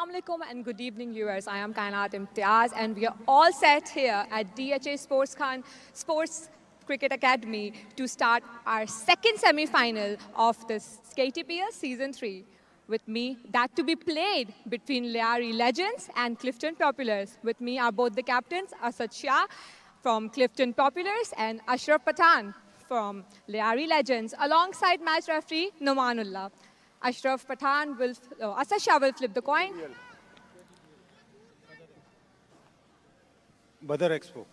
Assalamualaikum and good evening viewers. I am Kainat Imtiaz and we are all set here at DHA Sports Cricket Academy to start our second semi-final of this KTPL Season 3. With me, that to be played between Lyari Legends and Clifton Populars. With me are both the captains, Asad Shah from Clifton Populars and Ashraf Pathan from Lyari Legends, alongside match referee Nomanullah. Asad Shah will flip the coin. Badar Expo.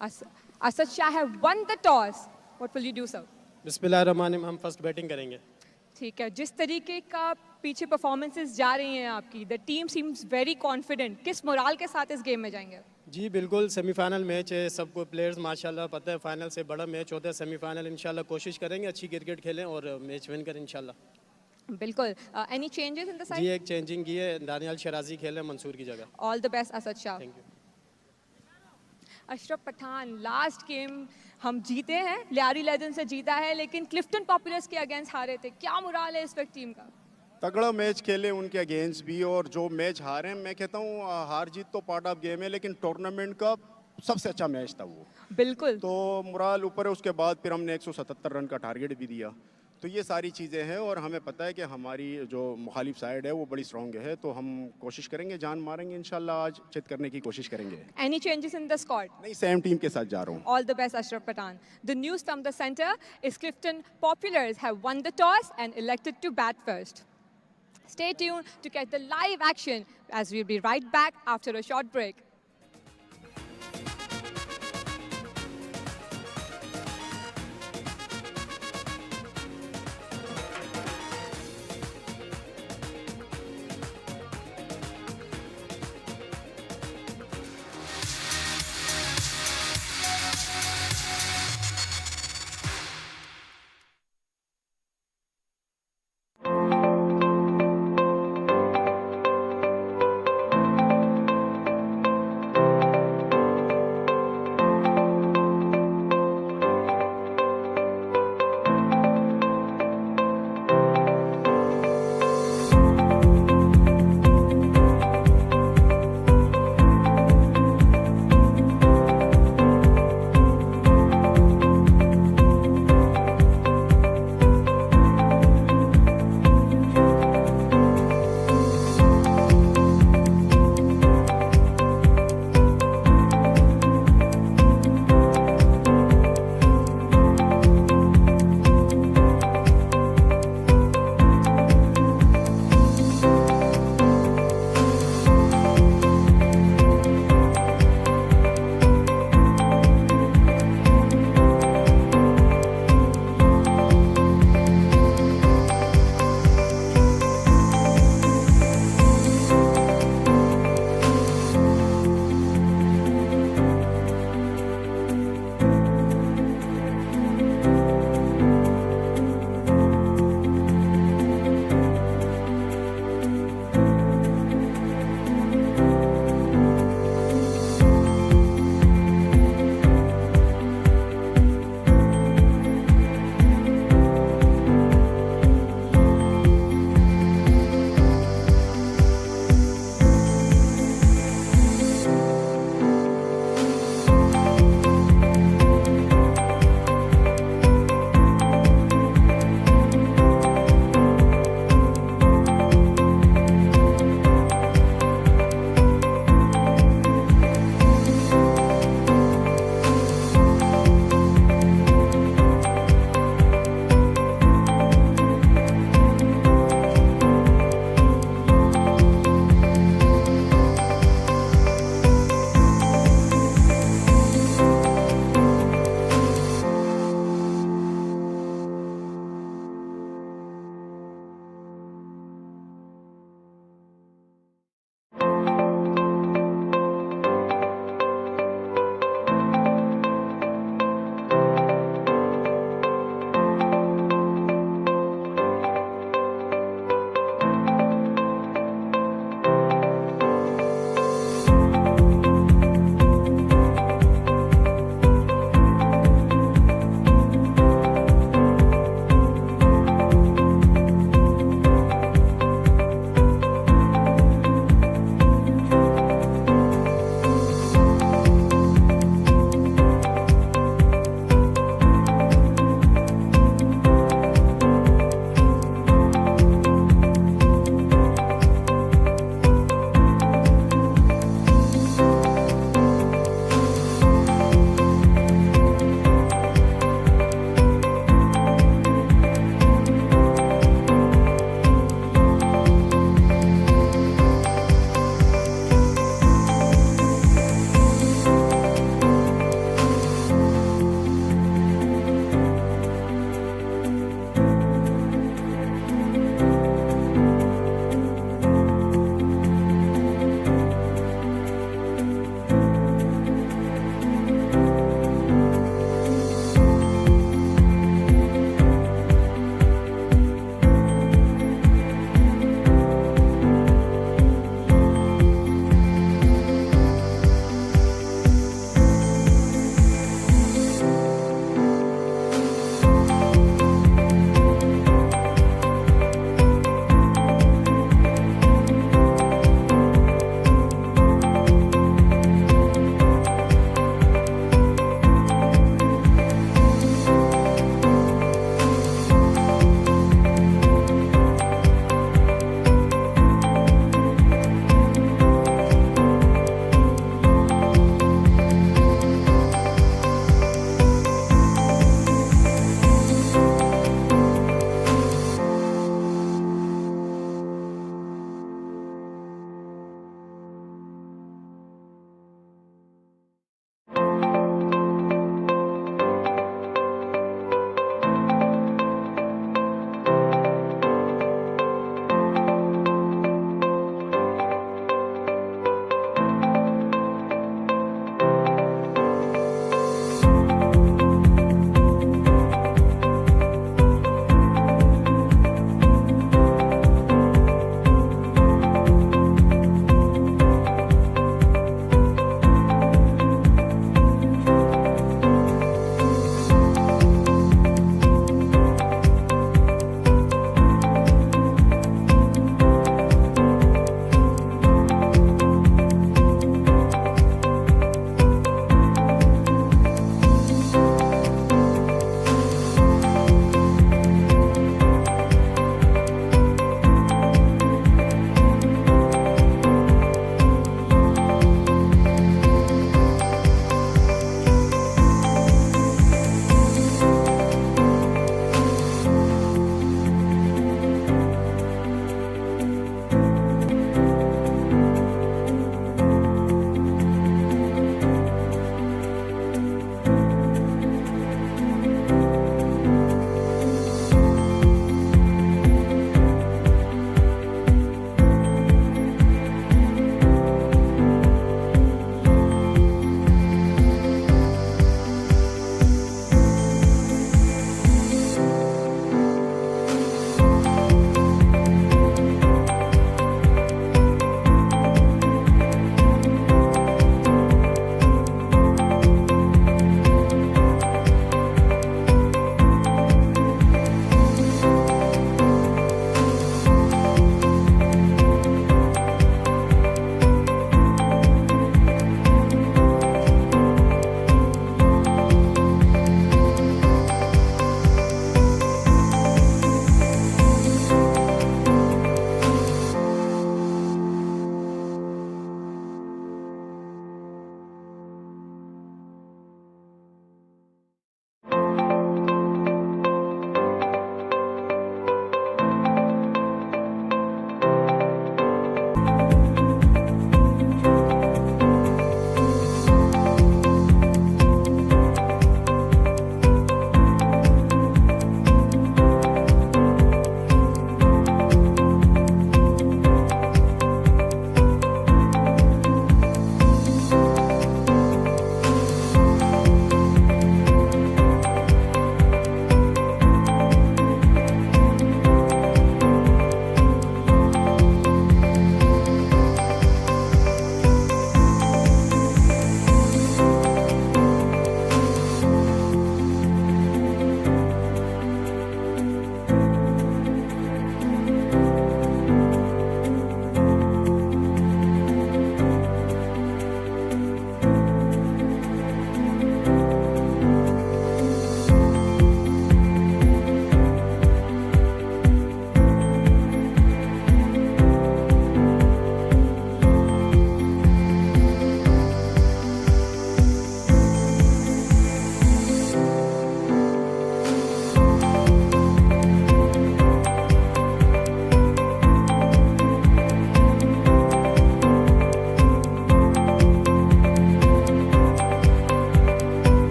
Asad Shah have won the toss. What will you do, sir? बिस्मिल्लाहिर्रहमानिर्रहीम हम first batting करेंगे. ठीक है, जिस तरीके का पीछे performances जा रही हैं आपकी, the team seems very confident. किस मोराल के साथ इस गेम में जाएंगे? जी बिल्कुल, सेमीफाइनल मैच है. सबको प्लेयर्स माशाल्लाह पता है फाइनल से बड़ा मैच होता है. सेमीफाइनल इंशाल्लाह कोशिश करेंगे अच्छी क्रिकेट खेलें और मैच विन करें इंशाल्लाह. बिल्कुल. Any changes in the side? जी एक चेंजिंग की है, दानियाल शराजी खेले मंसूर की जगह. All the best Asad Shah. Thank you. Ashraf Pathan, last game हम जीते हैं, लियारी लेजेंड से जीता है, लेकिन क्लिफ्टन पॉपुलर्स के अगेंस्ट हारे थे. क्या मोराल है इस वक्त टीम का? तगड़ा मैच खेले उनके अगेंस्ट भी, और जो मैच हारे हैं मैं कहता हूँ हार जीत तो पार्ट ऑफ गेम है, लेकिन टूर्नामेंट का सबसे अच्छा मैच था वो. बिल्कुल. तो मोराल ऊपर है. उसके बाद फिर हमने 177 रन का टारगेट भी दिया. तो ये सारी चीज़ें हैं और हमें पता है कि हमारी जो मुखालिफ साइड है वो बड़ी स्ट्रॉन्ग है. तो हम कोशिश करेंगे, जान मारेंगे इंशाल्लाह, आज चित करने की कोशिश करेंगे. Any changes in the squad? नहीं, सेम टीम के साथ जा रहा हूँ. All the best, Ashraf Pathan. The news from the center is Clifton Populars have won the toss and elected to bat first. Stay tuned to get the live action as we'll be right back after a short break.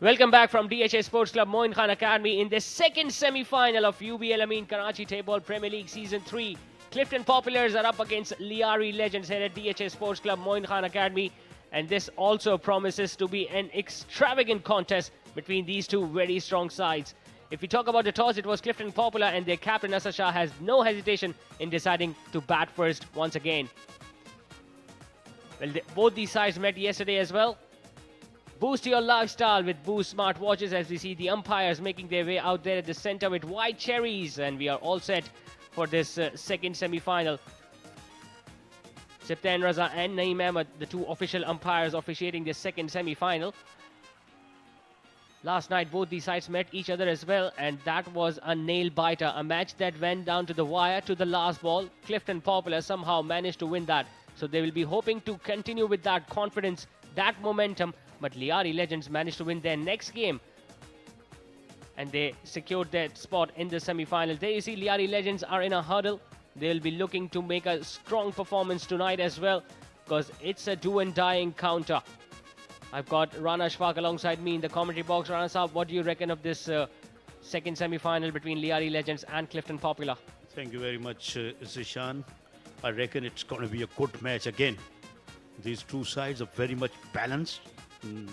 Welcome back from DHA Sports Club Moin Khan Academy in the second semi-final of UBL Amin Karachi Table Premier League Season 3. Clifton Populars are up against Lyari Legends here at DHA Sports Club Moin Khan Academy. And this also promises to be an extravagant contest between these two very strong sides. If we talk about the toss, it was Clifton Popular, and their captain Asad Shah has no hesitation in deciding to bat first once again. Well, both these sides met yesterday as well. Boost your lifestyle with Boost smartwatches as we see the umpires making their way out there at the center with white cherries, and we are all set for this second semi-final. Siftain Raza and Naeem Ahmed, the two official umpires officiating this second semi-final. Last night both these sides met each other as well, and that was a nail-biter, a match that went down to the wire to the last ball. Clifton Popular somehow managed to win that, so they will be hoping to continue with that confidence, that momentum. But Lyari Legends managed to win their next game and they secured their spot in the semi-final. There you see Lyari Legends are in a huddle. They'll be looking to make a strong performance tonight as well, because it's a do-and-die encounter. I've got Rana Ashfaq alongside me in the commentary box. Rana Saab, what do you reckon of this second semi-final between Lyari Legends and Clifton Popular? Thank you very much, Zishan. I reckon it's going to be a good match again. These two sides are very much balanced.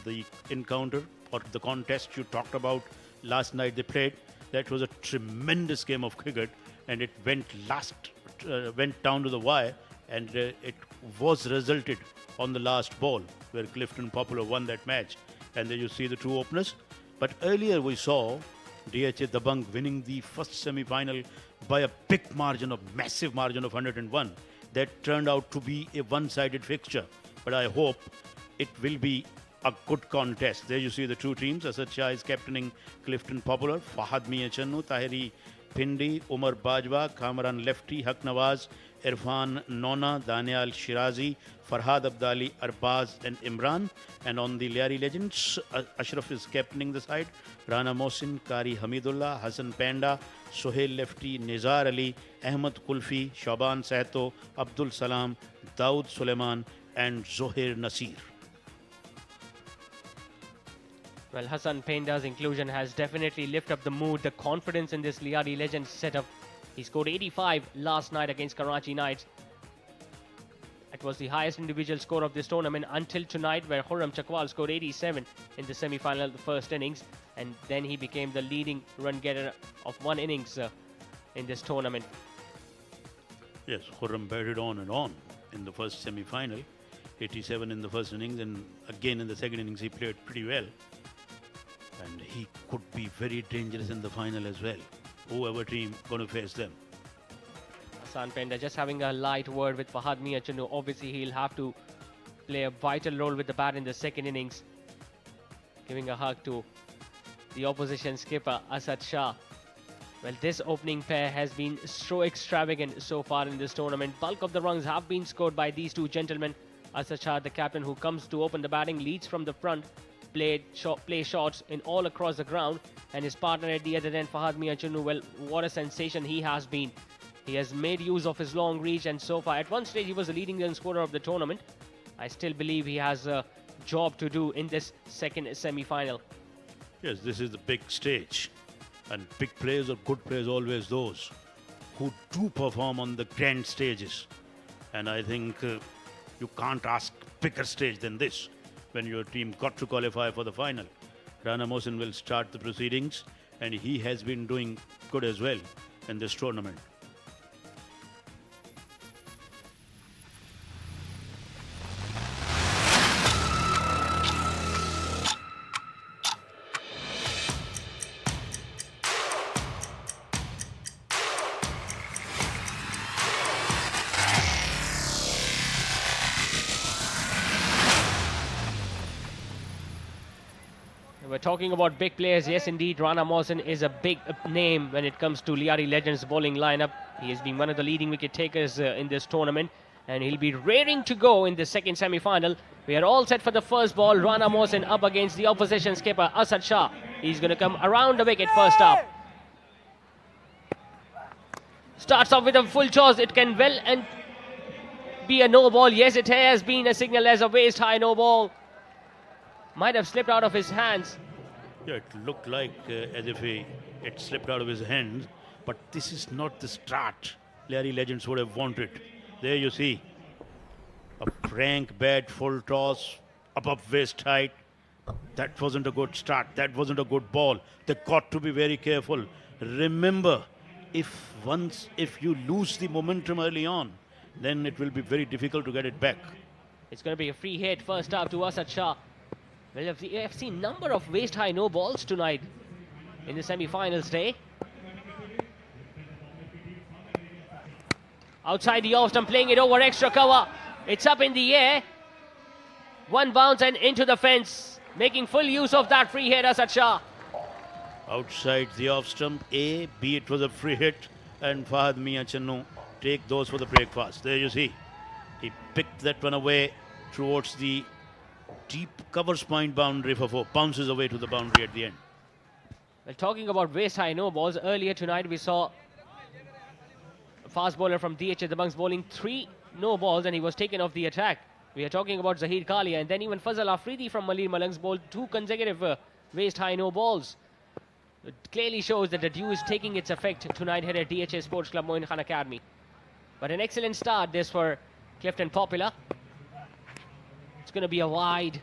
The encounter or the contest you talked about last night they played, that was a tremendous game of cricket, and it went down to the wire, and it was resulted on the last ball where Clifton Popular won that match. And there you see the two openers. But earlier we saw DHA Dabang winning the first semi-final by a big margin, of massive margin of 101. That turned out to be a one-sided fixture, but I hope it will be a good contest. There you see the two teams. Asad Shah is captaining Clifton Popular. Fahad Mia Channu, Tahiri Pindi, Umar Bajwa, Kamran Lefty, Haq Nawaz, Irfan Nona, Daniel Shirazi, Farhad Abdali, Arbaz and Imran. And on the Lyari Legends, Ashraf is captaining the side. Rana Mohsin, Kari Hamidullah, Hassan Panda, Sohail Lefty, Nizar Ali, Ahmad Kulfi, Shaban Sahto, Abdul Salam, Daud Suleiman and Zohair Nasir. Well, Hassan Penda's inclusion has definitely lifted up the mood, the confidence in this Lyari Legends setup. He scored 85 last night against Karachi Knights. It was the highest individual score of this tournament until tonight, where Khurram Chakwal scored 87 in the semi-final of the first innings, and then he became the leading run getter of one innings in this tournament. Yes, Khurram batted on and on in the first semi-final. 87 in the first innings, and again in the second innings he played pretty well. And he could be very dangerous in the final as well. Whoever team going to face them. Hassan Penda just having a light word with Fahad Mia Channu. Obviously, he'll have to play a vital role with the bat in the second innings. Giving a hug to the opposition skipper, Asad Shah. Well, this opening pair has been so extravagant so far in this tournament. Bulk of the runs have been scored by these two gentlemen. Asad Shah, the captain who comes to open the batting, leads from the front. Play shots in all across the ground, and his partner at the other end, Fahad Mia Channu, well, what a sensation he has been. He has made use of his long reach, and so far at one stage he was the leading run scorer of the tournament. I still believe he has a job to do in this second semi-final. Yes, this is the big stage, and big players or good players always those who do perform on the grand stages. And I think you can't ask bigger stage than this when your team got to qualify for the final. Rana Mohsin will start the proceedings, and he has been doing good as well in this tournament. We're talking about big players. Yes, indeed, Rana Mohsin is a big name when it comes to Lyari Legends bowling lineup. He has been one of the leading wicket takers in this tournament, and he'll be raring to go in the second semi-final. We are all set for the first ball. Rana Mohsin up against the opposition skipper, Asad Shah. He's going to come around the wicket first up. Starts off with a full toss. It can well and be a no ball. Yes, it has been a signal as a waist high no ball. Might have slipped out of his hands. Yeah, it looked like as if it slipped out of his hands, but this is not the start Lyari legends would have wanted. There you see, a frank bad full toss above waist height. That wasn't a good start. That wasn't a good ball. They got to be very careful. Remember, if you lose the momentum early on, then it will be very difficult to get it back. It's going to be a free hit first up to Asad Shah. Well, we have seen number of waist-high no balls tonight in the semi-finals day. Outside the off stump, playing it over extra cover. It's up in the air. One bounce and into the fence. Making full use of that free hit, Asad Shah. Outside the off stump, B, it was a free hit, and Fahad Mia Channu take those for the breakfast. There you see, he picked that one away towards the deep covers point boundary for 4, bounces away to the boundary at the end. Well, talking about waist-high no balls, earlier tonight we saw a fast bowler from DH the Bunks bowling 3 no balls and he was taken off the attack. We are talking about Zahir Kalia, and then even Fazal Afridi from Malir Malangs bowled 2 consecutive waist-high no balls. It clearly shows that the dew is taking its effect tonight here at DHA Sports Club Moin Khan Academy. But an excellent start this for Clifton Popular. It's going to be a wide.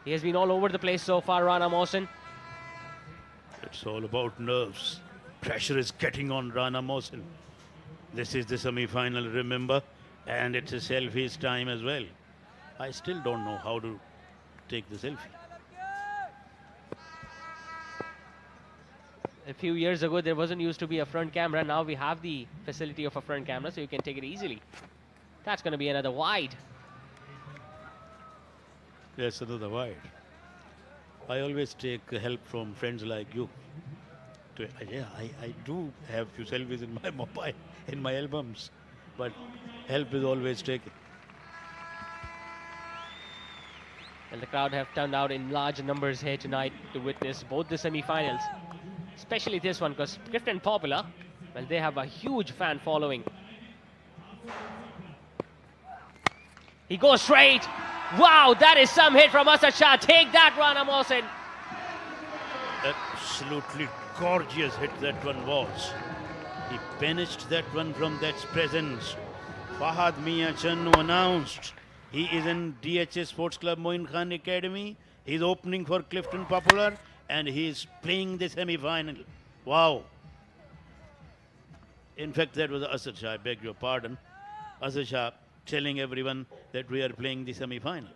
He has been all over the place so far, Rana Mohsin. It's all about nerves. Pressure is getting on Rana Mohsin. This is the semi-final, remember, and it's a selfie's time as well. I still don't know how to take the selfie. A few years ago, there wasn't used to be a front camera. Now we have the facility of a front camera, so you can take it easily. That's going to be another wide. Yes, another wide. I always take help from friends like you. Yeah, I do have few selfies in my mobile, in my albums, but help is always taken. And the crowd have turned out in large numbers here tonight to witness both the semi-finals. Especially this one, because Clifton Popular, well, they have a huge fan following. He goes straight. Wow, that is some hit from Asad Shah. Take that, Rana Mohsin. Absolutely gorgeous hit that one was. He banished that one from that presence. Fahad Mia Channu announced he is in DHA Sports Club Moin Khan Academy. He's opening for Clifton Popular and he is playing the semi-final. Wow. In fact, that was Asad Shah, I beg your pardon. Asad Shah telling everyone that we are playing the semi-final.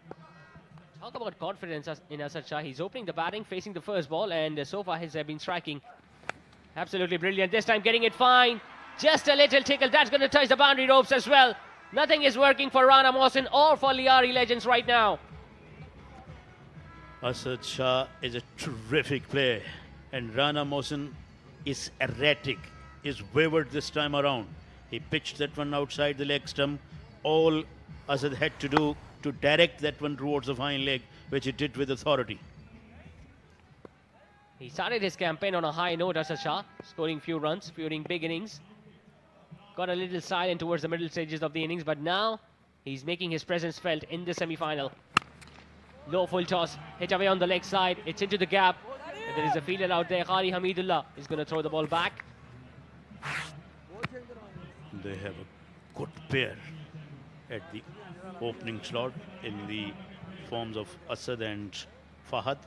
Talk about confidence in Asad Shah. He's opening the batting, facing the first ball, and so far he's been striking absolutely brilliant. This time getting it fine. Just a little tickle. That's going to touch the boundary ropes as well. Nothing is working for Rana Mohsin or for Lyari Legends right now. Asad Shah is a terrific player, and Rana Mohsin is erratic, is wavered this time around. He pitched that one outside the leg stump. All Asad had to do to direct that one towards the fine leg, which he did with authority. He started his campaign on a high note, Asad Shah, scoring few runs, feuding big innings. Got a little silent towards the middle stages of the innings, but now he's making his presence felt in the semi-final. Low full toss, hit away on the leg side, it's into the gap. And there is a fielder out there, Qari Hamidullah is going to throw the ball back. They have a good pair at the opening slot in the forms of Asad and Fahad.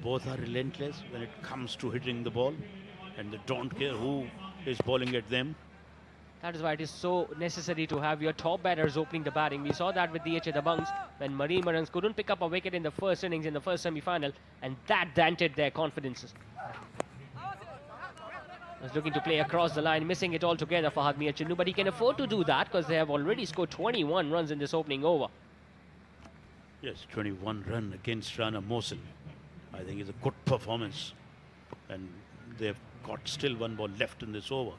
Both are relentless when it comes to hitting the ball, and they don't care who is bowling at them. That is why it is so necessary to have your top batters opening the batting. We saw that with DHA the Bunks when Marie Marans couldn't pick up a wicket in the first innings in the first semi-final, and that dented their confidences. Was looking to play across the line, missing it altogether for Fahad Mia Channu, but he can afford to do that because they have already scored 21 runs in this opening over. Yes, 21 run against Rana Mohsin. I think it's a good performance, and they've got still one ball left in this over.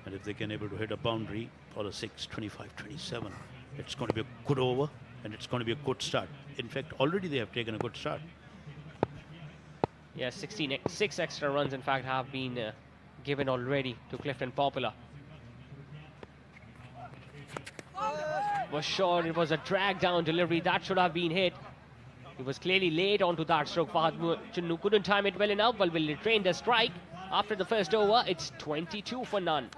And if they can able to hit a boundary or a 6, 25, 27, it's going to be a good over and it's going to be a good start. In fact, already they have taken a good start. Yes, 6 extra runs in fact have been given already to Clifton Popular. Was short, it was a drag down delivery, that should have been hit. He was clearly late onto that stroke. Fahad Chunnu couldn't time it well enough, but will retrain the strike. After the first over, it's 22 for none.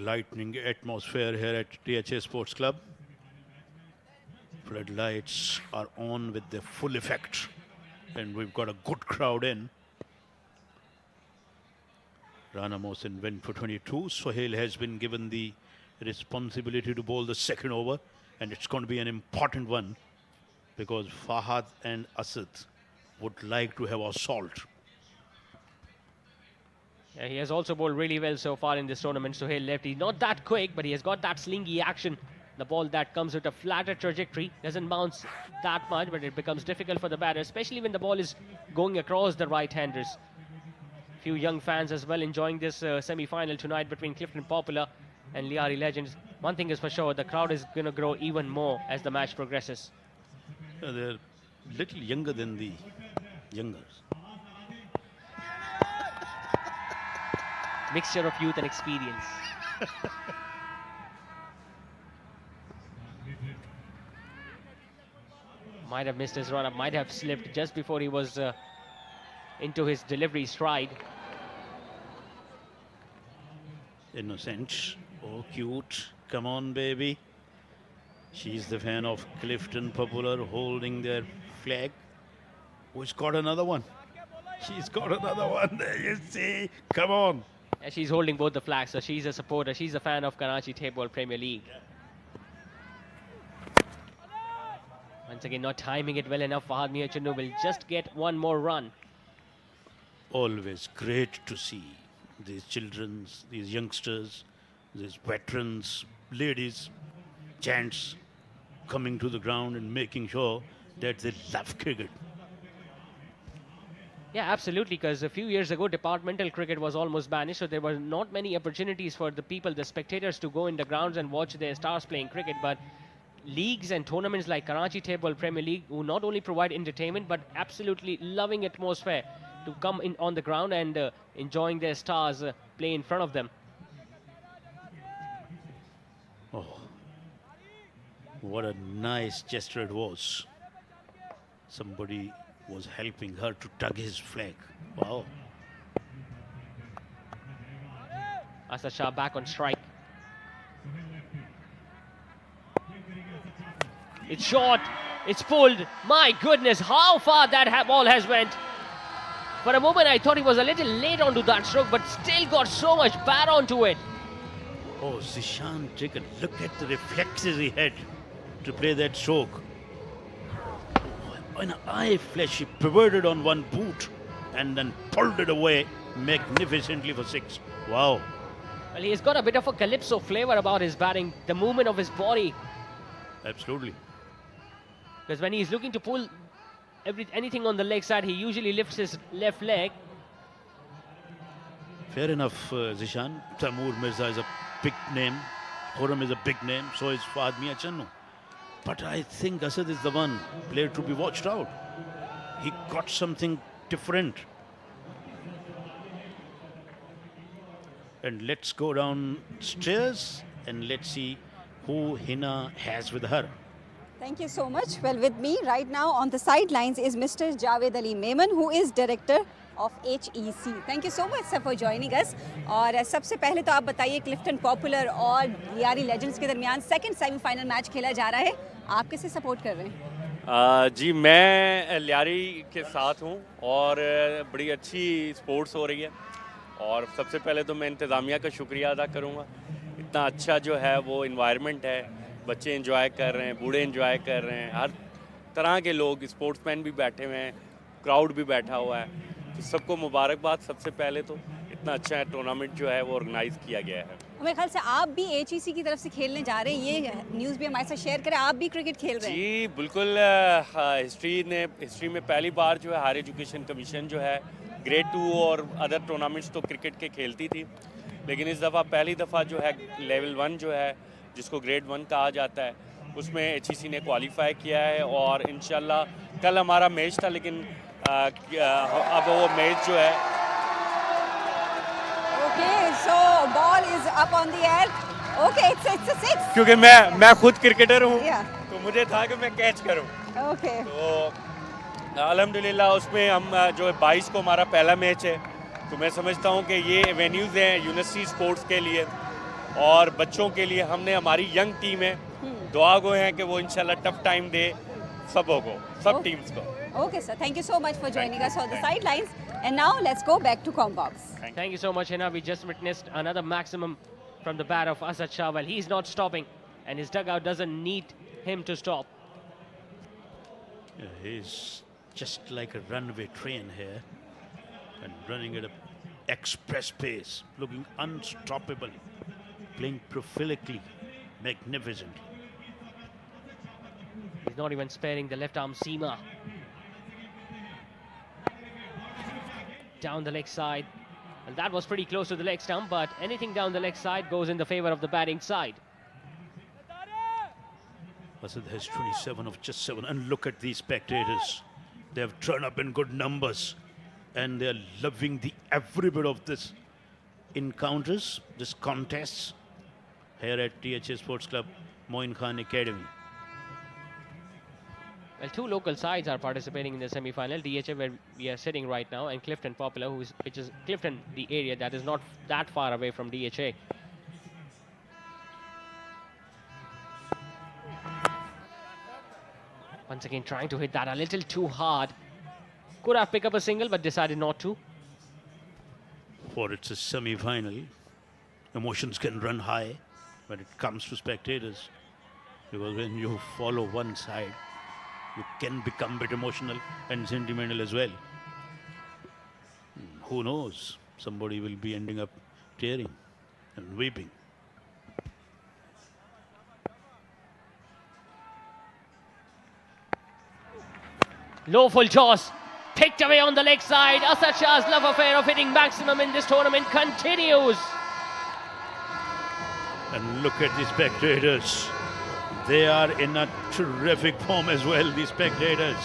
Lightning atmosphere here at DHA Sports Club. Floodlights are on with their full effect, and we've got a good crowd in. Rana Mohsin went for 22. Sohail has been given the responsibility to bowl the second over, and it's going to be an important one because Fahad and Asad would like to have assault. Yeah, he has also bowled really well so far in this tournament. Sohail lefty, not that quick, but he has got that slingy action. The ball that comes with a flatter trajectory doesn't bounce that much, but it becomes difficult for the batter, especially when the ball is going across the right-handers. Few young fans as well enjoying this semi-final tonight between Clifton Popular and Lyari Legends. One thing is for sure, the crowd is going to grow even more as the match progresses. They're a little younger than the youngers. Mixture of youth and experience. Might have missed his run-up, might have slipped just before he was into his delivery stride. Innocent. Oh, cute. Come on, baby. She's the fan of Clifton Popular holding their flag. Who's got another one? She's got another one. There you see. Come on. Yeah, she's holding both the flags, so she's a supporter. She's a fan of Karachi Table Premier League. Once again, not timing it well enough. Fahad Chunnu will just get one more run. Always great to see these children, these youngsters, these veterans, ladies, gents coming to the ground and making sure that they love cricket. Yeah, absolutely, because a few years ago, departmental cricket was almost banished, so there were not many opportunities for the people, the spectators, to go in the grounds and watch their stars playing cricket. But leagues and tournaments like Karachi Table Premier League, who not only provide entertainment, but absolutely loving atmosphere to come in on the ground and enjoying their stars play in front of them. Oh, what a nice gesture it was. Somebody was helping her to tug his flag. Wow. Asad Shah back on strike. It's short, it's pulled. My goodness, how far that ball has went. For a moment, I thought he was a little late onto that stroke, but still got so much power onto it. Oh, Zishan, take a look at the reflexes he had to play that stroke. In an eye flash, he pivoted on one boot and then pulled it away magnificently for 6. Wow. Well, he's got a bit of a calypso flavor about his batting, the movement of his body. Absolutely. Because when he's looking to pull anything on the leg side, he usually lifts his left leg. Fair enough, Zishan. Taimur Mirza is a big name. Khurram is a big name. So is Fahad Chunnu. But I think Asad is the one player to be watched out. He got something different. And let's go downstairs and let's see who Hina has with her. Thank you so much. Well, with me right now on the sidelines is Mr. Javed Ali Memon, who is director of HEC. Thank you so much, sir, for joining us. और सबसे पहले तो आप बताइए Clifton popular और Lyari legends के दरमियान second semifinal match खेला जा रहा है. आप किसे सपोर्ट कर रहे हैं? जी मैं लियारी के साथ हूँ और बड़ी अच्छी स्पोर्ट्स हो रही है और सबसे पहले तो मैं इंतज़ामिया का शुक्रिया अदा करूँगा. इतना अच्छा जो है वो इन्वायरमेंट है, बच्चे एंजॉय कर रहे हैं, बूढ़े एंजॉय कर रहे हैं, हर तरह के लोग, स्पोर्ट्समैन भी बैठे हुए हैं, क्राउड भी बैठा हुआ है. तो सबको मुबारकबाद. सबसे पहले तो इतना अच्छा टूर्नामेंट जो है वो ऑर्गेनाइज़ किया गया है. मेरे ख्याल से आप भी HEC की तरफ से खेलने जा रहे हैं, ये न्यूज़ भी हमारे साथ शेयर करें. आप भी क्रिकेट खेल रहे हैं? जी बिल्कुल. हिस्ट्री में पहली बार जो है हायर एजुकेशन कमीशन जो है ग्रेड 2 और अदर टूर्नामेंट्स तो क्रिकेट के खेलती थी, लेकिन इस दफ़ा पहली दफ़ा जो है लेवल 1 जो है जिसको ग्रेड 1 कहा जाता है उसमें HEC ने क्वालिफाई किया है और इंशाल्लाह कल हमारा मैच था लेकिन अब वो मैच जो है Okay, so ball is up on the air. Okay, it's a six. क्योंकि मैं खुद क्रिकेटर हूँ Yeah. तो मुझे था कि मैं कैच करूँ Okay. तो अल्हम्दुलिल्लाह उसमें हम जो है 22 को हमारा पहला मैच है तो मैं समझता हूँ कि ये वेन्यूज़ हैं यूनिवर्सिटी स्पोर्ट्स के लिए और बच्चों के लिए हमने हमारी यंग टीम है दुआ गो हैं कि वो इंशाल्लाह टफ टाइम दे सबों को सब टीम्स को Okay, sir. Thank you so much for joining us on the sidelines. And now let's go back to Combox. Thank you so much, Hina. We just witnessed another maximum from the bat of Asad Shah. Well, he's not stopping, and his dugout doesn't need him to stop. Yeah, he's just like a runaway train here and running at an express pace, looking unstoppable, playing profilically, magnificent. He's not even sparing the left arm seamer. Down the leg side. And that was pretty close to the leg stump, but anything down the leg side goes in the favor of the batting side. Asad has 27 of just 7. And look at these spectators. They have turned up in good numbers. And they are loving every bit of this encounters, this contests here at THA Sports Club, Moin Khan Academy. Well, two local sides are participating in the semi-final. DHA, where we are sitting right now, and Clifton Popular, which is Clifton, the area that is not that far away from DHA. Once again, trying to hit that a little too hard. Could have picked up a single, but decided not to. For it's a semi-final, emotions can run high when it comes to spectators. Because when you follow one side, you can become a bit emotional and sentimental as well. Who knows? Somebody will be ending up tearing and weeping. Low full toss. Picked away on the leg side. Asad Shah's love affair of hitting maximum in this tournament continues. And look at the spectators. They are in a terrific form as well, these spectators.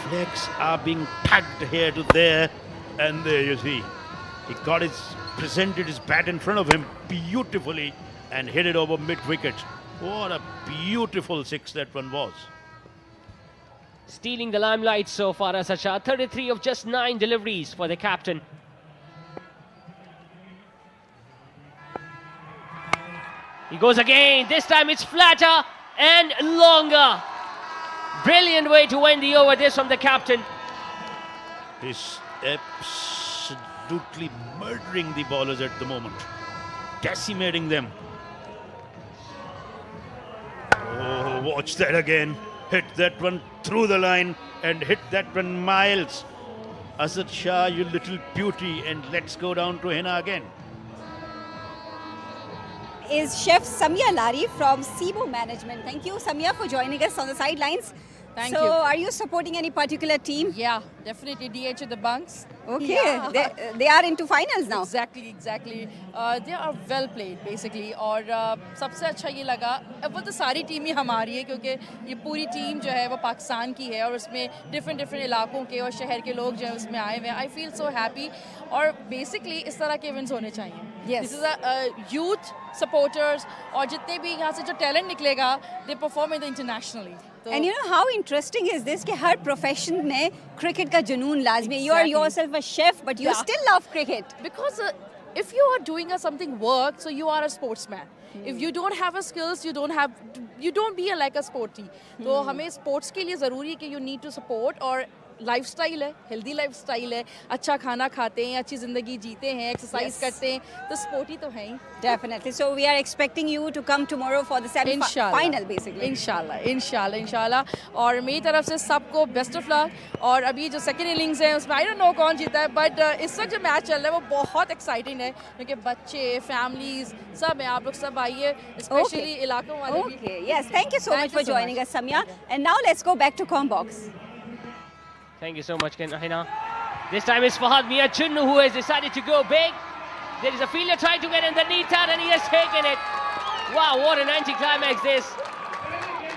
Flags are being tugged here to there, and there you see. He presented his bat in front of him beautifully and hit it over mid-wicket. What a beautiful six that one was. Stealing the limelight so far, Asad Shah. 33 of just 9 deliveries for the captain. He goes again. This time it's flatter and longer. Brilliant way to end the over. This from the captain. He's absolutely murdering the bowlers at the moment. Decimating them. Oh, watch that again. Hit that one through the line and hit that one miles. Asad Shah, you little beauty. And let's go down to Hina again. Is Chef Samia Lyari from SEBO Management. Thank you, Samia, for joining us on the sidelines. Thank so, you. are you supporting any particular team? Yeah, definitely DHA the bunks. Okay, Yeah. they are into finals now. Exactly. They are well played basically. और सबसे अच्छा ये लगा वो तो सारी team ही हमारी है क्योंकि ये पूरी टीम जो है वो पाकिस्तान की है और उसमें डिफरेंट इलाकों के और शहर के लोग जो है उसमें आए हुए हैं. I feel so happy और बेसिकली इस तरह के इवेंट्स होने चाहिए. Yes. This is a youth supporters और जितने भी यहाँ से जो टैलेंट निकलेगा they perform it internationally. And you know how interesting is this कि हर profession में cricket का जुनून लाज़मी है. You are Exactly. yourself a chef, but you Yeah. still love cricket. Because if you are doing something work, so you are a sportsman. If you don't have a skills, you don't be like a sporty. तो हमें sports के लिए ज़रूरी है कि you need to support और lifestyle है, healthy lifestyle है, अच्छा खाना खाते हैं, अच्छी ज़िंदगी जीते हैं, एक्सरसाइज करते हैं, तो स्पोर्टी तो है ही. Definitely. So we are expecting you to come tomorrow for the semi-final, basically. इंशाल्लाह. और मेरी तरफ से सबको बेस्ट ऑफ लक. और अभी जो सेकंड इनिंग्स है उसमें आई डोंट नो कौन जीता है, बट इस वक्त जो मैच चल रहा है वो बहुत एक्साइटिंग है क्योंकि बच्चे, फैमिलीज सब हैं. आप लोग सब आइए, स्पेशली इलाकों वाले भी. Okay. Yes. Thank you so Thank much you for so joining much. us, Samia. And now let's go back to Combox. Thank you so much, Hina. This time it's Fahad Mia Chunnu who has decided to go big. There is a fielder trying to get in the knee tat and he has taken it. Wow, what an anticlimax this.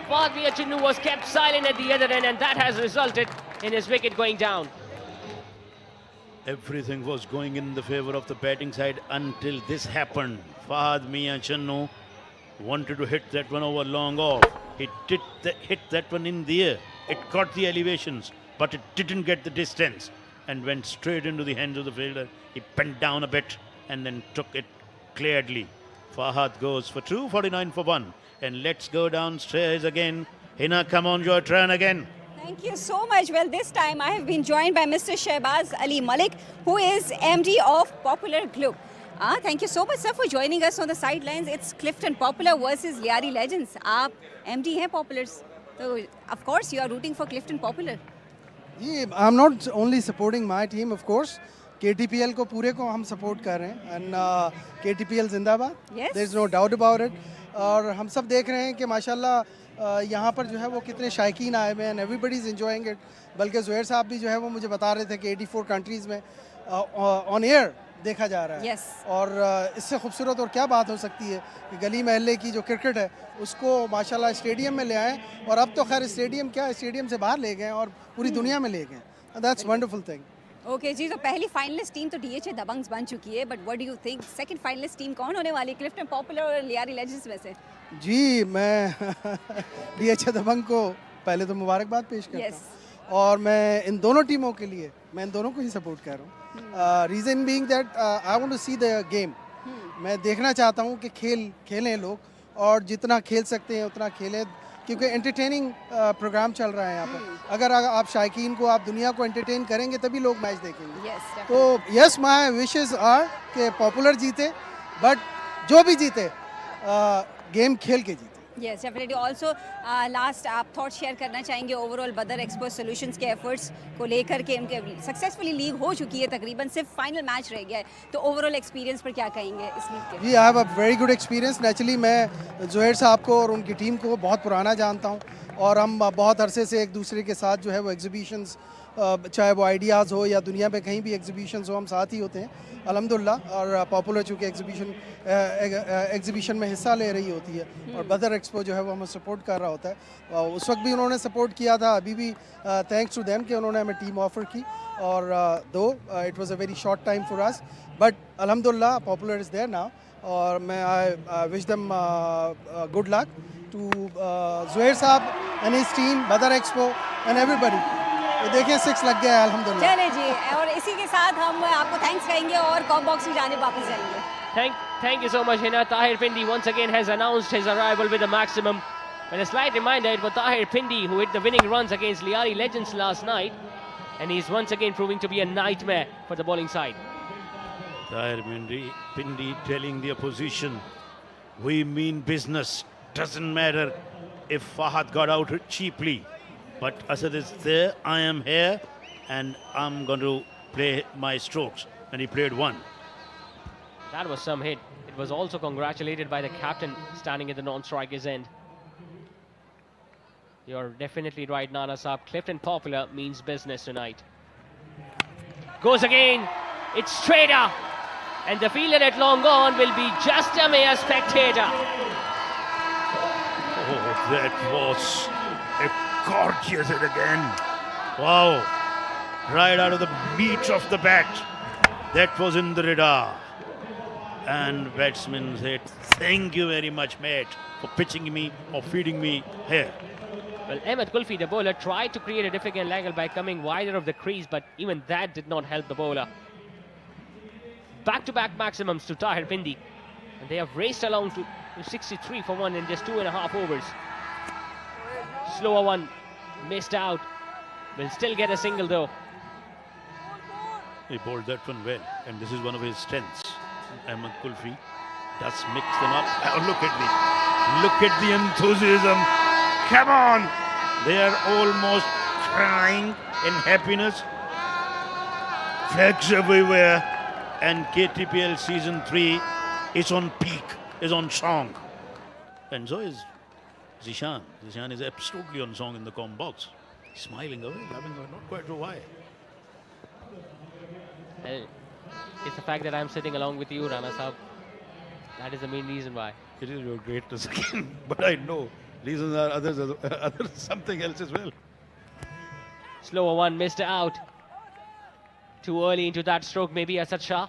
Fahad Miachunu was kept silent at the other end, and that has resulted in his wicket going down. Everything was going in the favor of the batting side until this happened. Fahad Miachunu wanted to hit that one over long off. He hit that one in the air. It caught the elevations, but it didn't get the distance and went straight into the hands of the fielder. He bent down a bit and then took it clearly. Fahad goes for 249 for 1. And let's go downstairs again. Hina, come on, your turn again. Thank you so much. Well, this time I have been joined by Mr. Shehbaz Ali Malik, who is MD of Popular Club. Thank you so much, sir, for joining us on the sidelines. It's Clifton Popular versus Lyari Legends. आप MD हैं Populars, so of course you are rooting for Clifton Popular. Yeah, I'm not only supporting my team, of course. KTPL को पूरे को हम support कर रहे हैं and KTPL जिंदाबाद. Yes. There's no doubt about it. और हम सब देख रहे हैं कि माशाल्लाह यहाँ पर जो है वो कितने शायकीन आए हुए हैं. Everybody is enjoying it. बल्कि ज़ुहैर साहब भी जो है वो मुझे बता रहे थे कि 84 countries में on air देखा जा रहा है. Yes. और इससे खूबसूरत और क्या बात हो सकती है कि गली महल्ले की जो क्रिकेट है उसको माशाल्लाह स्टेडियम में ले आए और अब तो खैर स्टेडियम क्या स्टेडियम से बाहर ले गए और पूरी दुनिया में ले गए. That's wonderful thing. ओके जी, तो पहली फाइनलिस्ट टीम तो डीएचए दबंग्स बन चुकी है, but what do you think second finalist team कौन होने वाली है क्लिफ्टन पॉपुलर और लियारी लेजेंड्स में से? जी, मैं डीएचए दबंग को पहले तो मुबारकबाद पेश करता हूँ और मैं इन दोनों टीमों के लिए मैं इन दोनों को ही सपोर्ट कर रहा हूँ. Reason being that I want to see the game. मैं देखना चाहता हूँ कि खेलें लोग और जितना खेल सकते हैं उतना खेलें क्योंकि एंटरटेनिंग प्रोग्राम चल रहा है यहाँ पर. अगर आप शायकीन को आप दुनिया को एंटरटेन करेंगे तभी लोग मैच देखेंगे. तो यस, माय विशेस आर कि पॉपुलर जीते, बट जो भी जीते गेम खेल के जीते. Yes definitely. ऑल्सो लास्ट आप थॉट शेयर करना चाहेंगे ओवरऑल बदर एक्सपो सॉल्यूशंस के एफर्ट्स को लेकर के? उनके सक्सेसफुली लीग हो चुकी है, तकरीबन सिर्फ फाइनल मैच रह गया है, तो ओवरऑल एक्सपीरियंस पर क्या कहेंगे इस लीग के? जी, I have a very good experience. Naturally मैं ज़ुहैर साहब को और उनकी टीम को बहुत पुराना जानता हूँ और हम बहुत अरसे से एक दूसरे के साथ जो है वो एग्जीबिशंस, चाहे वो आइडियाज़ हो या दुनिया में कहीं भी एग्जीबिशंस हो, हम साथ ही होते हैं अल्हम्दुलिल्लाह. और पॉपुलर चूँकि एग्जीबिशन में हिस्सा ले रही होती है और बदर एक्सपो जो है वो हमें सपोर्ट कर रहा होता है. उस वक्त भी उन्होंने सपोर्ट किया था, अभी भी थैंक्स टू देम कि उन्होंने हमें टीम ऑफ़र की. और दो it was a very short time for us, but अल्हम्दुलिल्लाह पॉपुलर इज़ देयर नाउ. और मैं I wish them good luck to Zuhair Sahab and his team, Badar expo and everybody. देखिए 6 लग गया है अल्हम्दुलिल्लाह. चले जी, और इसी के साथ हम आपको थैंक्स कहेंगे और कॉम बॉक्स में जाने वापस जाएंगे. Thank you so much, Hina. Tahir Pindi once again has announced his arrival with a maximum. And a slight reminder for Tahir Pindi, who hit the winning runs against Lyari Legends last night. And he's once again proving to be a nightmare for the bowling side. Tahir Pindi telling the opposition, we mean business. Doesn't matter if Fahad got out cheaply. But Asad is there, I am here, and I'm going to play my strokes. And he played one. That was some hit. It was also congratulated by the captain standing at the non-striker's end. You're definitely right, Nana Saab. Clifton Popular means business tonight. Goes again. It's straighter. And the fielder at long on will be just a mere spectator. Oh, that was a gorgeous hit again. Wow. Right out of the meat of the bat. That was in the radar. And batsman said, thank you very much, mate, for pitching me or feeding me here. Well, Ahmed Kulfi, the bowler, tried to create a difficult angle by coming wider of the crease, but even that did not help the bowler. Back-to-back maximums to Tahir Pindi. And they have raced along to 63 for 1 in just 2.5 overs. Slower one, missed out. Will still get a single though. He bowled that one well, and this is one of his strengths. Ahmed Kulfi does mix them up. Oh, look at the enthusiasm. Come on! They are almost crying in happiness. Flags everywhere. And KTPL season 3 is on peak, is on song. And so is Zishan. Zishan is absolutely on song in the comm box. Smiling away, loving away, not quite sure why. It's the fact that I'm sitting along with you, Rana Saab. That is the main reason why. It is your greatness again, but I know Reasons are others, others something else as well. Slower one, missed out. Too early into that stroke, maybe Asad Shah.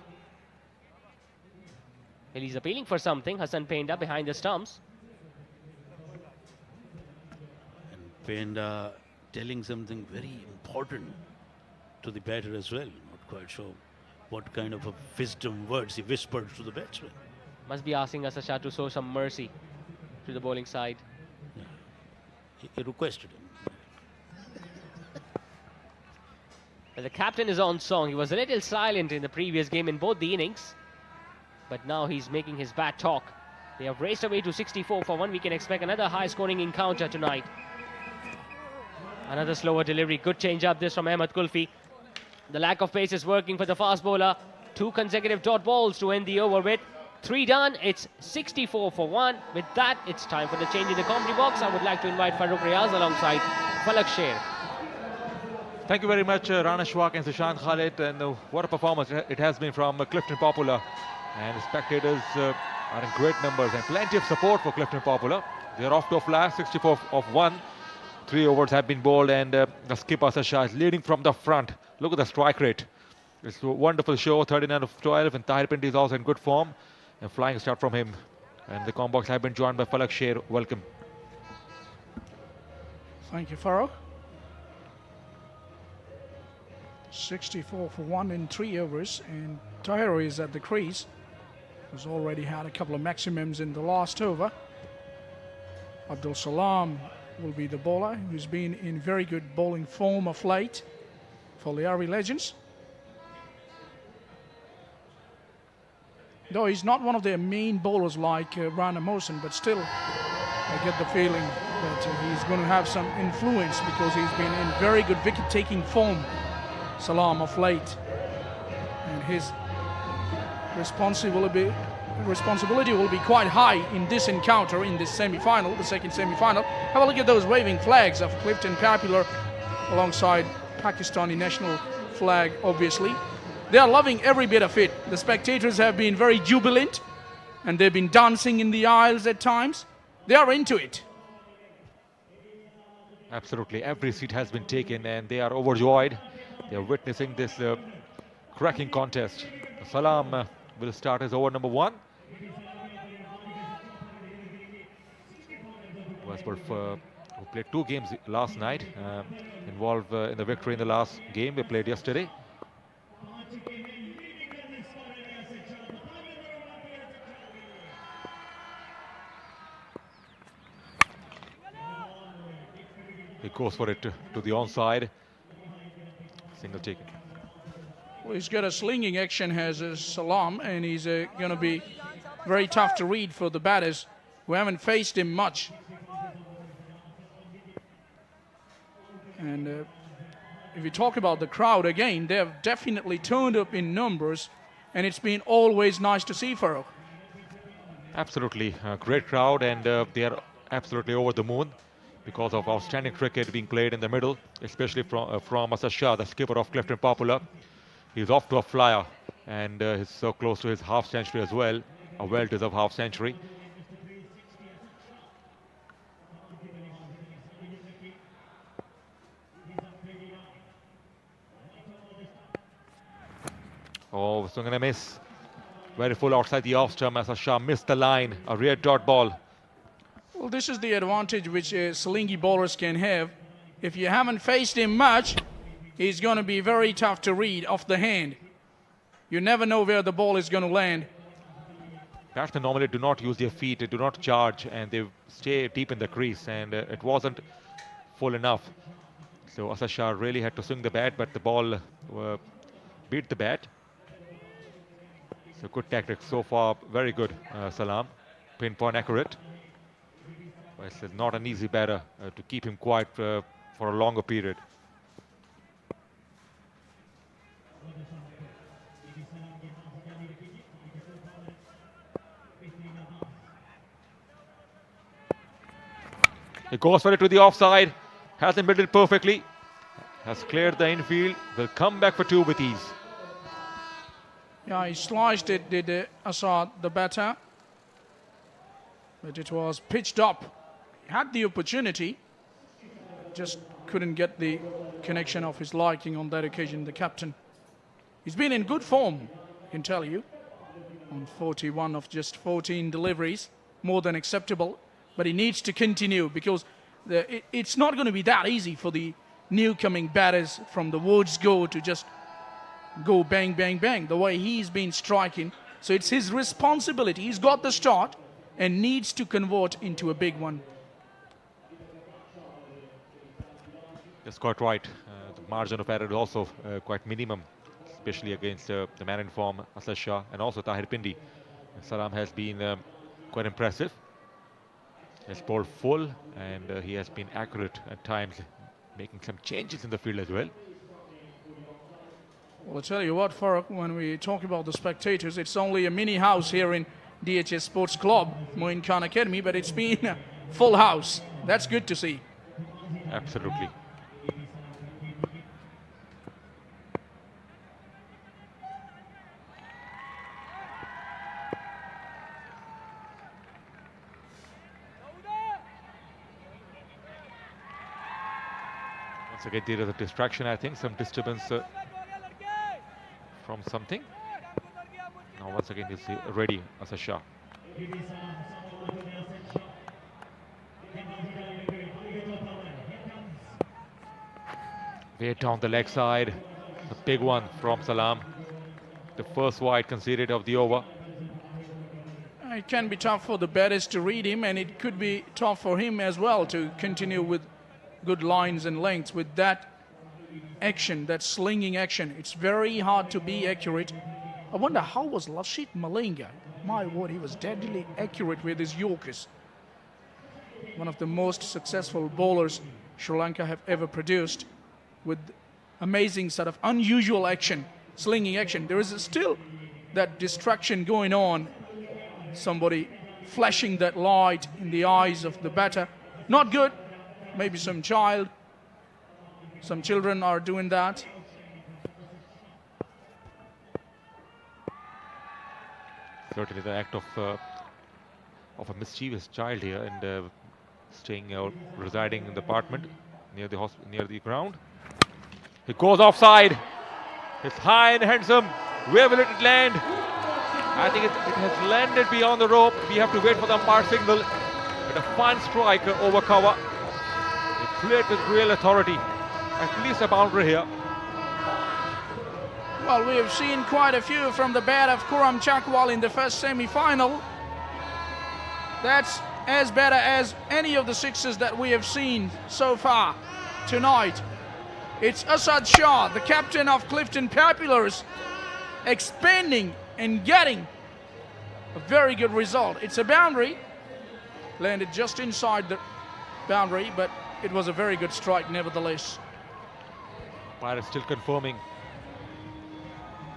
Well, he's appealing for something. Hassan Penda behind the stumps. And Penda telling something very important to the batter as well. Not quite sure what kind of a wisdom words he whispered to the batsman. Must be asking Asad Shah to show some mercy to the bowling side. Yeah. He requested him. Well, the captain is on song. He was a little silent in the previous game in both the innings. But now he's making his bat talk. They have raced away to 64 for 1. We can expect another high-scoring encounter tonight. Another slower delivery. Good change up this from Ahmed Kulfi. The lack of pace is working for the fast bowler. 2 consecutive dot balls to end the over with. 3 done. It's 64 for 1. With that, it's time for the change in the commentary box. I would like to invite Farooq Riaz alongside Falak Sher. Thank you very much, Rana Shwak and Sushant Khalid. And what a performance it has been from Clifton Popular. And the spectators are in great numbers and plenty of support for Clifton Popular. They're off to a flash, 64 of 1. 3 overs have been bowled, and the skipper Asad Shah is leading from the front. Look at the strike rate. It's a wonderful show, 39 of 12, and Tahir Pindi is also in good form. And flying start from him. And the combox have been joined by Falak Sher. Welcome. Thank you, Farooq. 64 for 1 in 3 overs, and Tahir is at the crease. Has already had a couple of maximums in the last over. Abdul Salam will be the bowler, who's been in very good bowling form of late for Lyari Legends. Though he's not one of their main bowlers like Rana Mohsen, but still I get the feeling that he's going to have some influence because he's been in very good wicket-taking form, Salam, of late. And his responsibility will be quite high in this encounter, in this semi-final, the second semi-final. Have a look at those waving flags of Clifton Popular alongside Pakistani national flag, obviously. They are loving every bit of it. The spectators have been very jubilant and they've been dancing in the aisles at times. They are into it. Absolutely, every seat has been taken and they are overjoyed. They are witnessing this cracking contest. Salam will start as over number 1. Westport who played 2 games last night, involved in the victory in the last game they played yesterday. He goes for it to the onside. Single taken. Well, he's got a slinging action, has Salam, and he's going to be very tough to read for the batters who haven't faced him much. And if we talk about the crowd again, they have definitely turned up in numbers, and it's been always nice to see, Farooq. Absolutely, a great crowd, and they are absolutely over the moon because of outstanding cricket being played in the middle, especially from Asad Shah, the skipper of Clifton Popular. He's off to a flyer, and he's so close to his half century as well, a well-deserved half century. Oh, swing and a miss. Very full outside the off stump. Asad Shah missed the line. A rear dot ball. Well, this is the advantage which slingy bowlers can have. If you haven't faced him much, he's going to be very tough to read off the hand. You never know where the ball is going to land. Batsmen normally do not use their feet, they do not charge, and they stay deep in the crease, and it wasn't full enough. So Asad Shah really had to swing the bat, but the ball beat the bat. So good tactics so far, very good, Salam. Pinpoint accurate. But it's not an easy batter to keep him quiet for a longer period. He goes for it to the offside, hasn't built it perfectly, has cleared the infield, will come back for 2 with ease. Yeah, he sliced it, did Asad, the batter. But it was pitched up had the opportunity, just couldn't get the connection of his liking on that occasion, the captain. He's been in good form, I can tell you, on 41 of just 14 deliveries, more than acceptable, but he needs to continue because it's not going to be that easy for the new coming batters from the woods to just go bang, bang, bang, the way he's been striking. So it's his responsibility. He's got the start and needs to convert into a big one. That's quite right. The margin of error is also quite minimum, especially against the man in form, Asad Shah, and also Tahir Pindi. Salam has been quite impressive. He has bowled full, and he has been accurate at times, making some changes in the field as well. Well, I'll tell you what, Farooq, when we talk about the spectators, it's only a mini house here in DHS Sports Club, Moin Khan Academy, but it's been a full house. That's good to see. Absolutely. Once again, there is a distraction, I think, some disturbance from something. Now, once again, he's ready, Asad Shah. Way down the leg side. A big one from Salam. The first wide conceded of the over. It can be tough for the batters to read him, and it could be tough for him as well to continue with good lines and lengths with that action, that slinging action. It's very hard to be accurate. I wonder how was Lasith Malinga? My word, he was deadly accurate with his Yorkers. One of the most successful bowlers Sri Lanka have ever produced, with amazing sort of unusual action, slinging action. There is still that distraction going on. Somebody flashing that light in the eyes of the batter. Not good. Maybe some children are doing that. Certainly the act of a mischievous child here, and staying out, residing in the apartment near the ground. He goes offside. It's high and handsome. Where will it land? I think it has landed beyond the rope. We have to wait for the umpire signal. But a fine strike over cover. He played with real authority. At least a boundary here. Well, we have seen quite a few from the bat of Kuram Chakwal in the first semi-final. That's as better as any of the sixes that we have seen so far tonight. It's Asad Shah, the captain of Clifton Populars, expanding and getting a very good result. It's a boundary, landed just inside the boundary, but it was a very good strike nevertheless. Pirates still confirming.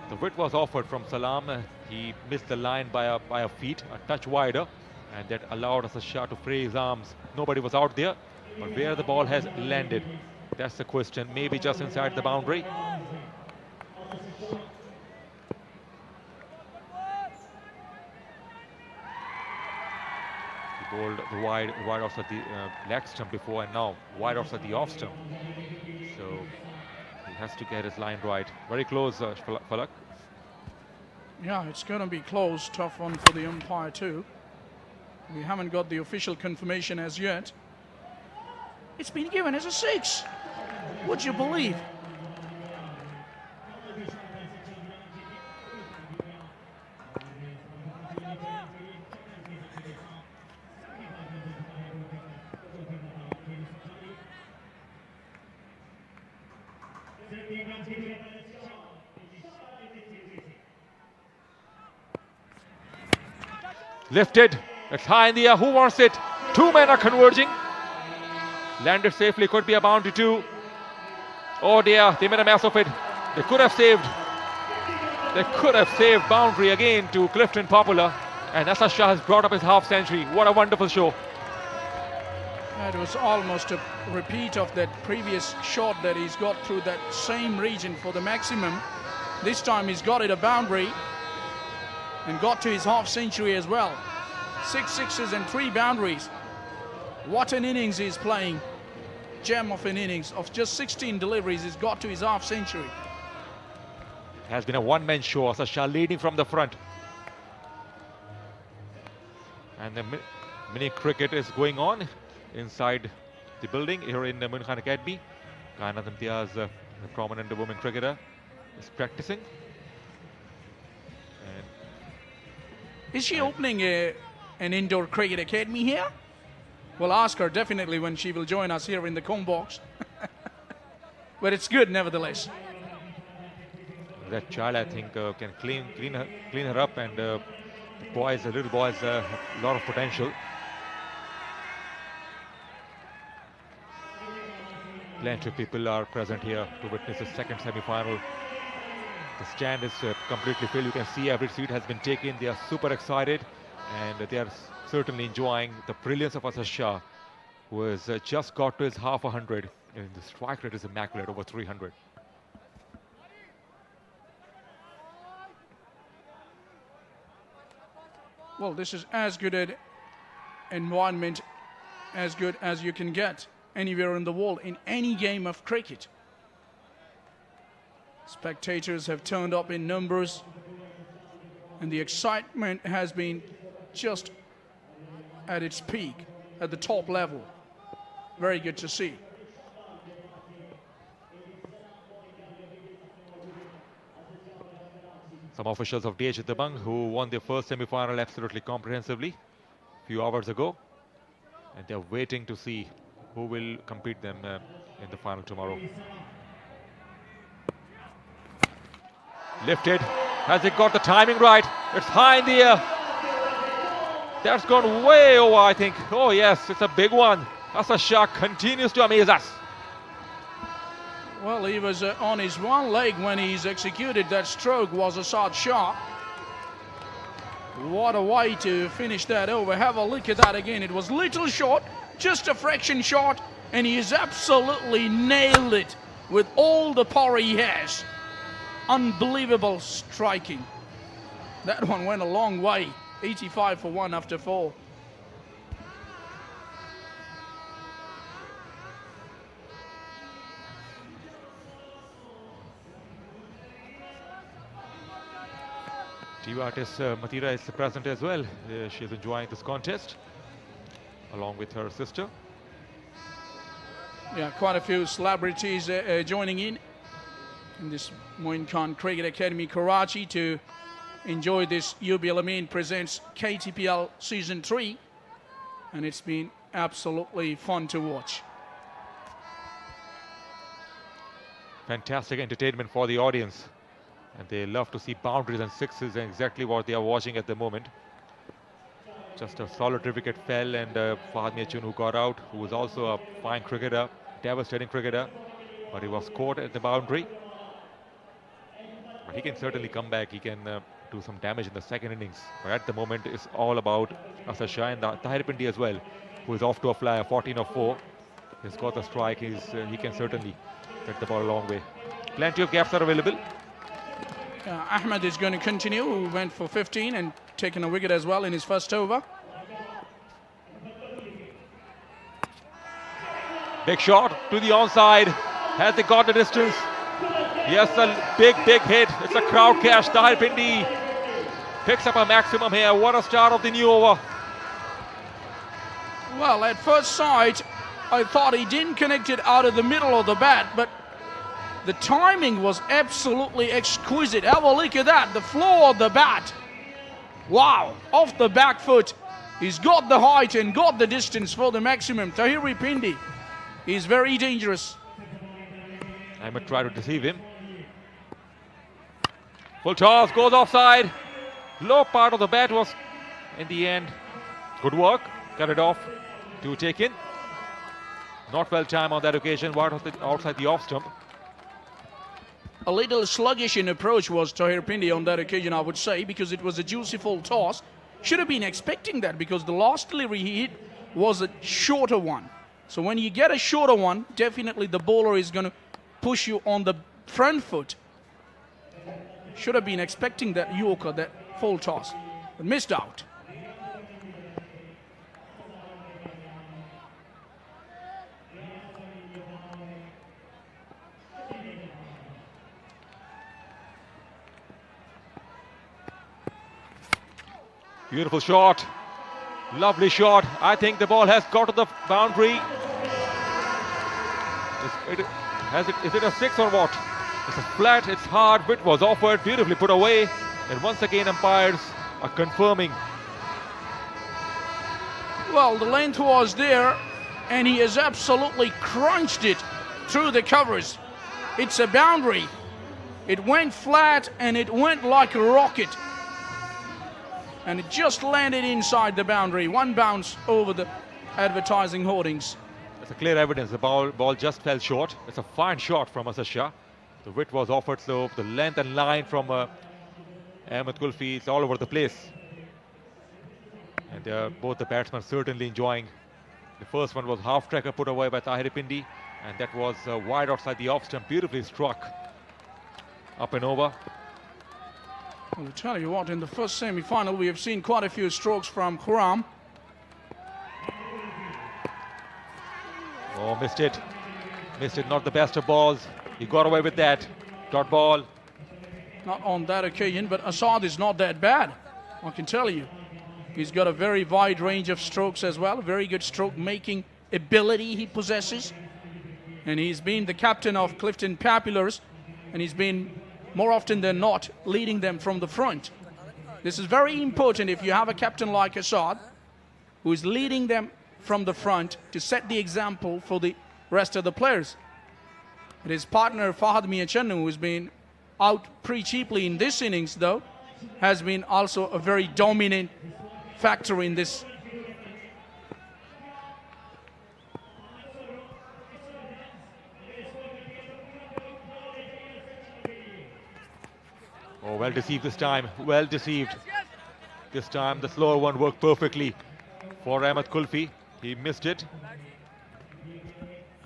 The width was offered from Salam. He missed the line by a feet, a touch wider, and that allowed Asad Shah to free his arms. Nobody was out there, but where the ball has landed, that's the question. Maybe just inside the boundary. He bowled the wide outside the leg stump before, and now wide outside the off stump. So he has to get his line right. Very close, Falak. Yeah, it's going to be close. Tough one for the umpire too. We haven't got the official confirmation as yet. It's been given as a 6. Would you believe? Lifted. It's high in the air. Who wants it? 2 men are converging. Landed safely. Could be a boundary too. Oh dear, they made a mess of it. They could have saved. They could have saved boundary again to Clifton Popular. And Asad Shah has brought up his half century. What a wonderful show. It was almost a repeat of that previous shot that he's got through that same region for the maximum. This time he's got it a boundary and got to his half century as well. 6 sixes and 3 boundaries. What an innings he's playing. Gem of an innings of just 16 deliveries. He's got to his half century. Has been a one-man show. Asad Shah leading from the front. And the mini cricket is going on inside the building here in the Moin Khan Academy. Kainat Imtiaz, the prominent woman cricketer, is practicing. And is she opening an indoor cricket academy here? We'll ask her definitely when she will join us here in the comb box. But it's good nevertheless. That child, I think, can clean her up, and the little boys, have a lot of potential. Plenty of people are present here to witness the second semi-final. The stand is completely filled. You can see every seat has been taken. They are super excited, and they are certainly enjoying the brilliance of Asad Shah, who has just got to his half 100, and the strike rate is immaculate, over 300. Well, this is as good an environment as good as you can get anywhere in the world in any game of cricket. Spectators have turned up in numbers, and the excitement has been just at its peak, at the top level. Very good to see. Some officials of DH Dabang who won their first semi-final absolutely comprehensively a few hours ago, and they're waiting to see who will compete them in the final tomorrow. Lifted. Has it got the timing right? It's high in the air. That's gone way over, I think. Oh yes, it's a big one. Asad Shah continues to amaze us. Well, he was on his one leg when he's executed that stroke, was Asad Shah. What a way to finish that over. Have a look at that again. It was little short, just a fraction short, and he has absolutely nailed it with all the power he has. Unbelievable striking. That one went a long way. 85 for 1 after 4. TV artist Matira is present as well. She is enjoying this contest along with her sister. Yeah, quite a few celebrities joining in this Moin Khan Cricket Academy, Karachi, to enjoy this UB Al Amin presents KTPL Season 3. And it's been absolutely fun to watch. Fantastic entertainment for the audience. And they love to see boundaries and sixes, and exactly what they are watching at the moment. Just a solitary wicket fell, and Fahad Miachun, who got out, who was also a fine cricketer, devastating cricketer, but he was caught at the boundary. But he can certainly come back. He can do some damage in the second innings. But at the moment, it's all about Asad Shah and Tahir Pindi as well, who is off to a flyer, 14 of 4. He's got the strike. He can certainly get the ball a long way. Plenty of gaps are available. Ahmed is going to continue, who went for 15 and taken a wicket as well in his first over. Big shot to the onside. Has they got the distance? Yes, a big hit. It's a crowd catch. Tahir Pindi picks up a maximum here. What a start of the new over. Well, at first sight, I thought he didn't connect it out of the middle of the bat, but the timing was absolutely exquisite. Have a look at that, the floor of the bat. Wow, off the back foot. He's got the height and got the distance for the maximum. Tahir Pindi is very dangerous. I might try to deceive him. Full toss, goes offside. Low part of the bat was, in the end, good work. Cut it off to take in. Not well timed on that occasion, wide outside the off stump. A little sluggish in approach was Tahir Pindi on that occasion, I would say, because it was a juicy full toss. Should have been expecting that, because the last delivery he hit was a shorter one. So when you get a shorter one, definitely the bowler is going to push you on the front foot. Should have been expecting that Yorker, that full toss, but missed out. Beautiful shot. Lovely shot. I think the ball has got to the boundary. Is it a six or what? It's a flat, it's hard. Bit was offered, beautifully put away. And once again, umpires are confirming. Well, the length was there, and he has absolutely crunched it through the covers. It's a boundary. It went flat, and it went like a rocket. And it just landed inside the boundary. One bounce over the advertising hoardings. That's a clear evidence. The ball just fell short. It's a fine shot from Asad Shah. The width was offered, so the length and line from Ahmed Kulfi is all over the place. And both the batsmen certainly enjoying. The first one was half tracker put away by Tahir Pindi, and that was wide outside the off stump, beautifully struck up and over. Well, to tell you what, in the first semi-final, we have seen quite a few strokes from Khurram. Oh, missed it. Missed it, not the best of balls. He got away with that. Dot ball. Not on that occasion, but Asad is not that bad, I can tell you. He's got a very wide range of strokes as well. Very good stroke making ability he possesses. And he's been the captain of Clifton Populars, and he's been more often than not leading them from the front. This is very important if you have a captain like Asad, who is leading them from the front to set the example for the rest of the players. And his partner Fahad Miachannu, who's been out pretty cheaply in this innings though, has been also a very dominant factor in this. Oh, well deceived this time. Well deceived. This time the slower one worked perfectly for Ahmed Kulfi. He missed it.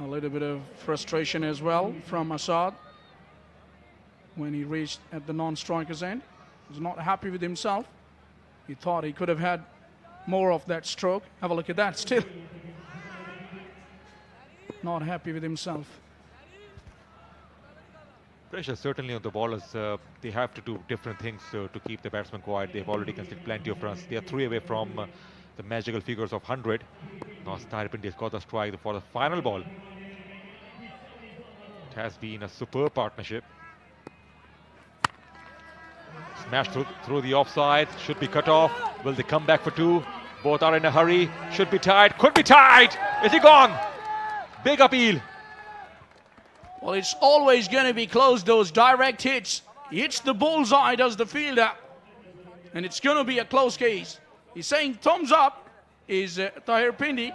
A little bit of frustration as well from Asad when he reached at the non-striker's end. He was not happy with himself. He thought he could have had more of that stroke. Have a look at that still. Not happy with himself. Pressure certainly on the ballers. They have to do different things to keep the batsmen quiet. They've already conceded plenty of runs. They are 3 away from the magical figures of 100. Now Tahir Pindi has got the strike for the final ball. It has been a superb partnership. Smashed through the offside. Should be cut off. Will they come back for 2? Both are in a hurry. Should be tied. Could be tied. Is he gone? Big appeal. Well, it's always going to be close, those direct hits. He hits the bullseye, does the fielder. And it's going to be a close case. He's saying thumbs up is Tahir Pindi.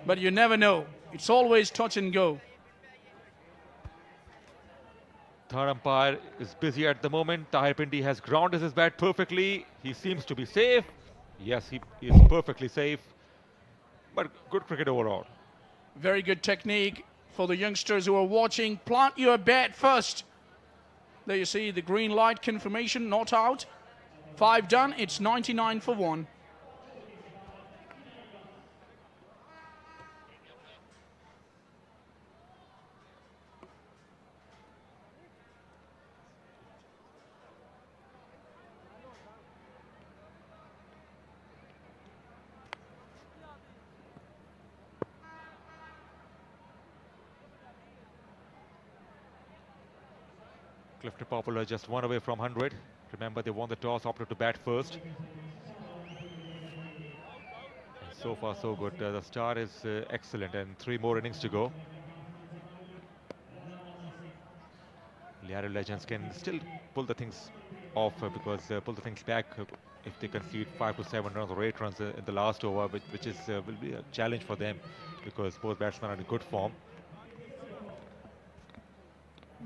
But you never know. It's always touch and go. Third umpire is busy at the moment. Tahir Pindi has grounded his bat perfectly. He seems to be safe. Yes, he is perfectly safe. But good cricket overall. Very good technique for the youngsters who are watching. Plant your bat first. There you see the green light confirmation, not out. 5 done, it's 99 for 1. Clifton Popular just 1 away from 100. Remember, they won the toss, opted to bat first. And so far, so good. The start is excellent, and 3 more innings to go. Lyari legends can still pull the things off because pull the things back if they concede 5 to 7 runs or 8 runs in the last over, which is will be a challenge for them because both batsmen are in good form.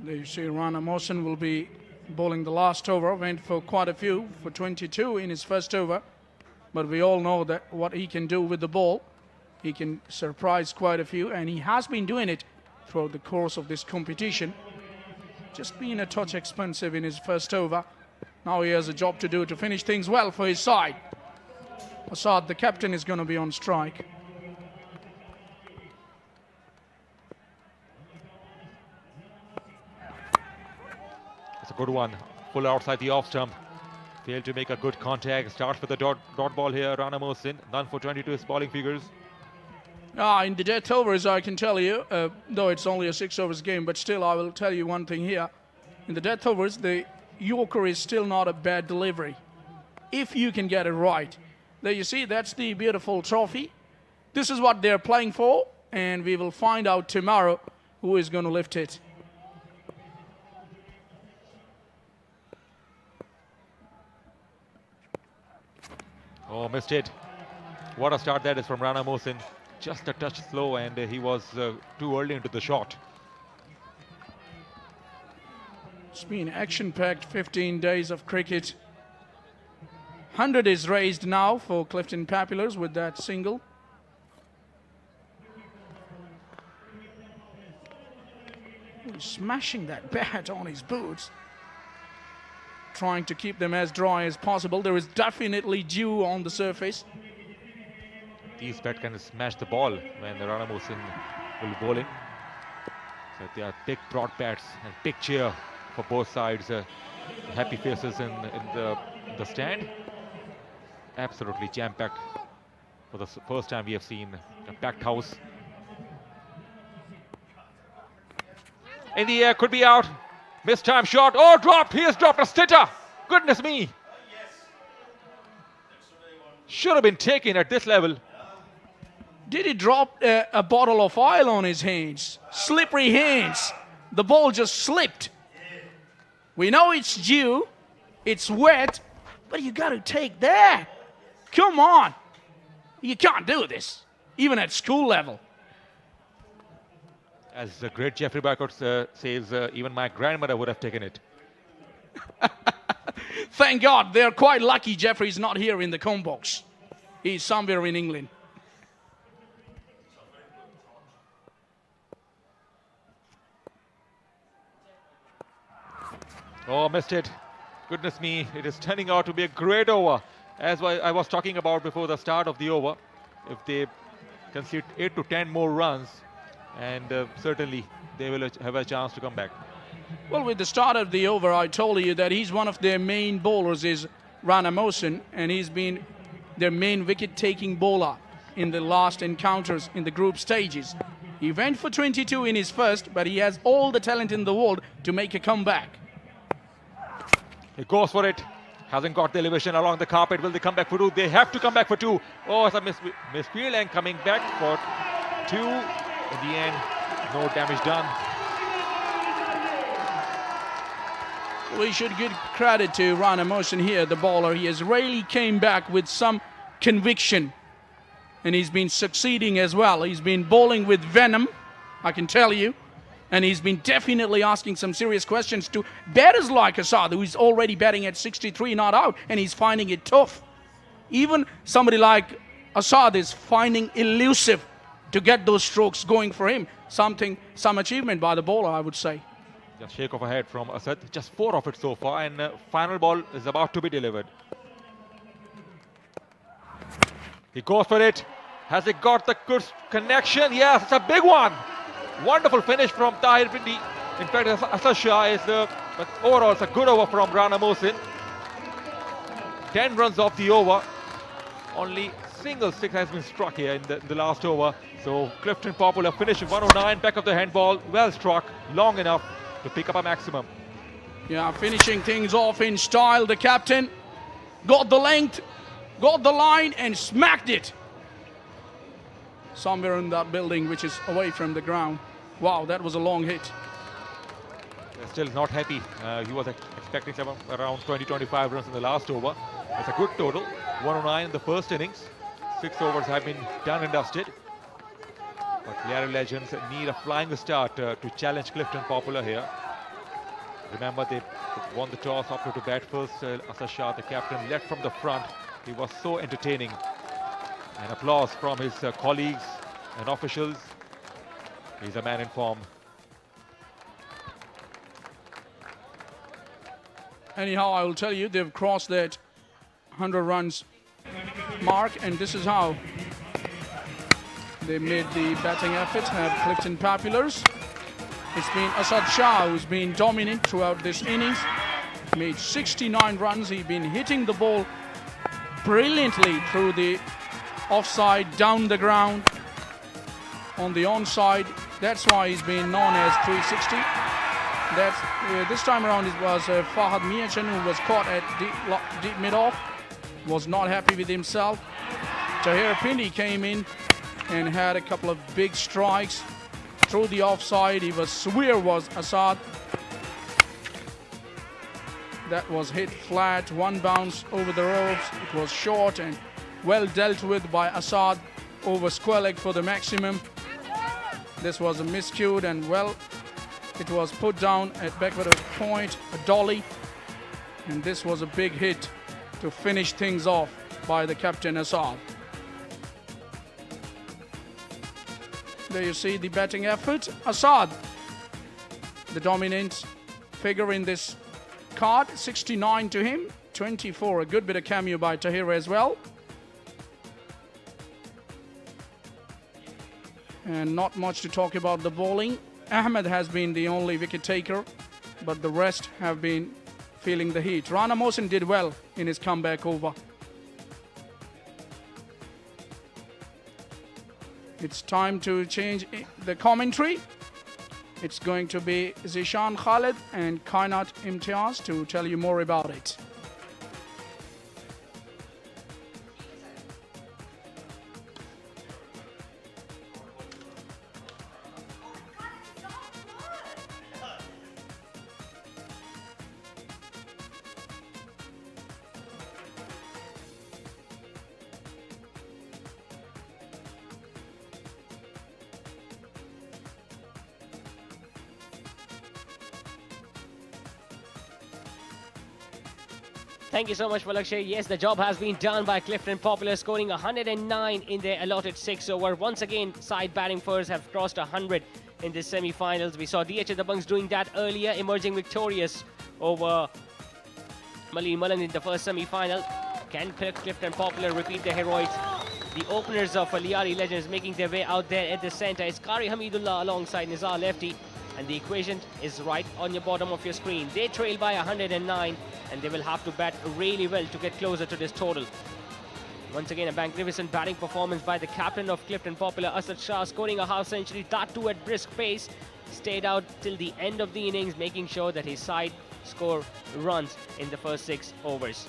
There you see Rana Mohsen will be bowling the last over. Went for quite a few, for 22 in his first over. But we all know that what he can do with the ball. He can surprise quite a few, and he has been doing it throughout the course of this competition. Just being a touch expensive in his first over. Now he has a job to do to finish things well for his side. Asad, the captain, is going to be on strike. It's a good one. Full outside the off stump. Failed to make a good contact. Starts with the dot ball here. Rana Mohsin, none for 22 his bowling figures. In the death overs, I can tell you, though it's only a 6 overs game, but still I will tell you one thing here. In the death overs, the Yorker is still not a bad delivery, if you can get it right. There you see, that's the beautiful trophy. This is what they're playing for, and we will find out tomorrow who is going to lift it. Oh, missed it. What a start that is from Rana Mohsin. Just a touch slow, and he was too early into the shot. It's been action-packed 15 days of cricket. 100 is raised now for Clifton Papulars with that single. He's smashing that bat on his boots, trying to keep them as dry as possible. There is definitely dew on the surface. These bats can smash the ball when the Rana Mohsin will be bowling. So they are big broad bats and big cheer for both sides. Happy faces in the stand. Absolutely jam-packed. For the first time we have seen a packed house. In the air, could be out. Missed time shot. Oh, dropped. He has dropped a stitter. Goodness me. Should have been taken at this level. Did he drop a bottle of oil on his hands? Slippery hands. The ball just slipped. We know it's dew, it's wet, but you got to take that. Come on. You can't do this, even at school level. As the great Jeffrey Barcott says, even my grandmother would have taken it. Thank God, they're quite lucky Jeffrey's not here in the comb box. He's somewhere in England. Oh, missed it. Goodness me, it is turning out to be a great over. As I was talking about before the start of the over, if they concede 8 to 10 more runs, and certainly they will have a chance to come back. Well, with the start of the over, I told you that he's one of their main bowlers is Rana Mohsin, and he's been their main wicket-taking bowler in the last encounters in the group stages. He went for 22 in his first, but he has all the talent in the world to make a comeback. He goes for it. Hasn't got the elevation along the carpet. Will they come back for 2? They have to come back for 2. Oh, it's a misfield and coming back for 2. In the end, no damage done. We should give credit to Rana Mohsin here, the bowler. He has really came back with some conviction. And he's been succeeding as well. He's been bowling with venom, I can tell you. And he's been definitely asking some serious questions to batters like Asad, who is already batting at 63 not out, and he's finding it tough. Even somebody like Asad is finding elusive to get those strokes going for him. Some achievement by the bowler, I would say. Just shake of a head from Asad. Just 4 of it so far, and final ball is about to be delivered. He goes for it. Has it got the good connection? Yes, it's a big one. Wonderful finish from Tahir Bindi. In fact, Asad Shah is but overall it's a good over from Rana Mohsin. 10 runs off the over. Only single 6 has been struck here in the last over. So Clifton Popular finishing 109, back of the handball, well struck, long enough to pick up a maximum. Yeah, finishing things off in style. The captain got the length, got the line, and smacked it somewhere in that building, which is away from the ground. Wow, that was a long hit. Still not happy. He was expecting around 20-25 runs in the last over. It's a good total. 109 in the first innings. 6 overs have been done and dusted. But Lyari Legends need a flying start to challenge Clifton Popular here. Remember, they won the toss, opted to bat first. Asad Shah, the captain, led from the front. He was so entertaining. And applause from his colleagues and officials. He's a man in form. Anyhow, I will tell you, they've crossed that 100 runs mark, and this is how they made the batting effort. Have Clifton Papulars. It's been Asad Shah who's been dominant throughout this innings. made 69 runs. He's been hitting the ball brilliantly through the offside, down the ground, on the onside. That's why he's been known as 360. This time around it was Fahad Miachan who was caught at deep mid-off. Was not happy with himself. Tahir Pindi came in and had a couple of big strikes through the offside. He was severe, was Asad. That was hit flat, one bounce over the ropes. It was short and well dealt with by Asad over square leg for the maximum. This was a miscued and well, it was put down at backward point, a dolly. And this was a big hit to finish things off by the captain Asad. There you see the batting effort. Asad, the dominant figure in this card, 69 to him, 24. A good bit of cameo by Tahir as well. And not much to talk about the bowling. Ahmed has been the only wicket taker, but the rest have been feeling the heat. Rana Mohsin did well in his comeback over. It's time to change the commentary. It's going to be Zishan Khalid and Kainat Imtiaz to tell you more about it. Thank you so much, Palakshay. Yes, the job has been done by Clifton Popular, scoring 109 in their allotted 6 over. Once again, side batting first have crossed 100 in the semi-finals. We saw DH the Bunks doing that earlier, emerging victorious over Mali Mullen in the first semi-final. Can Clifton Popular repeat the heroics? The openers of Lyari Legends making their way out there at the centre. It's Qari Hamidullah alongside Nizar Lefty. And the equation is right on your bottom of your screen. They trail by 109 and they will have to bat really well to get closer to this total. Once again, a magnificent batting performance by the captain of Clifton Popular, Asad Shah, scoring a half century, that too at brisk pace. Stayed out till the end of the innings, making sure that his side score runs in the first 6 overs.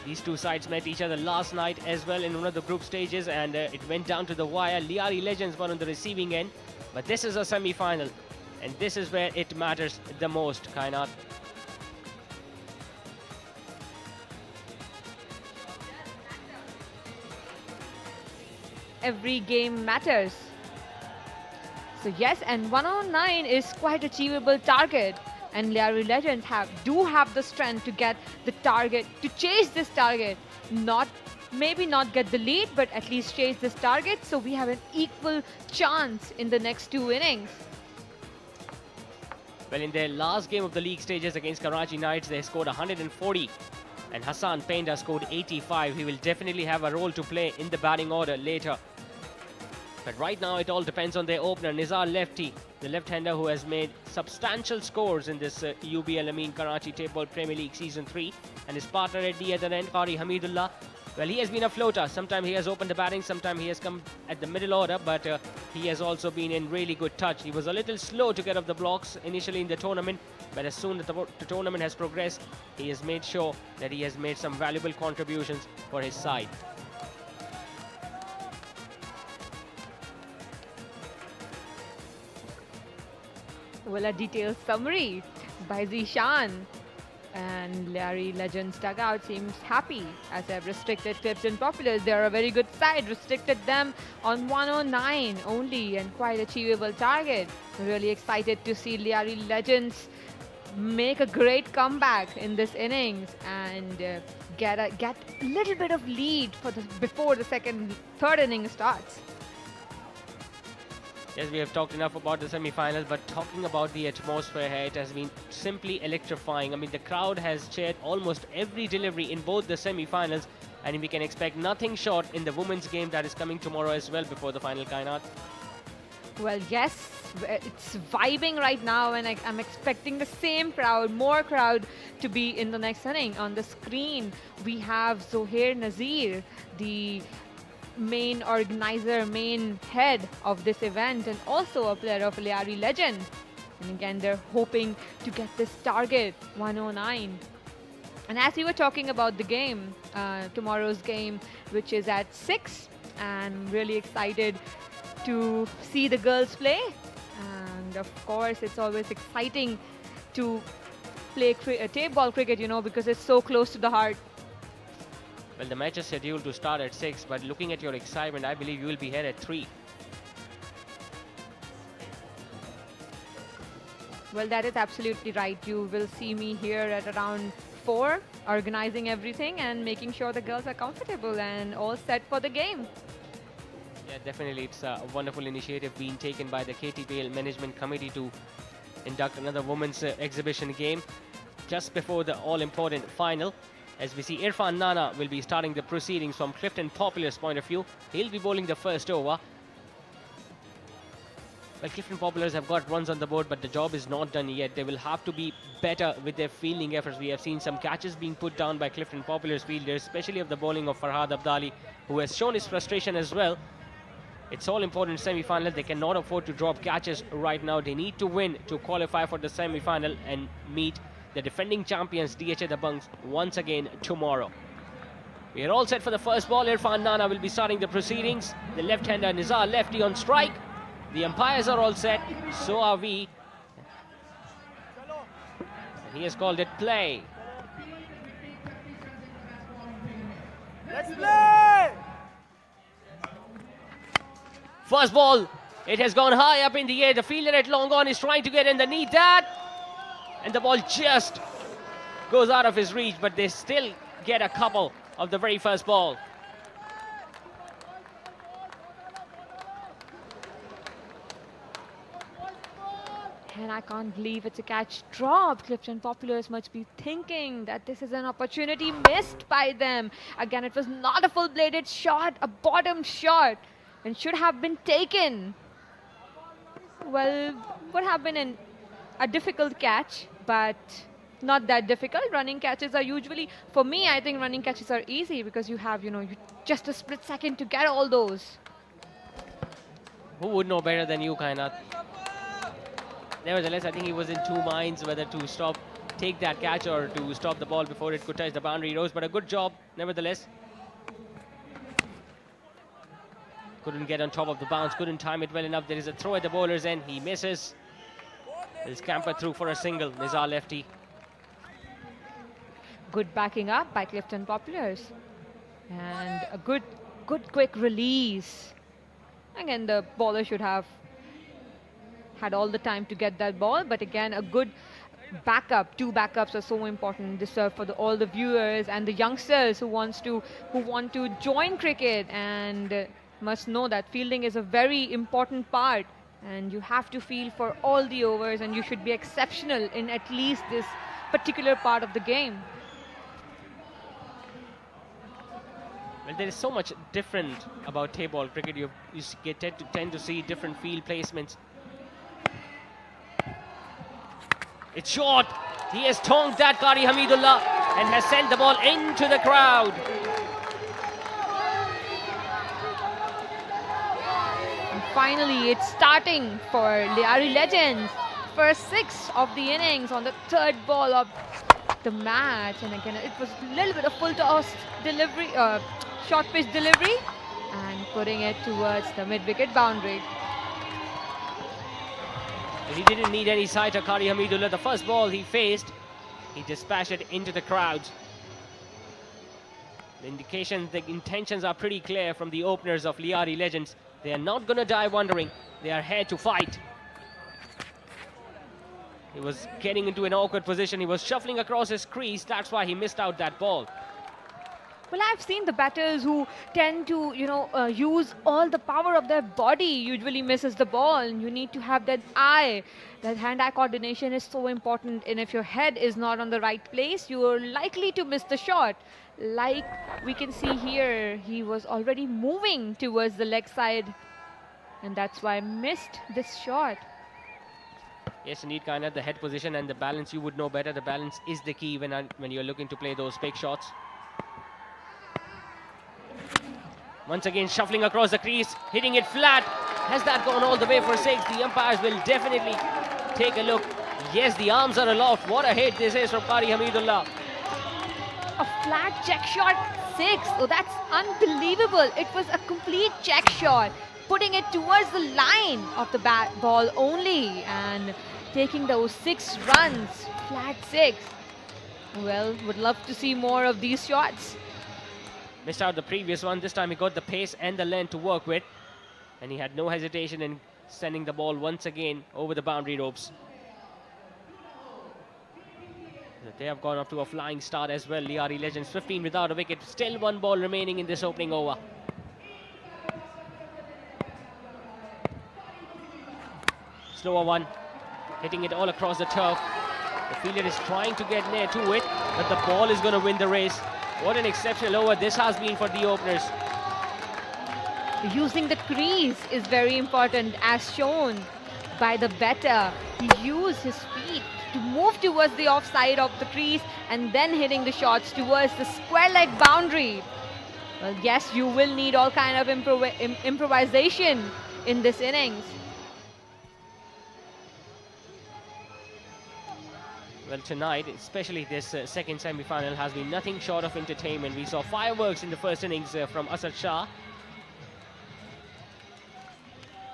These two sides met each other last night as well in one of the group stages, and it went down to the wire. Lyari Legends were on the receiving end, but this is a semi-final, and this is where it matters the most, Kainat. Every game matters. So yes, and 109 is quite achievable target. And Lyari Legends do have the strength to get the target, to chase this target. Maybe not get the lead, but at least chase this target. So we have an equal chance in the next 2 innings. Well, in their last game of the league stages against Karachi Knights, they scored 140. And Hassan Penda scored 85. He will definitely have a role to play in the batting order later. But right now, it all depends on their opener, Nizar Lefty, the left-hander who has made substantial scores in this UBL Amin Karachi Tape Ball Premier League Season 3. And his partner at the other end, Qari Hamidullah, well, he has been a floater. Sometimes he has opened the batting, sometimes he has come at the middle order, but he has also been in really good touch. He was a little slow to get off the blocks initially in the tournament, but as soon as the tournament has progressed, he has made sure that he has made some valuable contributions for his side. Well, a detailed summary by Zishan. And Lyari Legends dugout seems happy as they have restricted Clifton Populars. They are a very good side, restricted them on 109 only, and quite achievable target. Really excited to see Lyari Legends make a great comeback in this innings and get a little bit of lead before the third inning starts. Yes, we have talked enough about the semi-finals, but talking about the atmosphere here, it has been simply electrifying. I mean, the crowd has cheered almost every delivery in both the semi-finals, and we can expect nothing short in the women's game that is coming tomorrow as well before the final, Kainat. Well, yes, it's vibing right now, and I'm expecting the same crowd, more crowd to be in the next inning. On the screen, we have Zohair Nazir, the main organizer, main head of this event, and also a player of Lyari legend. And again, they're hoping to get this target, 109. And as we were talking about the game, tomorrow's game, which is at 6, and really excited to see the girls play. And of course, it's always exciting to play tape ball cricket, you know, because it's so close to the heart. Well, the match is scheduled to start at 6, but looking at your excitement, I believe you will be here at 3. Well, that is absolutely right. You will see me here at around 4, organizing everything and making sure the girls are comfortable and all set for the game. Yeah, definitely. It's a wonderful initiative being taken by the KTPL Management Committee to induct another women's exhibition game just before the all-important final. As we see, Irfan Nana will be starting the proceedings from Clifton Popular's point of view. He'll be bowling the first over. Well, Clifton Populars have got runs on the board, but the job is not done yet. They will have to be better with their fielding efforts. We have seen some catches being put down by Clifton Populars fielders, especially of the bowling of Farhad Abdali, who has shown his frustration as well. It's all important semi-final. They cannot afford to drop catches right now. They need to win to qualify for the semi-final and meet the defending champions DHA the Bunks once again tomorrow. We are all set for the first ball. Irfan Nana will be starting the proceedings. The left-hander Nizar lefty on strike. The umpires are all set, so are we. And he has called it play. Let's play! First ball, it has gone high up in the air. The fielder at long on is trying to get underneath that. And the ball just goes out of his reach, but they still get a couple of the very first ball. And I can't believe it's a catch drop. Clifton Populars must be thinking that this is an opportunity missed by them. Again, it was not a full-bladed shot, a bottom shot, and should have been taken. Well, would have been a difficult catch, but not that difficult. Running catches are usually, for me, I think running catches are easy because you have, just a split second to get all those. Who would know better than you, Kainat? Nevertheless, I think he was in two minds whether to take that catch or to stop the ball before it could touch the boundary rows, but a good job, nevertheless. Couldn't get on top of the bounce, couldn't time it well enough. There is a throw at the bowler's end, he misses. He'll scamper through for a single, Nizar lefty. Good backing up by Clifton Populars. And a good quick release. Again, the bowler should have had all the time to get that ball, but again, a good backup. 2 backups are so important. This for all the viewers and the youngsters who want to join cricket and must know that fielding is a very important part, and you have to field for all the overs, and you should be exceptional in at least this particular part of the game. Well, there is so much different about tape ball cricket. You tend to see different field placements. It's short. He has tongued that, Qari Hamidullah, and has sent the ball into the crowd. And finally, it's starting for Lyari Legends. First 6 of the innings on the 3rd ball of the match. And again, it was a little bit of full toss delivery, short pitch delivery, and putting it towards the mid-wicket boundary. He didn't need any sight of Qari Hamidullah. The first ball he faced, he dispatched it into the crowd. The indications, the intentions are pretty clear from the openers of Lyari Legends. They are not going to die wondering. They are here to fight. He was getting into an awkward position. He was shuffling across his crease. That's why he missed out that ball. Well, I've seen the batters who tend to, use all the power of their body usually misses the ball. And you need to have that eye. That hand-eye coordination is so important. And if your head is not on the right place, you are likely to miss the shot. Like we can see here, he was already moving towards the leg side. and that's why I missed this shot. Yes, indeed, kind of the head position and the balance. You would know better. The balance is the key when you're looking to play those big shots. Once again, shuffling across the crease, hitting it flat. Has that gone all the way for 6? The umpires will definitely take a look. Yes, the arms are aloft. What a hit this is from Qari Hamidullah. A flat check shot, 6. Oh, that's unbelievable. It was a complete check shot, putting it towards the line of the ball only and taking those 6 runs, flat 6. Well, would love to see more of these shots. Missed out the previous one. This time he got the pace and the length to work with, and he had no hesitation in sending the ball once again over the boundary ropes. They have gone up to a flying start as well. Lyari Legends 15 without a wicket. Still 1 ball remaining in this opening over. Slower one, hitting it all across the turf. The fielder is trying to get near to it, but the ball is going to win the race. What an exceptional over this has been for the openers. Using the crease is very important, as shown by the batter. He used his feet to move towards the offside of the crease and then hitting the shots towards the square leg boundary. Well, yes, you will need all kind of improvisation in this innings. Well, tonight, especially this second semi-final, has been nothing short of entertainment. We saw fireworks in the first innings from Asad Shah.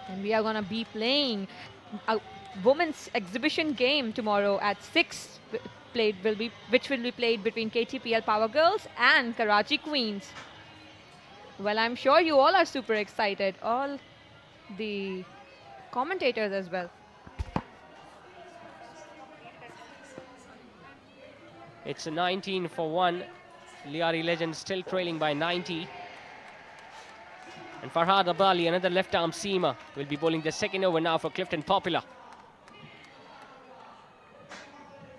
And we are going to be playing a women's exhibition game tomorrow at 6, which will be played between KTPL Power Girls and Karachi Queens. Well, I'm sure you all are super excited, all the commentators as well. It's a 19 for 1. Lyari Legends still trailing by 90. And Farhad Abali, another left-arm seamer, will be bowling the second over now for Clifton Popular.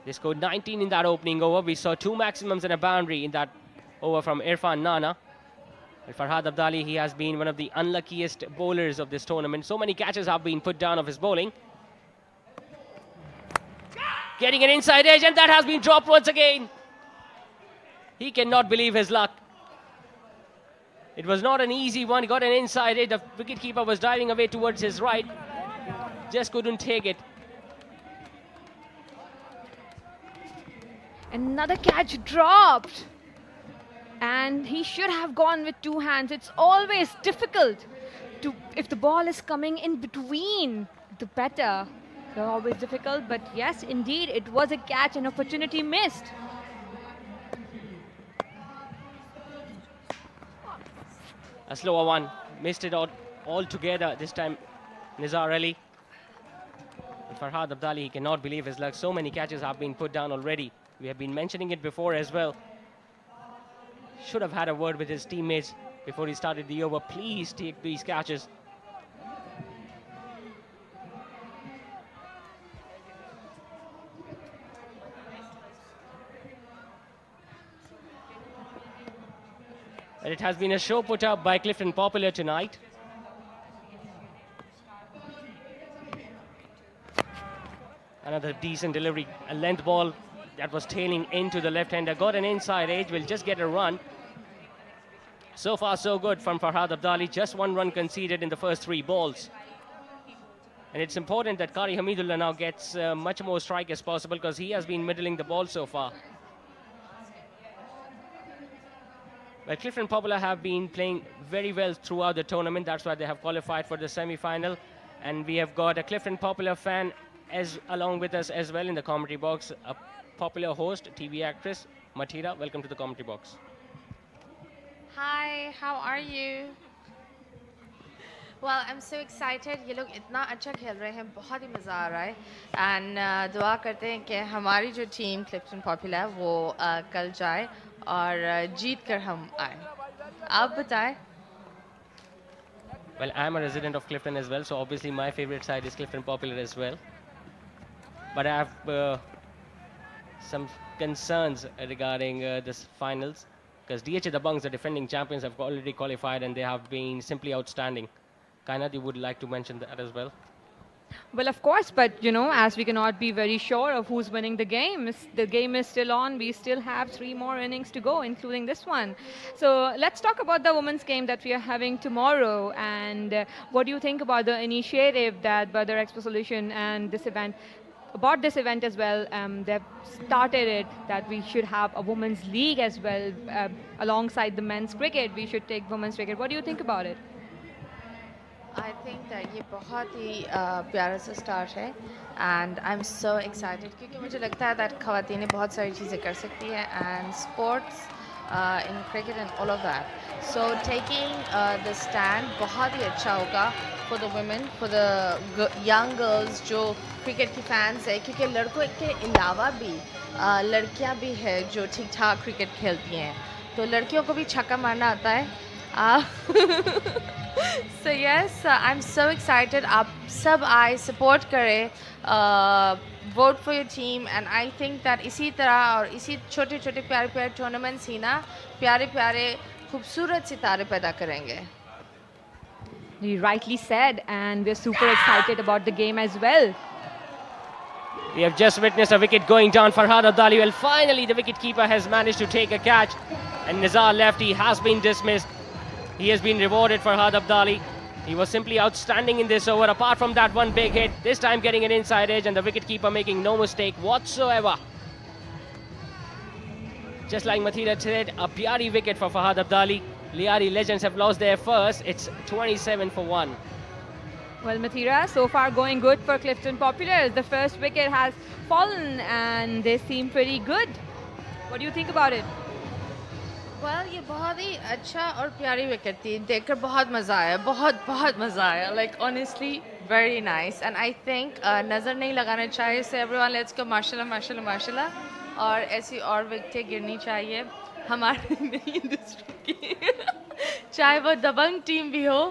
They scored 19 in that opening over. We saw 2 maximums and a boundary in that over from Irfan Nana. And Farhad Abdali, he has been one of the unluckiest bowlers of this tournament. So many catches have been put down of his bowling. Getting an inside edge, and that has been dropped once again. He cannot believe his luck. It was not an easy one. He got an inside edge. The wicketkeeper was diving away towards his right. Just couldn't take it. Another catch dropped. And he should have gone with 2 hands. It's always difficult to, if the ball is coming in between the batter. They're always difficult, but yes, indeed, it was a catch, an opportunity missed. A slower one, missed it altogether. This time, Nizar Ali. And Farhad Abdali, he cannot believe his luck. So many catches have been put down already. We have been mentioning it before as well. Should have had a word with his teammates before he started the over. Please take these catches. And it has been a show put up by Clifton Popular tonight. Another decent delivery, a length ball that was tailing into the left-hander. Got an inside edge, will just get a run. So far, so good from Farhad Abdali. Just 1 run conceded in the first 3 balls. And it's important that Qari Hamidullah now gets much more strike as possible, because he has been middling the ball so far. But Clifton Popular have been playing very well throughout the tournament. That's why they have qualified for the semi-final. And we have got a Clifton Popular fan along with us as well in the commentary box. A popular host, TV actress, Matira. Welcome to the commentary box. Hi, how are you? Well, I'm so excited. ये लोग इतना अच्छा खेल रहे हैं, बहुत ही मज़ा आ रहा है. And दुआ करते हैं कि हमारी जो टीम Clifton Popular है वो कल जाए और जीत कर हम आए. आप बताएं. Well, I'm a resident of Clifton as well, so obviously my favorite side is Clifton Popular as well. But I have some concerns regarding this finals, because DHA the Bungs, the defending champions, have already qualified and they have been simply outstanding. Kainat, you would like to mention that as well? Well, of course, but as we cannot be very sure of who's winning the game is still on. We still have 3 more innings to go, including this one. So let's talk about the women's game that we are having tomorrow. And what do you think about the initiative that Badar Expo Solution and this event, about this event as well? They've started it that we should have a women's league as well alongside the men's cricket. We should take women's cricket. What do you think about it? I think that ये बहुत ही प्यारा सा start है and I'm so excited क्योंकि मुझे लगता है that ख़वातीनें बहुत सारी चीज़ें कर सकती हैं and sports in cricket and all of that. So taking the stand बहुत ही अच्छा होगा for the women, for the young girls जो cricket की fans है क्योंकि लड़कों के अलावा भी लड़कियाँ भी हैं जो ठीक ठाक cricket खेलती हैं तो लड़कियों को भी छक्का मारना आता है. So yes, I'm so excited. आप सब आए support करें, vote for your team, and I think that इसी तरह और इसी छोटे-छोटे प्यारे-प्यारे tournaments ही ना प्यारे-प्यारे खूबसूरत सितारे पैदा करेंगे. You rightly said, and we're super excited about the game as well. We have just witnessed a wicket going down for Farhad Abdali. Well, finally the wicketkeeper has managed to take a catch, and Nizar Lefty has been dismissed. He has been rewarded for Farhad Abdali. He was simply outstanding in this over, apart from that one big hit, this time getting an inside edge and the wicketkeeper making no mistake whatsoever. Just like Mathira said, a pyari wicket for Farhad Abdali. Lyari Legends have lost their first. It's 27 for 1. Well, Mathira, so far going good for Clifton Populars. The first wicket has fallen and they seem pretty good. What do you think about it? Well, ये बहुत ही अच्छा और प्यारी wicket थी देखकर बहुत मज़ा आया बहुत मज़ा आया like honestly very nice and I think नज़र नहीं लगाना चाहिए so everyone let's go माशाल्लाह माशाल्लाह माशाल्लाह और ऐसी और विकेटें गिरनी चाहिए हमारे नहीं दूसरों की चाहे वो दबंग टीम भी हो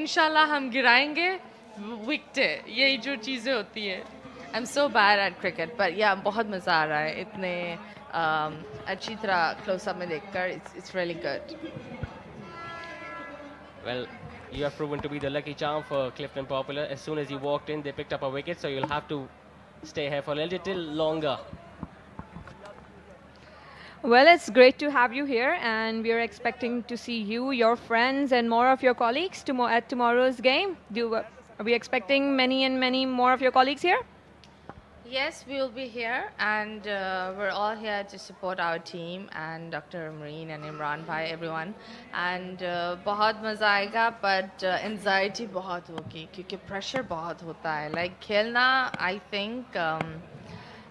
इंशाल्लाह हम गिराएंगे विकेटें यही जो चीज़ें होती हैं. I'm so bad at cricket but yeah बहुत मज़ा आ रहा है इतने अच्छी तरह close up में देखकर it's really good. Well, you have proven to be the lucky charm for Clifton Popular. As soon as you walked in, they picked up a wicket, so you'll have to stay here for a little longer. Well, it's great to have you here, and we are expecting to see you, your friends, and more of your colleagues at tomorrow's game. Are we expecting many more of your colleagues here? Yes, we will be here and we're all here to support our team and Dr. Marine and Imran Bhai, everyone. And बहुत मज़ा आएगा but anxiety बहुत होगी क्योंकि pressure बहुत होता है. Like खेलना I think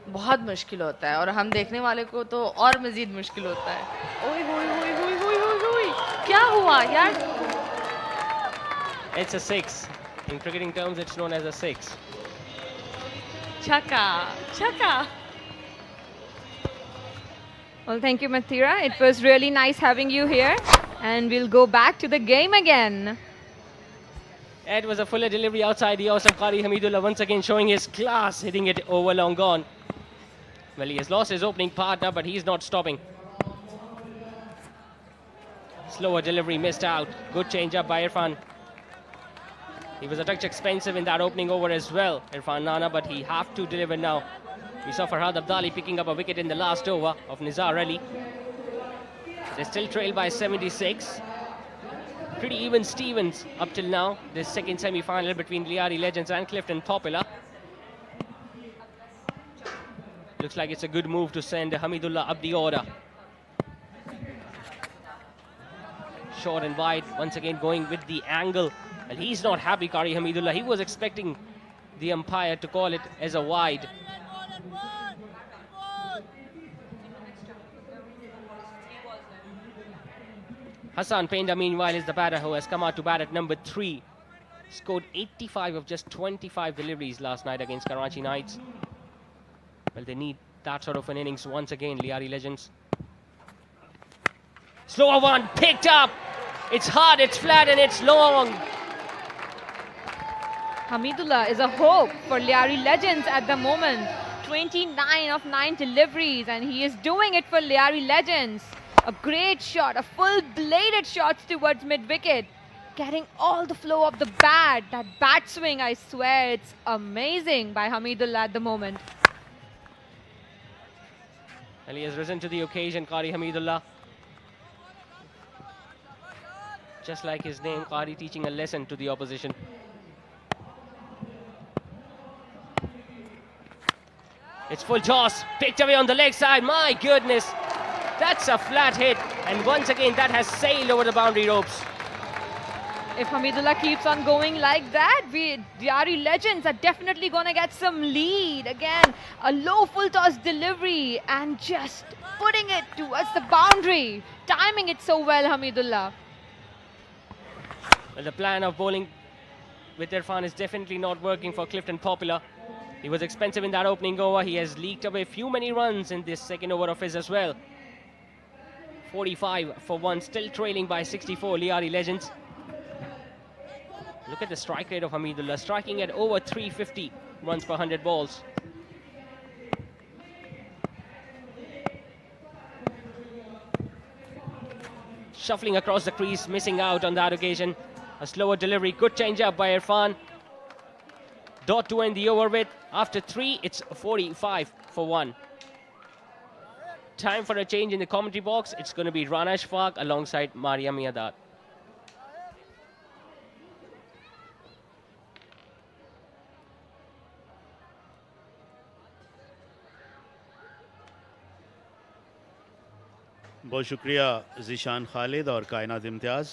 बहुत मुश्किल होता है और हम देखने वाले को तो और मज़ीद मुश्किल होता है. ओए होए होए होए होए होए होए क्या हुआ यार? It's a 6. In cricketing terms, it's known as a 6. Chaka. Well, thank you, Mathira. It was really nice having you here. And we'll go back to the game again. It was a fuller delivery outside the awesome Qari Hamidullah once again showing his class, hitting it over long gone. Well, he has lost his opening partner, but he's not stopping. Slower delivery missed out. Good change up by Irfan. He was a touch expensive in that opening over as well, Irfan Nana, but he have to deliver now. We saw Farhad Abdali picking up a wicket in the last over of Nizar Ali. They still trail by 76. Pretty even Stevens up till now. This second semi-final between Lyari Legends and Clifton Popular. Looks like it's a good move to send Hamidullah up the order. Short and wide, once again going with the angle. And he's not happy, Qari Hamidullah. He was expecting the umpire to call it as a wide. Hassan Penda, meanwhile, is the batter who has come out to bat at number 3. Scored 85 of just 25 deliveries last night against Karachi Knights. Well, they need that sort of an innings once again, Lyari Legends. Slower one, picked up. It's hard, it's flat, and it's long. Hamidullah is a hope for Lyari Legends at the moment. 29 of 9 deliveries, and he is doing it for Lyari Legends. A great shot, a full bladed shot towards mid-wicket. getting all the flow of the bat. That bat swing, I swear, it's amazing by Hamidullah at the moment. And he has risen to the occasion, Qari Hamidullah. Just like his name, Qari, teaching a lesson to the opposition. It's full toss, picked away on the leg side. My goodness, that's a flat hit. And once again, that has sailed over the boundary ropes. If Hamidullah keeps on going like that, Lyari Legends are definitely going to get some lead. Again, a low full toss delivery and just putting it towards the boundary. Timing it so well, Hamidullah. Well, the plan of bowling with Irfan is definitely not working for Clifton Popular. He was expensive in that opening over. He has leaked away few many runs in this second over of his as well. 45 for 1, still trailing by 64, Lyari Legends. Look at the strike rate of Hamidullah, striking at over 350 runs per 100 balls. Shuffling across the crease, missing out on that occasion. A slower delivery, good change up by Irfan. Dot to end the over with. After 3, it's 45 for 1. Time for a change in the commentary box. It's going to be Rana Ashfaq alongside Maria Miadat. बहुत शुक्रिया ज़ीशान खालिद और कायनात इम्तियाज़।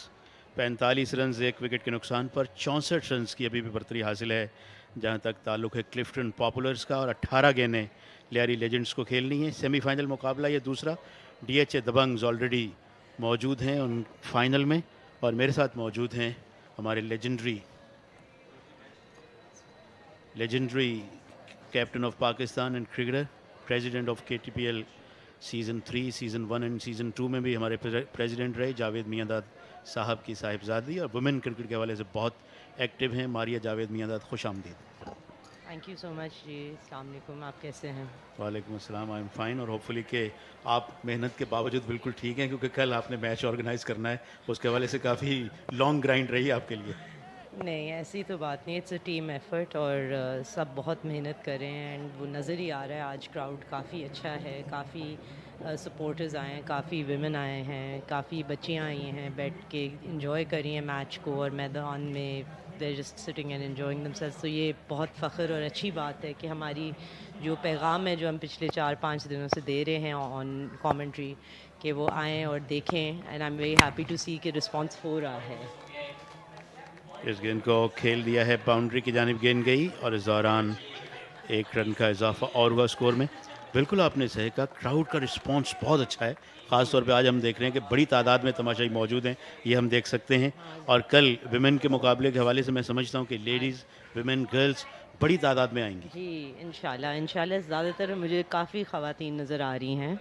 45 run एक wicket के नुकसान पर 64 run की अभी भी बरतरी हासिल है जहां तक ताल्लुक़ है क्लिफ्टन पॉपुलर्स का, और 18 गेंदें लियारी लेजेंड्स को खेलनी है। सेमीफाइनल मुकाबला ये दूसरा। डीएचए दबंग्स ऑलरेडी मौजूद हैं उन फाइनल में, और मेरे साथ मौजूद हैं हमारे legendary captain of Pakistan and cricketer, president of KTPL season 3, season 1 and season 2 में भी हमारे प्रेसिडेंट रहे, जावेद मियांदाद साहब की साहिबजादी, और वुमेन क्रिकेट के हवाले से बहुत एक्टिव हैं मारिया जावेद मियांदाद। खुश आमदीद। थैंक यू सो मच जी। अस्सलाम वालेकुम, आप कैसे हैं? वालेकुम अस्सलाम, आई एम फाइन, और होपफुली कि आप मेहनत के बावजूद बिल्कुल ठीक हैं, क्योंकि कल आपने मैच ऑर्गेनाइज करना है, उसके हवाले से काफ़ी लॉन्ग ग्राइंड रही आपके लिए। नहीं, ऐसी तो बात नहीं, इट्स अ टीम एफर्ट, और सब बहुत मेहनत कर रहे हैं एंड वो नज़र ही आ रहा है। आज क्राउड काफ़ी अच्छा है, काफ़ी सपोर्टर्स आए हैं, काफ़ी विमेन आए हैं, काफ़ी बच्चियाँ आई हैं, बैठ के इंजॉय कर रही हैं मैच को, और मैदान में there just sitting and enjoying themselves. तो ये बहुत फ़ख्र और अच्छी बात है कि हमारी जो पैगाम है जो हम पिछले 4-5 दिनों से दे रहे हैं ऑन कमेंट्री, कि वो आएँ और देखें, and I am very happy to see कि रिस्पॉन्स हो रहा है। इस गेंद को खेल दिया है, बाउंड्री की जानिब गेंद गई, और इस दौरान 1 रन का इजाफा और हुआ स्कोर में। बिल्कुल आपने सही कहा, क्राउड का रिस्पांस बहुत अच्छा है। ख़ास तौर पे आज हम देख रहे हैं कि बड़ी तादाद में तमाशाई मौजूद हैं, ये हम देख सकते हैं। और कल विमेन के मुकाबले के हवाले से मैं समझता हूँ कि लेडीज़, विमेन, गर्ल्स बड़ी तादाद में आएंगी। जी इंशाल्लाह ज़्यादातर मुझे काफ़ी ख़वातीन नज़र आ रही हैं,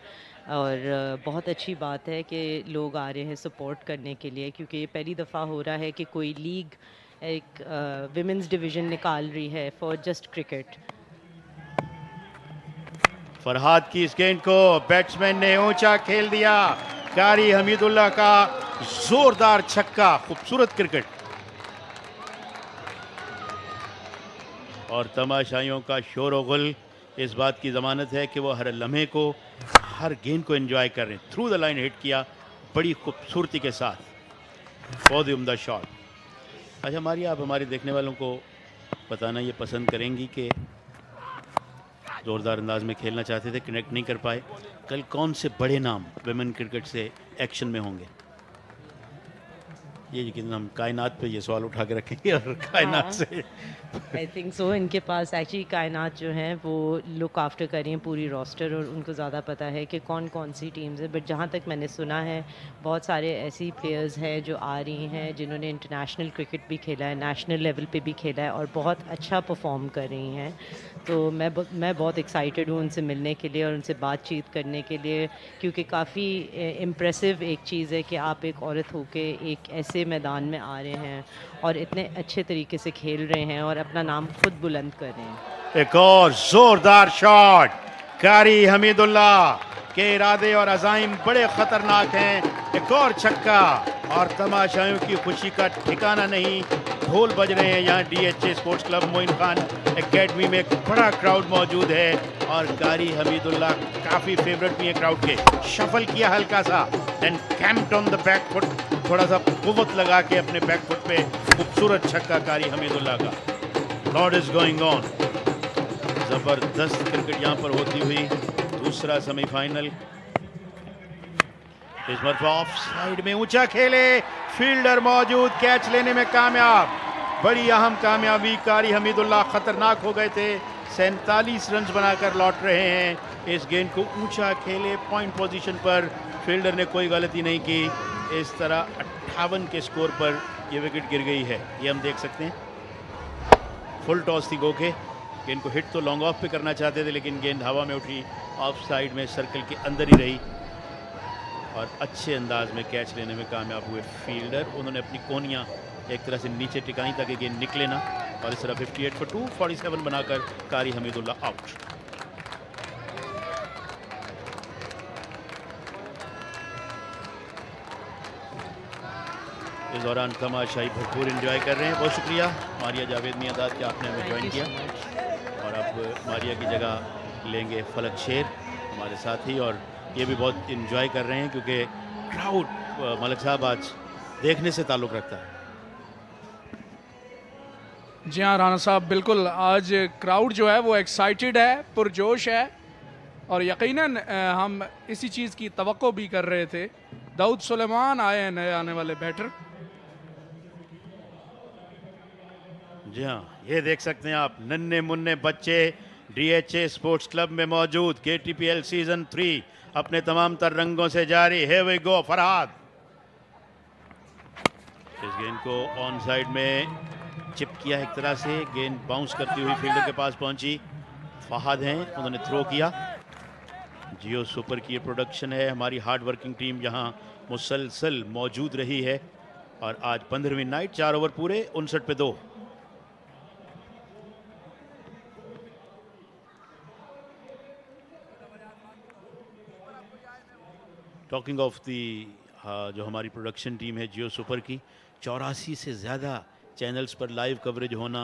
और बहुत अच्छी बात है कि लोग आ रहे हैं सपोर्ट करने के लिए, क्योंकि ये पहली दफ़ा हो रहा है कि कोई लीग एक विमेंस डिवीज़न निकाल रही है फॉर जस्ट क्रिकेट। फरहाद की इस गेंद को बैट्समैन ने ऊंचा खेल दिया, कारी हमीदुल्लाह का जोरदार छक्का, खूबसूरत क्रिकेट, और तमाशाइयों का शोर व गुल इस बात की ज़मानत है कि वो हर लम्हे को, हर गेंद को एंजॉय कर रहे हैं। थ्रू द लाइन हिट किया बड़ी खूबसूरती के साथ, बहुत ही उम्दा शॉट। अच्छा मारिया, आप हमारे देखने वालों को बताना ये पसंद करेंगी कि ज़ोरदार अंदाज में खेलना चाहते थे, कनेक्ट नहीं कर पाए, कल कौन से बड़े नाम वुमेन क्रिकेट से एक्शन में होंगे? ये यकीन हम कायनात पे ये सवाल उठा के रखेंगे, और कायनात से आई थिंक सो इनके पास एक्चुअली कायनात जो हैं वो लुक आफ्टर कर रही हैं पूरी रोस्टर, और उनको ज़्यादा पता है कि कौन कौन सी टीम्स है। बट जहाँ तक मैंने सुना है, बहुत सारे ऐसी प्लेयर्स हैं जो आ रही हैं जिन्होंने इंटरनेशनल क्रिकेट भी खेला है, नेशनल लेवल पे भी खेला है, और बहुत अच्छा परफॉर्म कर रही हैं। तो मैं बहुत एक्साइटेड हूँ उनसे मिलने के लिए और उनसे बातचीत करने के लिए, क्योंकि काफ़ी इम्प्रेसिव एक चीज़ है कि आप एक औरत होके एक ऐसे मैदान में आ रहे हैं और इतने अच्छे तरीके से खेल रहे हैं और अपना नाम खुद बुलंद कर रहे हैं। एक और जोरदार शॉट, कारी हमीदुल्लाह के इरादे और अज़ाइम बड़े खतरनाक हैं। एक और छक्का, और तमाशाइयों की खुशी का ठिकाना नहीं। ढोल बज रहे हैं यहाँ DHA sports club Moin Khan academy में। एक बड़ा क्राउड मौजूद है और कारी हमीदुल्लाह काफ़ी फेवरेट भी है क्राउड के। शफल किया हल्का सा, then camped on the back foot, थोड़ा सा कुव्वत लगा के अपने बैक फुट पे खूबसूरत छक्का कारी हमीदुल्लाह का। Lord is going on. जबरदस्त क्रिकेट यहाँ पर होती हुई। दूसरा सेमीफाइनल इस मरतबा ऑफ साइड में ऊंचा खेले, फील्डर मौजूद, कैच लेने में कामयाब। बड़ी अहम कामयाबी। कारी हमीदुल्लाह खतरनाक हो गए थे, 47 रन बनाकर लौट रहे हैं। इस गेंद को ऊंचा खेले, पॉइंट पोजीशन पर, फील्डर ने कोई गलती नहीं की। इस तरह 58 के स्कोर पर यह विकेट गिर गई है। ये हम देख सकते हैं। फुल टॉस थी गोके, गेंद को हिट तो लॉन्ग ऑफ पे करना चाहते थे, लेकिन गेंद हवा में उठी, ऑफ साइड में सर्कल के अंदर ही रही और अच्छे अंदाज में कैच लेने में कामयाब हुए फील्डर। उन्होंने अपनी कोहनियाँ एक तरह से नीचे टिकाई ताकि गेंद निकले ना, और इस तरह 58 for 2, 47 बनाकर कारी हमीदुल्लाह आउट। इस दौरान तमाशाई भरपूर एंजॉय कर रहे हैं। बहुत शुक्रिया मारिया जावेद मियादाद कि आपने हमें ज्वाइन किया। और अब मारिया की जगह लेंगे फलक शेर हमारे साथी, और ये भी बहुत एंजॉय कर रहे हैं क्योंकि क्राउड मलिक साहब आज देखने से ताल्लुक़ रखता है। जी हाँ राना साहब, बिल्कुल आज क्राउड जो है वो एक्साइटेड है, पुरजोश है, और यकीनन हम इसी चीज़ की तवक्को भी कर रहे थे। दाऊद सुलेमान आए हैं नए आने वाले बैटर। जी हाँ, ये देख सकते हैं आप, नन्हे मुन्ने बच्चे DHA स्पोर्ट्स क्लब में मौजूद। KTPL सीजन 3 अपने तमाम तर रंगों से जारी। है वे गो फरहाद। इस गेंद को ऑन साइड में चिप किया एक तरह से, गेंद बाउंस करती हुई फील्डर के पास पहुंची। फहद हैं, उन्होंने थ्रो किया। जियो सुपर की ये प्रोडक्शन है। हमारी हार्ड वर्किंग टीम यहाँ मुसलसल मौजूद रही है और आज 15वीं नाइट, 4 ओवर पूरे, 59 पे 2। टॉकिंग ऑफ दी जो हमारी प्रोडक्शन टीम है जियो सुपर की, 84 से ज़्यादा चैनल्स पर लाइव कवरेज होना,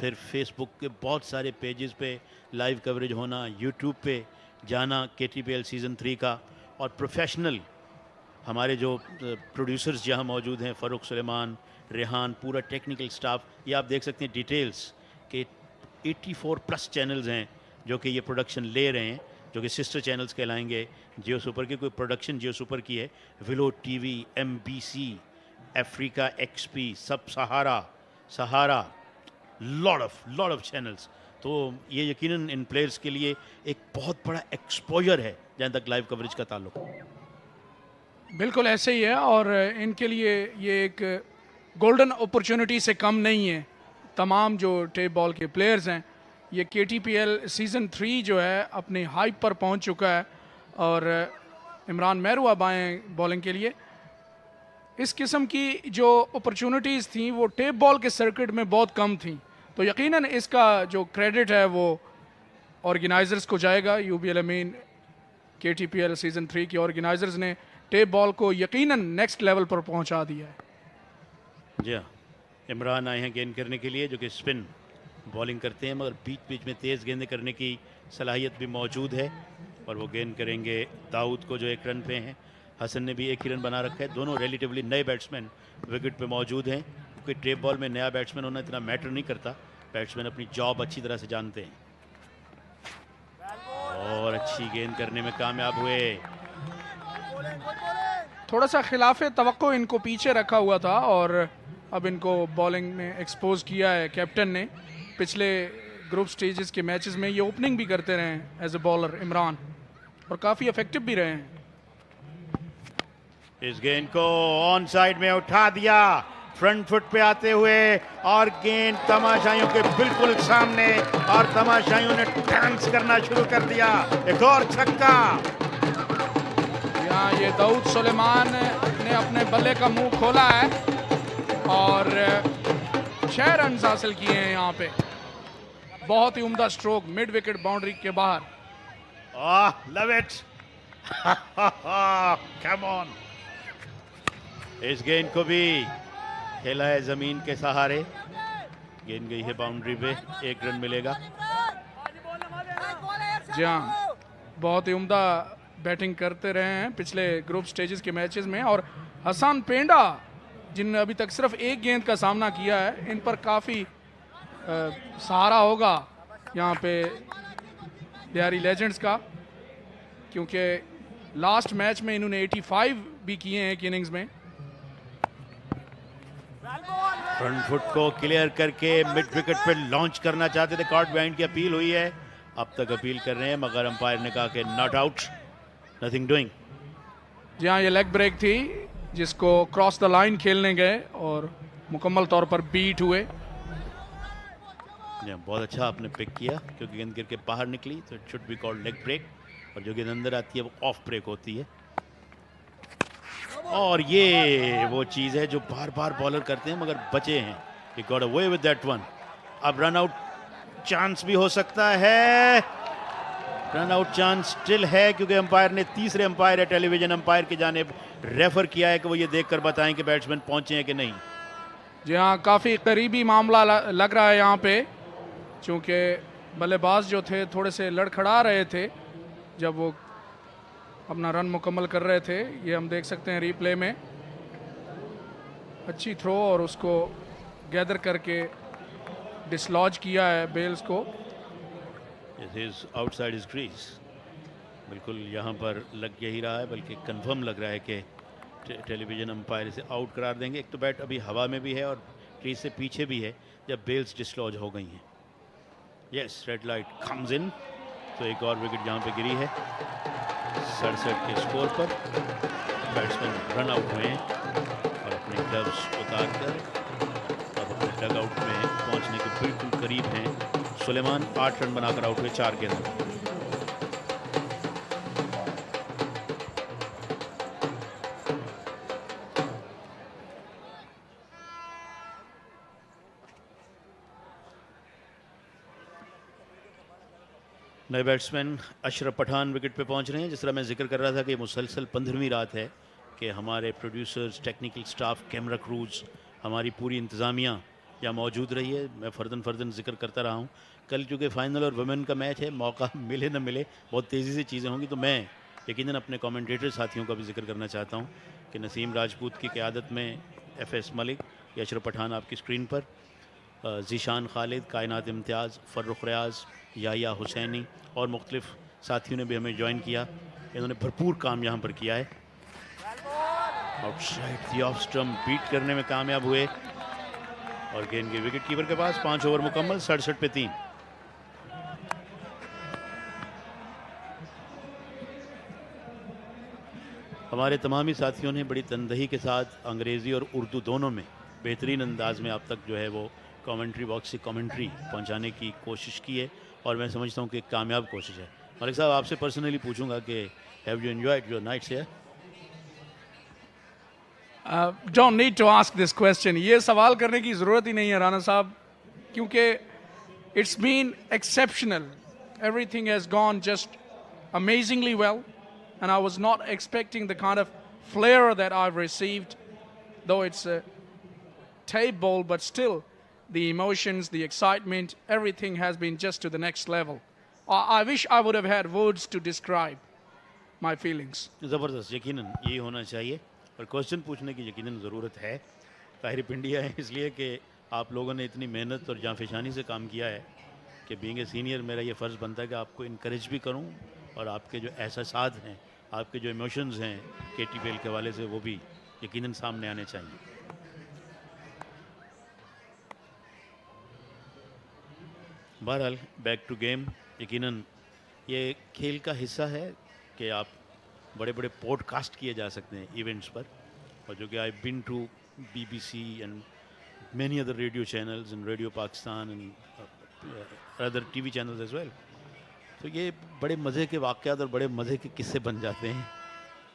फिर फेसबुक के बहुत सारे पेजेस पे लाइव कवरेज होना, यूट्यूब पे जाना KTPL सीज़न 3 का, और प्रोफेशनल हमारे जो प्रोड्यूसर्स यहाँ मौजूद हैं, फ़ारूक सुलेमान, रेहान, पूरा टेक्निकल स्टाफ। ये आप देख सकते हैं डिटेल्स के 84+ चैनल्स हैं जो कि ये प्रोडक्शन ले रहे हैं, जो कि सिस्टर चैनल्स कहलाएंगे जियो सुपर की। कोई प्रोडक्शन जियो सुपर की है, willow TV, MBC, Africa XP, सब सहारा, लॉट ऑफ चैनल्स। तो ये यकीनन इन प्लेयर्स के लिए एक बहुत बड़ा एक्सपोजर है जहाँ तक लाइव कवरेज का ताल्लुक। बिल्कुल ऐसे ही है, और इनके लिए ये एक गोल्डन अपॉर्चुनिटी से कम नहीं है। तमाम जो टेप बॉल के प्लेयर्स हैं, ये KTPL सीज़न 3 जो है अपनी हाइप पर पहुंच चुका है, और इमरान मेहरू अब आए बॉलिंग के लिए। इस किस्म की जो अपॉर्चुनिटीज़ थी वो टेप बॉल के सर्किट में बहुत कम थी, तो यकीनन इसका जो क्रेडिट है वो ऑर्गेनाइजर्स को जाएगा। UBL अमीन, KTPL सीज़न 3 के ऑर्गेनाइजर्स ने टेप बॉल को यकीनन नेक्स्ट लेवल पर पहुंचा दिया है। जी हाँ, इमरान आए हैं गेंद करने के लिए, जो कि स्पिन बॉलिंग करते हैं, मगर बीच बीच में तेज़ गेंदें करने की सलाहियत भी मौजूद है। और वो गेंद करेंगे दाऊद को, जो 1 रन पे हैं। हसन ने भी 1 ही रन बना रखा है। दोनों रिलेटिवली नए बैट्समैन विकेट पे मौजूद हैं, क्योंकि टेप बॉल में नया बैट्समैन होना इतना मैटर नहीं करता। बैट्समैन अपनी जॉब अच्छी तरह से जानते हैं, और अच्छी गेंद करने में कामयाब हुए। थोड़ा सा खिलाफ तवक्को इनको पीछे रखा हुआ था, और अब इनको बॉलिंग में एक्सपोज किया है कैप्टन ने। पिछले ग्रुप स्टेजेस के मैचेस में ये ओपनिंग भी करते रहे हैं एज ए बॉलर इमरान, और काफ़ी इफेक्टिव भी रहे हैं। इस गेंद को ऑन साइड में उठा दिया, फ्रंट फुट पे आते हुए, और गेंद तमाशाइयों के बिल्कुल सामने, और तमाशाइयों ने डांस करना शुरू कर दिया। एक और छक्का। यहाँ ये दाऊद सुलेमान ने अपने बल्ले का मुंह खोला है, और 6 रन हासिल किए हैं यहाँ पे। बहुत ही उम्दा स्ट्रोक, मिड विकेट बाउंड्री के बाहर। Love it. Come on. इस गेंद को भी खेला है जमीन के सहारे, गेंद गई है बाउंड्री पे, 1 रन मिलेगा। जी हाँ, बहुत ही उम्दा बैटिंग करते रहे हैं पिछले ग्रुप स्टेजेस के मैचेस में, और हसन पेंडा जिनने अभी तक सिर्फ 1 गेंद का सामना किया है, इन पर काफ़ी सहारा होगा यहाँ पे लियारी लेजेंड्स का, क्योंकि लास्ट मैच में इन्होंने 85 भी किए हैं एक इनिंग्स में। फ्रंट फुट को क्लियर करके मिड विकेट पे लॉन्च करना चाहते थे, कॉट बिहाइंड की अपील हुई है, अब तक अपील कर रहे हैं, मगर अंपायर ने कहा कि नॉट आउट, नथिंग डूइंग। जी हाँ, ये लेग ब्रेक थी जिसको क्रॉस द लाइन खेलने गए और मुकम्मल तौर पर बीट हुए। बहुत अच्छा आपने पिक किया, क्योंकि गेंद गिर के बाहर निकली तो it should be called leg break, और जो गेंद अंदर आती है वो ऑफ ब्रेक होती है। और ये वो चीज़ है जो बार बार बॉलर करते हैं मगर बचे हैं। He got away with that one. अब रन आउट चांस भी हो सकता है, रन आउट चांस स्टिल है, क्योंकि अंपायर ने, तीसरे अंपायर है टेलीविजन अंपायर की जानिब रेफर किया है कि वो ये देखकर बताएं कि बैट्समैन पहुंचे हैं कि नहीं। जी हाँ, काफ़ी करीबी मामला लग रहा है यहाँ पे, क्योंकि बल्लेबाज जो थे थोड़े से लड़खड़ा रहे थे जब वो अपना रन मुकम्मल कर रहे थे। ये हम देख सकते हैं रीप्ले में, अच्छी थ्रो और उसको गैदर करके डिसलॉज किया है बेल्स को। आउटसाइड इज क्रीज, बिल्कुल यहाँ पर लग यही रहा है, बल्कि कंफर्म लग रहा है कि टेलीविजन अंपायर इसे आउट करार देंगे। एक तो बैट अभी हवा में भी है और क्रीज से पीछे भी है जब बेल्स डिसलॉज हो गई हैं। Yes, red light comes in, तो एक और विकेट यहाँ पे गिरी है 67 के स्कोर पर। बैट्समैन रन आउट हुए हैं और अपने ग्लव्स उतार कर अब अपने डग आउट में पहुँचने के बिल्कुल करीब हैं। सुलेमान 8 रन बनाकर आउट हुए 4 गेंद। नए बैट्समैन अशरफ पठान विकेट पे पहुंच रहे हैं। जिस तरह मैं जिक्र कर रहा था कि मुसलसल 15वीं रात है कि हमारे producers, technical staff, camera cruise, हमारी पूरी इंतज़ामिया यहाँ मौजूद रही है। मैं फ़र्दन जिक्र करता रहा हूँ। कल चूँकि फ़ाइनल और वुमेन का मैच है, मौका मिले न मिले बहुत तेज़ी से चीज़ें होंगी, तो मैं यकीनन अपने कमेंटेटर साथियों का भी जिक्र करना चाहता हूँ कि नसीम राजपूत की क़यादत में FS मलिक, अशरफ पठान आपकी स्क्रीन पर, ज़ीशान खालिद, कायनात इम्तियाज़, फ़र्रुख रियाज़, याया हुसैनी और मुख्तलिफ साथियों ने भी हमें ज्वाइन किया। इन्होंने भरपूर काम यहाँ पर किया है। Outside the off stump beat करने में कामयाब हुए और गेंद के विकेट कीपर के पास 5 ओवर मुकम्मल, 67 पे 3। हमारे तमामी साथियों ने बड़ी तनदही के साथ अंग्रेज़ी और उर्दू दोनों में बेहतरीन अंदाज में आप तक जो है वो कमेंट्री बॉक्स से कमेंट्री पहुंचाने की कोशिश की है, और मैं समझता हूं कि एक कामयाब कोशिश है। मलिक साहब, आपसे पर्सनली पूछूंगा कि have you enjoyed your nights here? Don't need to ask this question. ये सवाल करने की ज़रूरत ही नहीं है राना साहब, क्योंकि it's been exceptional. Everything has gone just amazingly well, and I was not expecting the kind of flair that I've received, though it's a tape bowl, but still the emotions, the excitement, everything has been just to the next level. I wish I would have had words to describe my feelings. ज़बरदस्त, यकीनन यही होना चाहिए और question पूछने की यकीनन ज़रूरत है। ताहिर पिंडिया है इसलिए कि आप लोगों ने इतनी मेहनत और जांफेशानी से काम किया है कि बीइंग ए सीनियर मेरा ये फ़र्ज़ बनता है कि आपको इनकरेज भी करूं और आपके जो एहसासात हैं, आपके जो इमोशंस हैं KTPL के हवाले से, वो भी यकीनन सामने आने चाहिए। बहरहाल बैक टू गेम, यकीनन ये खेल का हिस्सा है कि आप बड़े बड़े पॉडकास्ट किए जा सकते हैं इवेंट्स पर, और जो कि I been to BBC and many other radio channels and radio Pakistan and other TV channels as well. तो ये बड़े मज़े के वाक़यात और बड़े मज़े के किस्से बन जाते हैं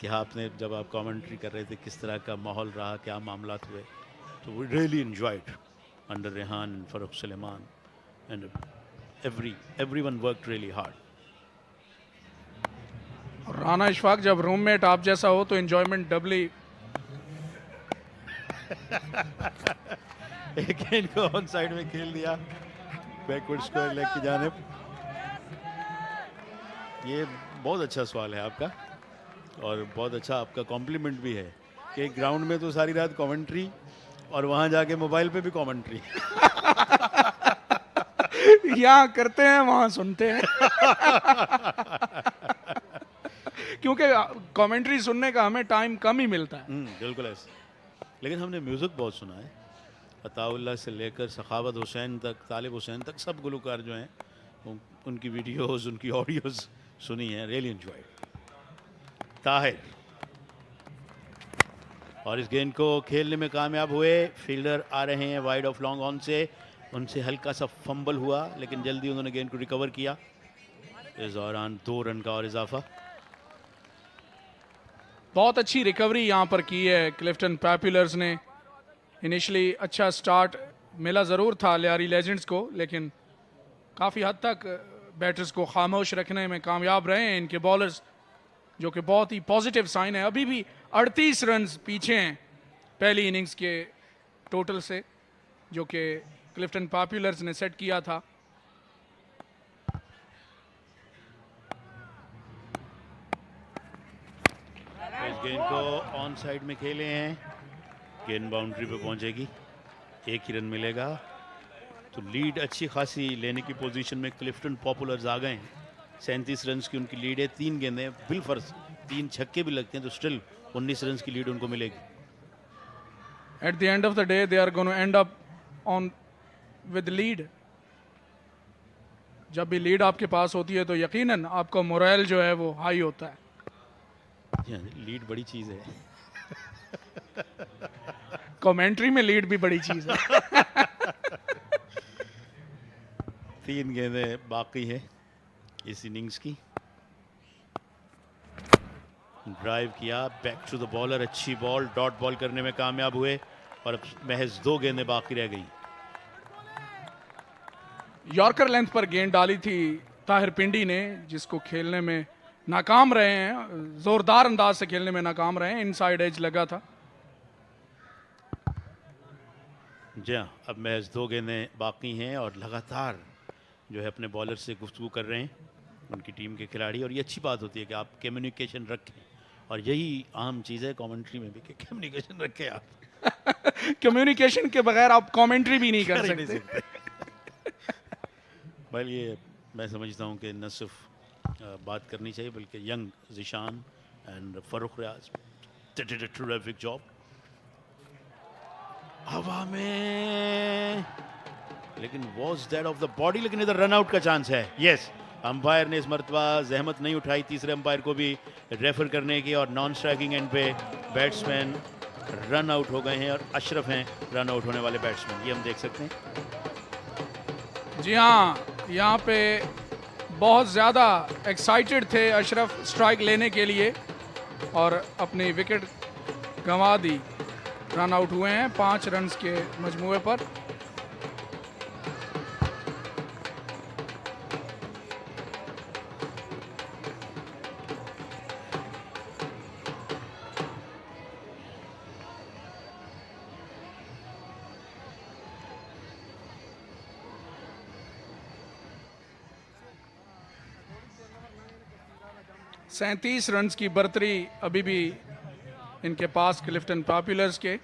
कि आपने जब आप कमेंट्री कर रहे थे किस तरह का माहौल रहा, क्या मामलात हुए। तो we really enjoyed under Rehan and Farrukh Suleman and everyone worked really hard. Rana Ishfaq, जब रूममेट आप जैसा हो तो एंजॉयमेंट डबली एक गेंद को ऑन साइड में खेल दिया बैकवर्ड स्क्वायर लेग की जानिब। ये बहुत अच्छा सवाल है आपका और बहुत अच्छा आपका कॉम्प्लीमेंट भी है कि ग्राउंड में तो सारी रात कमेंट्री और वहां जाके मोबाइल पे भी कमेंट्री। यहाँ करते हैं वहां सुनते हैं। क्योंकि कमेंट्री सुनने का हमें टाइम कम ही मिलता है। बिल्कुल ऐसे, लेकिन हमने म्यूजिक बहुत सुना है। अताउल्लाह से लेकर सखावत हुसैन तक, तालिब हुसैन तक, सब गुलकार जो हैं उनकी वीडियोस, उनकी ऑडियोस सुनी है। Really enjoy. ताहिर और इस गेंद को खेलने में कामयाब हुए। फील्डर आ रहे हैं वाइड ऑफ लॉन्ग ऑन से, उनसे हल्का सा फंबल हुआ लेकिन जल्दी उन्होंने गेंद को रिकवर किया। इस दौरान 2 रन का और इजाफा। बहुत अच्छी रिकवरी यहाँ पर की है क्लिफ्टन पॉपुलर्स ने। इनिशियली अच्छा स्टार्ट मिला ज़रूर था लियारी लेजेंड्स को, लेकिन काफ़ी हद तक बैटर्स को खामोश रखने में कामयाब रहे हैं इनके बॉलर्स, जो कि बहुत ही पॉजिटिव साइन है। अभी भी 38 रन पीछे हैं पहली इनिंग्स के टोटल से, जो कि क्लिफ्टन पॉपुलर्स ने सेट किया था। इस गेंद को ऑन साइड में खेले हैं, गेंद बाउंड्री पे पहुंचेगी, 1 ही रन मिलेगा। तो लीड अच्छी खासी लेने की पोजीशन में क्लिफ्टन पॉपुलर्स आ गए हैं। 37 रन की उनकी लीड है। 3 गेंदें बिलफर्ज, 3 छक्के भी लगते हैं तो स्टिल 19 रन की लीड उनको मिलेगी। At the end of the day they are going to end up on with lead. जब भी लीड आपके पास होती है तो यकीनन आपका मोरल जो है वो हाई होता है। लीड बड़ी चीज है। कमेंट्री में लीड भी बड़ी चीज है। 3 गेंदें बाकी है इस इनिंग्स की। ड्राइव किया, बैक टू द बॉलर, अच्छी बॉल, डॉट बॉल करने में कामयाब हुए और अब महज 2 गेंदें बाकी रह गई। यॉर्कर लेंथ पर गेंद डाली थी ताहिर पिंडी ने, जिसको खेलने में नाकाम रहे हैं, जोरदार अंदाज से खेलने में नाकाम रहे हैं। इनसाइड एज लगा था। जी हाँ, अब महज 2 गेंदें बाकी हैं और लगातार जो है अपने बॉलर से गुफ्तगू कर रहे हैं उनकी टीम के खिलाड़ी। और ये अच्छी बात होती है कि आप कम्युनिकेशन रखें, और यही आम चीज़ है कमेंट्री में भी कि कम्युनिकेशन रखें आप। कम्युनिकेशन के बगैर आप कमेंट्री भी नहीं कर सकते। बल ये मैं समझता हूँ कि न सिर्फ बात करनी चाहिए बल्कि young Zeeshan and Farrukh Riaz did a terrific job. हवा में, लेकिन was that off the body, लेकिन इधर रन आउट का चांस है। यस, अंपायर ने इस मरतबा जहमत नहीं उठाई तीसरे अंपायर को भी रेफर करने की, और नॉन स्ट्राइकिंग एंड पे बैट्समैन रन आउट हो गए हैं और अशरफ हैं रन आउट होने वाले बैट्समैन। ये हम देख सकते हैं। जी हाँ, यहाँ पे बहुत ज़्यादा एक्साइटेड थे अशरफ स्ट्राइक लेने के लिए और अपनी विकेट गंवा दी। रन आउट हुए हैं 5 रन के मजमूए पर। सैंतीस रन की बर्तरी अभी भी इनके पास क्लिफ्टन पॉपुलर्स के,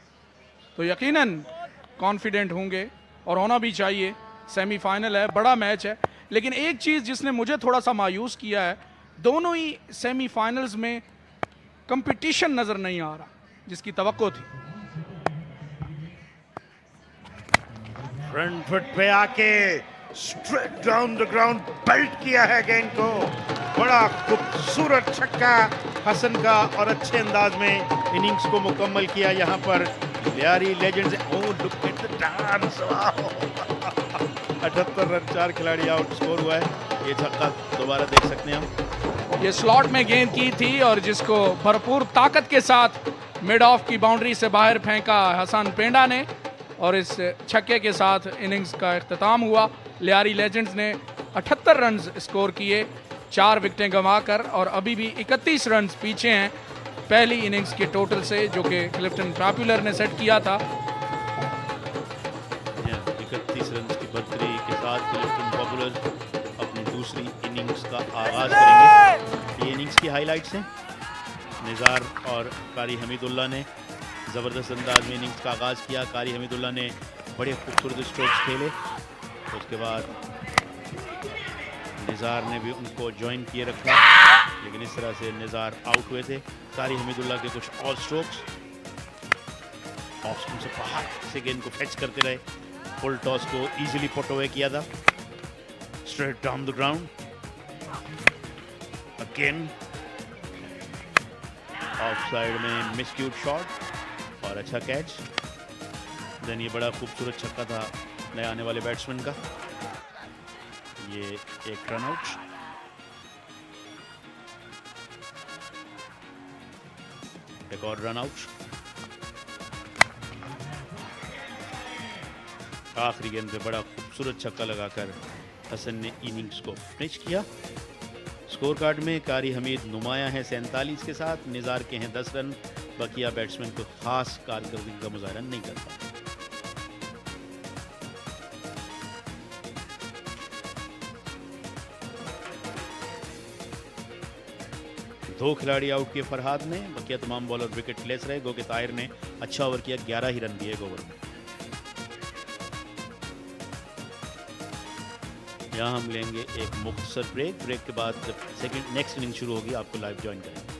तो यकीनन कॉन्फिडेंट होंगे और होना भी चाहिए। सेमीफाइनल है, बड़ा मैच है, लेकिन एक चीज़ जिसने मुझे थोड़ा सा मायूस किया है, दोनों ही सेमीफाइनल्स में कंपटीशन नज़र नहीं आ रहा जिसकी तवक्को थी। फ्रंट फुट पे आके straight down the ground belt किया है गेंद को। बड़ा खूबसूरत छक्का हसन का और अच्छे अंदाज में इनिंग्स को मुकम्मल किया यहाँ पर Lyari legends. Oh look at the dance, 78 run, 4 खिलाड़ी आउट स्कोर हुआ है। ये छक्का दोबारा देख सकते हैं हम। ये स्लॉट में गेंद की थी और जिसको भरपूर ताकत के साथ मिड ऑफ की बाउंड्री से बाहर फेंका हसन पेंडा ने, और इस छक्के के साथ इनिंग्स का इख्तिताम हुआ। लियारी लेजेंड्स ने 78 रन स्कोर किए 4 विकेटें गंवाकर, और अभी भी 31 रन पीछे हैं पहली इनिंग्स के टोटल से, जो कि क्लिफ्टन पॉपुलर ने सेट किया था। 31 रन की बढ़तरी के साथ क्लिफ्टन पॉपुलर अपनी दूसरी इनिंग्स का आगाज करेंगे। ये इनिंग्स की हाइलाइट्स हैं। निज़ार और कारी हमीदुल्लाह ने ज़बरदस्त अंदाज में इनिंग्स का आगाज़ किया। कारी हमीदुल्लाह ने बड़े खूबसूरत स्ट्रोक्स खेले। उसके बाद निज़ार ने भी उनको ज्वाइन किए रखा, लेकिन इस तरह से निज़ार आउट हुए थे। कारी हमीदुल्लाह के कुछ और स्ट्रोक्स ऑफ स्पिन से बाहर से गेंद को फैच करते रहे। फुल टॉस को इजीली पुट अवे किया था, straight down the ground. Again of side में मिसक्यूट शॉट और अच्छा कैच। देन ये बड़ा खूबसूरत छक्का था नए आने वाले बैट्समैन का। ये एक रन आउट। एक और रन आउट। आखिरी गेंद पे बड़ा खूबसूरत छक्का लगाकर हसन ने इनिंग्स को फिनिश किया। स्कोर कार्ड में कारी हमीद नुमाया है 47 के साथ, निज़ार के हैं 10 रन। बकिया बैट्समैन को खास कारकर्दगी का मुजाहरा नहीं करता। दो खिलाड़ी आउट किए फरहाद ने, बकिया तमाम बॉलर विकेट लेस रहे। गो के ताहिर ने अच्छा ओवर किया, 11 ही रन दिए एक ओवर में। यहाँ हम लेंगे एक मुख्तसर ब्रेक। ब्रेक के बाद जब नेक्स्ट इनिंग शुरू होगी आपको लाइव ज्वाइन करेंगे।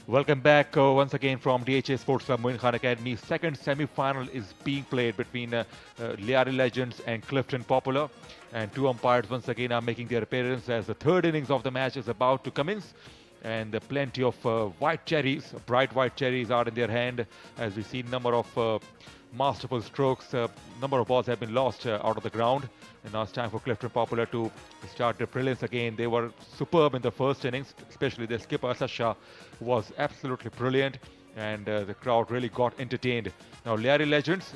Welcome back once again from DHA Sports Club Moin Academy. Second semi-final is being played between Lyari Legends and Clifton Popular. And two umpires once again are making their appearance as the third innings of the match is about to commence. And plenty of white cherries, bright white cherries are in their hand as we see number of masterful strokes. Number of balls have been lost out of the ground. And now it's time for Clifton Popular to start their brilliance again. They were superb in the first innings, especially their skipper Asad Shah was absolutely brilliant, and the crowd really got entertained. Now Lyari Legends,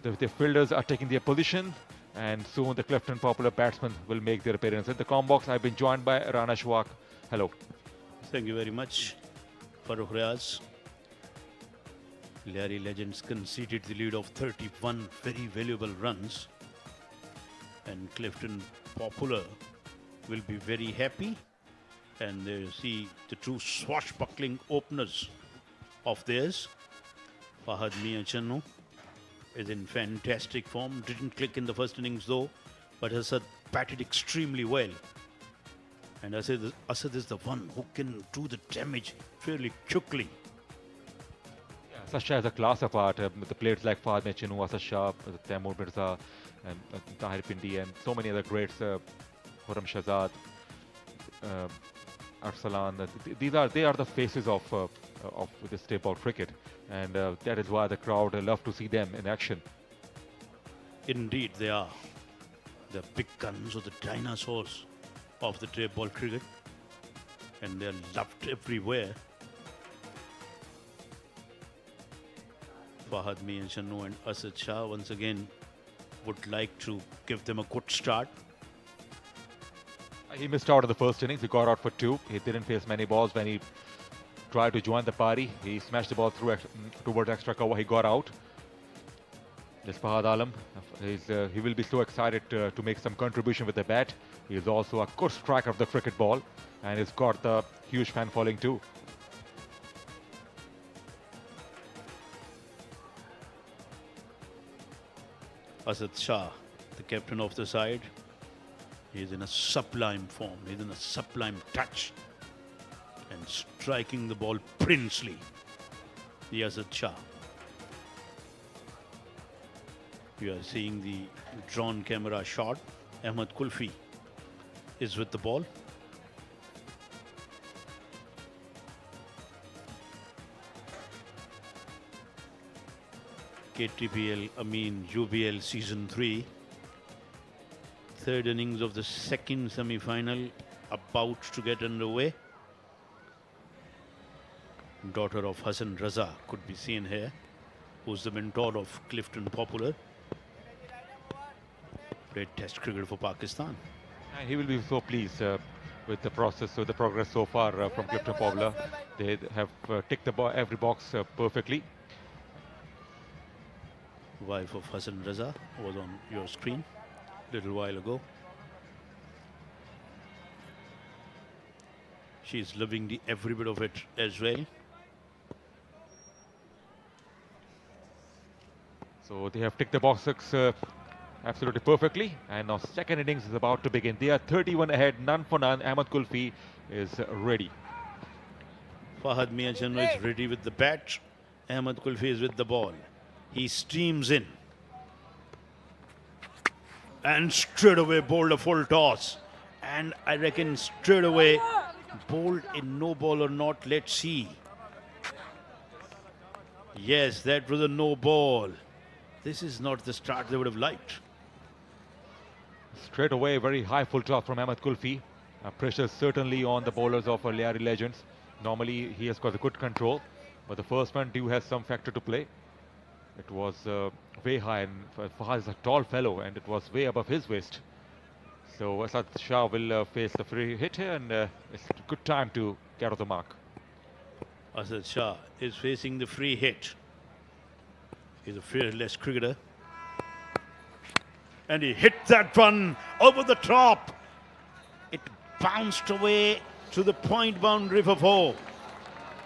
the fielders are taking their position, and soon the Clifton Popular batsmen will make their appearance. In the comm box, I've been joined by Rana Shwak. Hello. Thank you very much, Farooq Riaz. Lyari Legends conceded the lead of 31 very valuable runs, and Clifton Popular will be very happy. And they see the two swashbuckling openers of theirs. Fahad Mia Channu is in fantastic form. Didn't click in the first innings though, but Asad batted extremely well. And Asad is the one who can do the damage fairly quickly. Asad Shah is a class apart. The players like Fahad Mia Channu, Asad Shah, Taimur Mirza, and Tahir Pindi, and so many other greats, Khurram Shahzad, Arsalan. They are the faces of this table cricket, and that is why the crowd love to see them in action. Indeed, they are the big guns or the dinosaurs of the trade ball cricket, and they are loved everywhere. Fahad Mia Channu and Asad Shah once again would like to give them a good start. He missed out in the first innings. He got out for two. He didn't face many balls when he tried to join the party. He smashed the ball through towards extra cover. He got out. This Fahad Alam, he will be so excited to make some contribution with the bat. He is also a good striker of the cricket ball, and he's got the huge fan following too. Asad Shah, the captain of the side, he is in a sublime form. He is in a sublime touch and striking the ball princely. The Asad Shah. You are seeing the drawn camera shot. Ahmed Kulfi is with the ball. KTPL, UBL Season 3. Third innings of the second semi-final about to get underway. Daughter of Hassan Raza could be seen here, who's the mentor of Clifton Popular. Great test cricket for Pakistan. And he will be so pleased with the progress so far from Clifton Popular. They have ticked every box perfectly. Wife of Hassan Raza was on your screen a little while ago. She's loving every bit of it as well. So they have ticked the boxes absolutely perfectly, and now second innings is about to begin. They are 31 ahead, none for none. Ahmed Kulfi is ready. Fahad Mia Channu is ready with the bat. Ahmed Kulfi is with the ball. He streams in and straight away bowled a full toss, and I reckon straight away bowled in no ball or not. Let's see. Yes, that was a no ball. This is not the start they would have liked. Straight away, very high full toss from Ahmed Kulfi. Pressure certainly on the bowlers of Lyari Legends. Normally he has got a good control, but the first one has some factor to play. It was way high, and Fahad is a tall fellow, and it was way above his waist. So Asad Shah will face the free hit here, and it's a good time to get off the mark. Asad Shah is facing the free hit. He's a fearless cricketer. And he hit that one over the top. It bounced away to the point boundary for 4.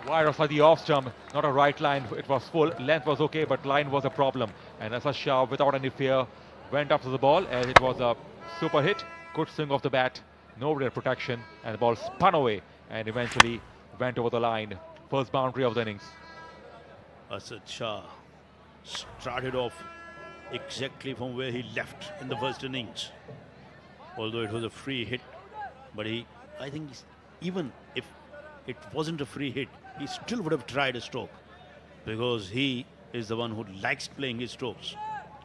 Wide off the off stump, not a right line. It was full, length was okay, but line was a problem. And Asad Shah, without any fear, went up to the ball, and it was a super hit. Good swing of the bat, no real protection, and the ball spun away and eventually went over the line first boundary of the innings. Asad Shah started off exactly from where he left in the first innings. Although it was a free hit, but I think even if it wasn't a free hit, he still would have tried a stroke, because he is the one who likes playing his strokes.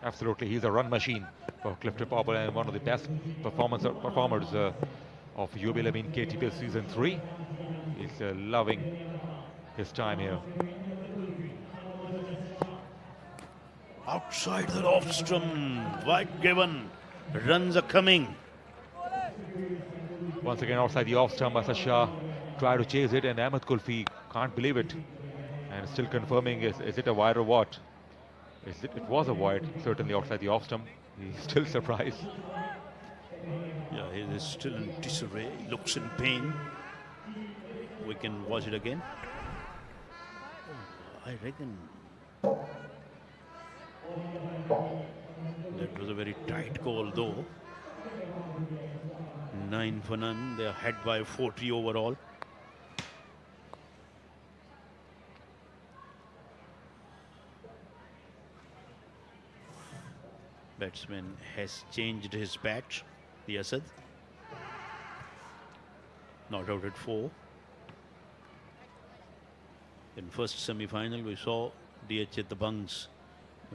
Absolutely, he's a run machine for Clifton Popular and one of the best performers of UBL in KTPL Season 3. He's loving his time here. Outside the off stump, wide given, runs are coming. Once again outside the off stump, Asad Shah tried to chase it, and Ahmed Kulfi can't believe it, and still confirming is it a wide or what? It was a wide, certainly outside the off stump. He's still surprised. Yeah, he is still in disarray, he looks in pain. We can watch it again. I reckon that was a very tight call though. 9 for none, they are ahead by 40 overall. Batsman has changed his bat, the Asad. Not out at 4. In first semi-final, we saw DH at the Bungs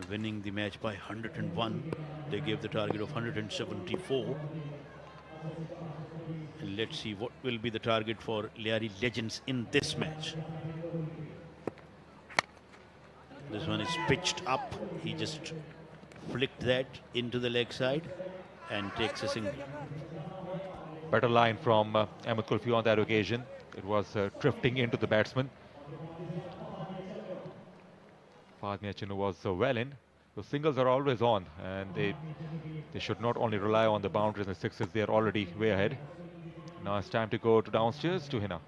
winning the match by 101. They gave the target of 174. And let's see what will be the target for Lyari Legends in this match. This one is pitched up. He just flicked that into the leg side and takes a single. Better line from Ahmed Kulfi on that occasion. It was drifting into the batsman. Fahad Mia Chinnu was well in. The singles are always on, and they should not only rely on the boundaries and sixes, they are already way ahead. Now it's time to go to downstairs to Hina.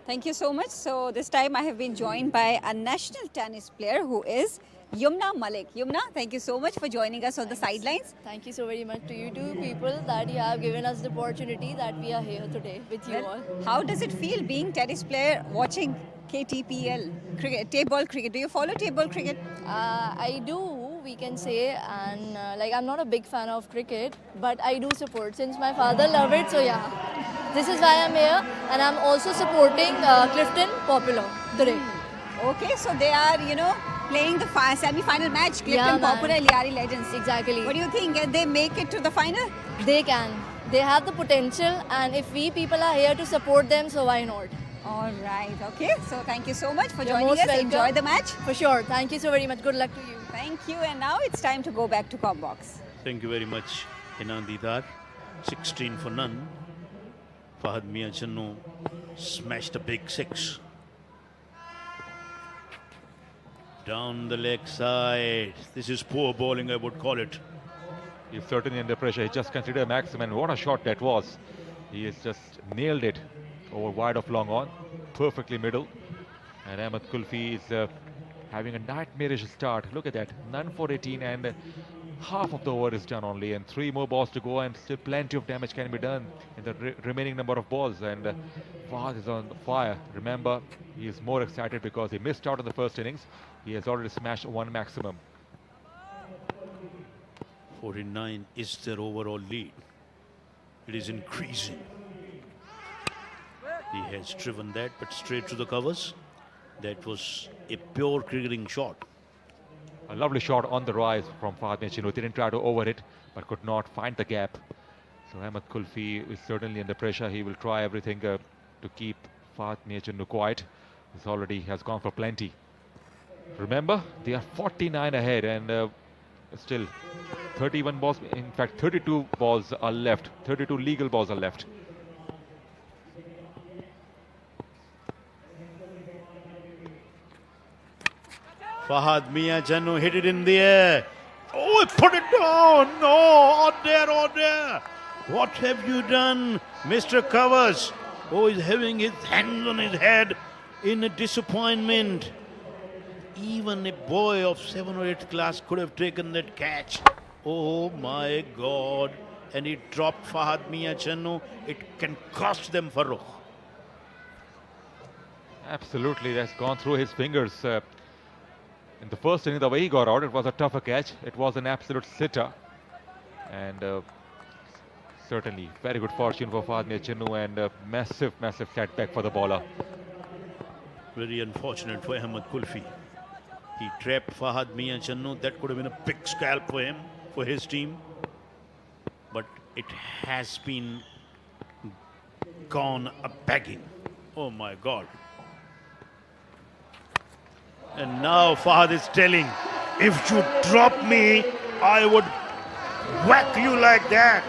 Thank you so much. So this time I have been joined by a national tennis player who is Yumna Malik. Yumna, thank you so much for joining us on the sidelines. Thank you so very much to you two people that you have given us the opportunity that we are here today with you all. How does it feel being tennis player watching KTPL cricket, table cricket? Do you follow table cricket? I do, we can say, and like I'm not a big fan of cricket, but I do support since my father loved it. So yeah, this is why I'm here, and I'm also supporting Clifton Popular today. Okay, so they are, playing the semi-final match, Clifton Popular, Lyari Legends. Exactly. What do you think? Can they make it to the final? They can. They have the potential, and if we people are here to support them, so why not? All right. Okay. So thank you so much for You're joining most us. welcome. Enjoy the match. For sure. Thank you so very much. Good luck to you. Thank you. And now it's time to go back to Combox. Thank you very much, Inandidar. 16 for none. Fahad Mia Chinnu smashed a big 6. Down the leg side. This is poor bowling, I would call it. He's certainly under pressure. He just considered maximum. What a shot that was. He has just nailed it over wide of long on. Perfectly middle. And Ahmed Kulfi is having a nightmarish start. Look at that. None for 18 and half of the over is done only. And 3 more balls to go and still plenty of damage can be done in the remaining number of balls. And Fahad is on fire. Remember, he is more excited because he missed out in the first innings. He has already smashed 1 maximum. 49 is their overall lead. It is increasing. He has driven that, but straight to the covers. That was a pure cricketing shot. A lovely shot on the rise from Fahad Mia Chinnu. Didn't try to over it, but could not find the gap. So Ahmed Kulfi is certainly under pressure. He will try everything to keep Fahad Mia Chinnu quiet. He's already has gone for plenty. Remember, they are 49 ahead and still 31 balls, in fact 32 balls are left. 32 legal balls are left. Fahad Mia Chinnu hit it in the air. Oh, he put it down. No, out there, out there. What have you done, Mr. Covers? Oh, he's having his hands on his head in a disappointment. Even a boy of 7th or 8th class could have taken that catch. Oh my God. And he dropped Fahad Mia Chinnu. It can cost them Farooq. Absolutely, that's gone through his fingers. In the first inning, the way he got out, it was a tougher catch. It was an absolute sitter. And certainly very good fortune for Fahad Mia Chinnu, and a massive setback for the bowler. Very unfortunate for Ahmed Kulfi. He trapped Fahad Mia Chinnu. That could have been a big scalp for him, for his team. But it has been gone a begging. Oh my God. And now Fahad is telling, if you drop me, I would whack you like that.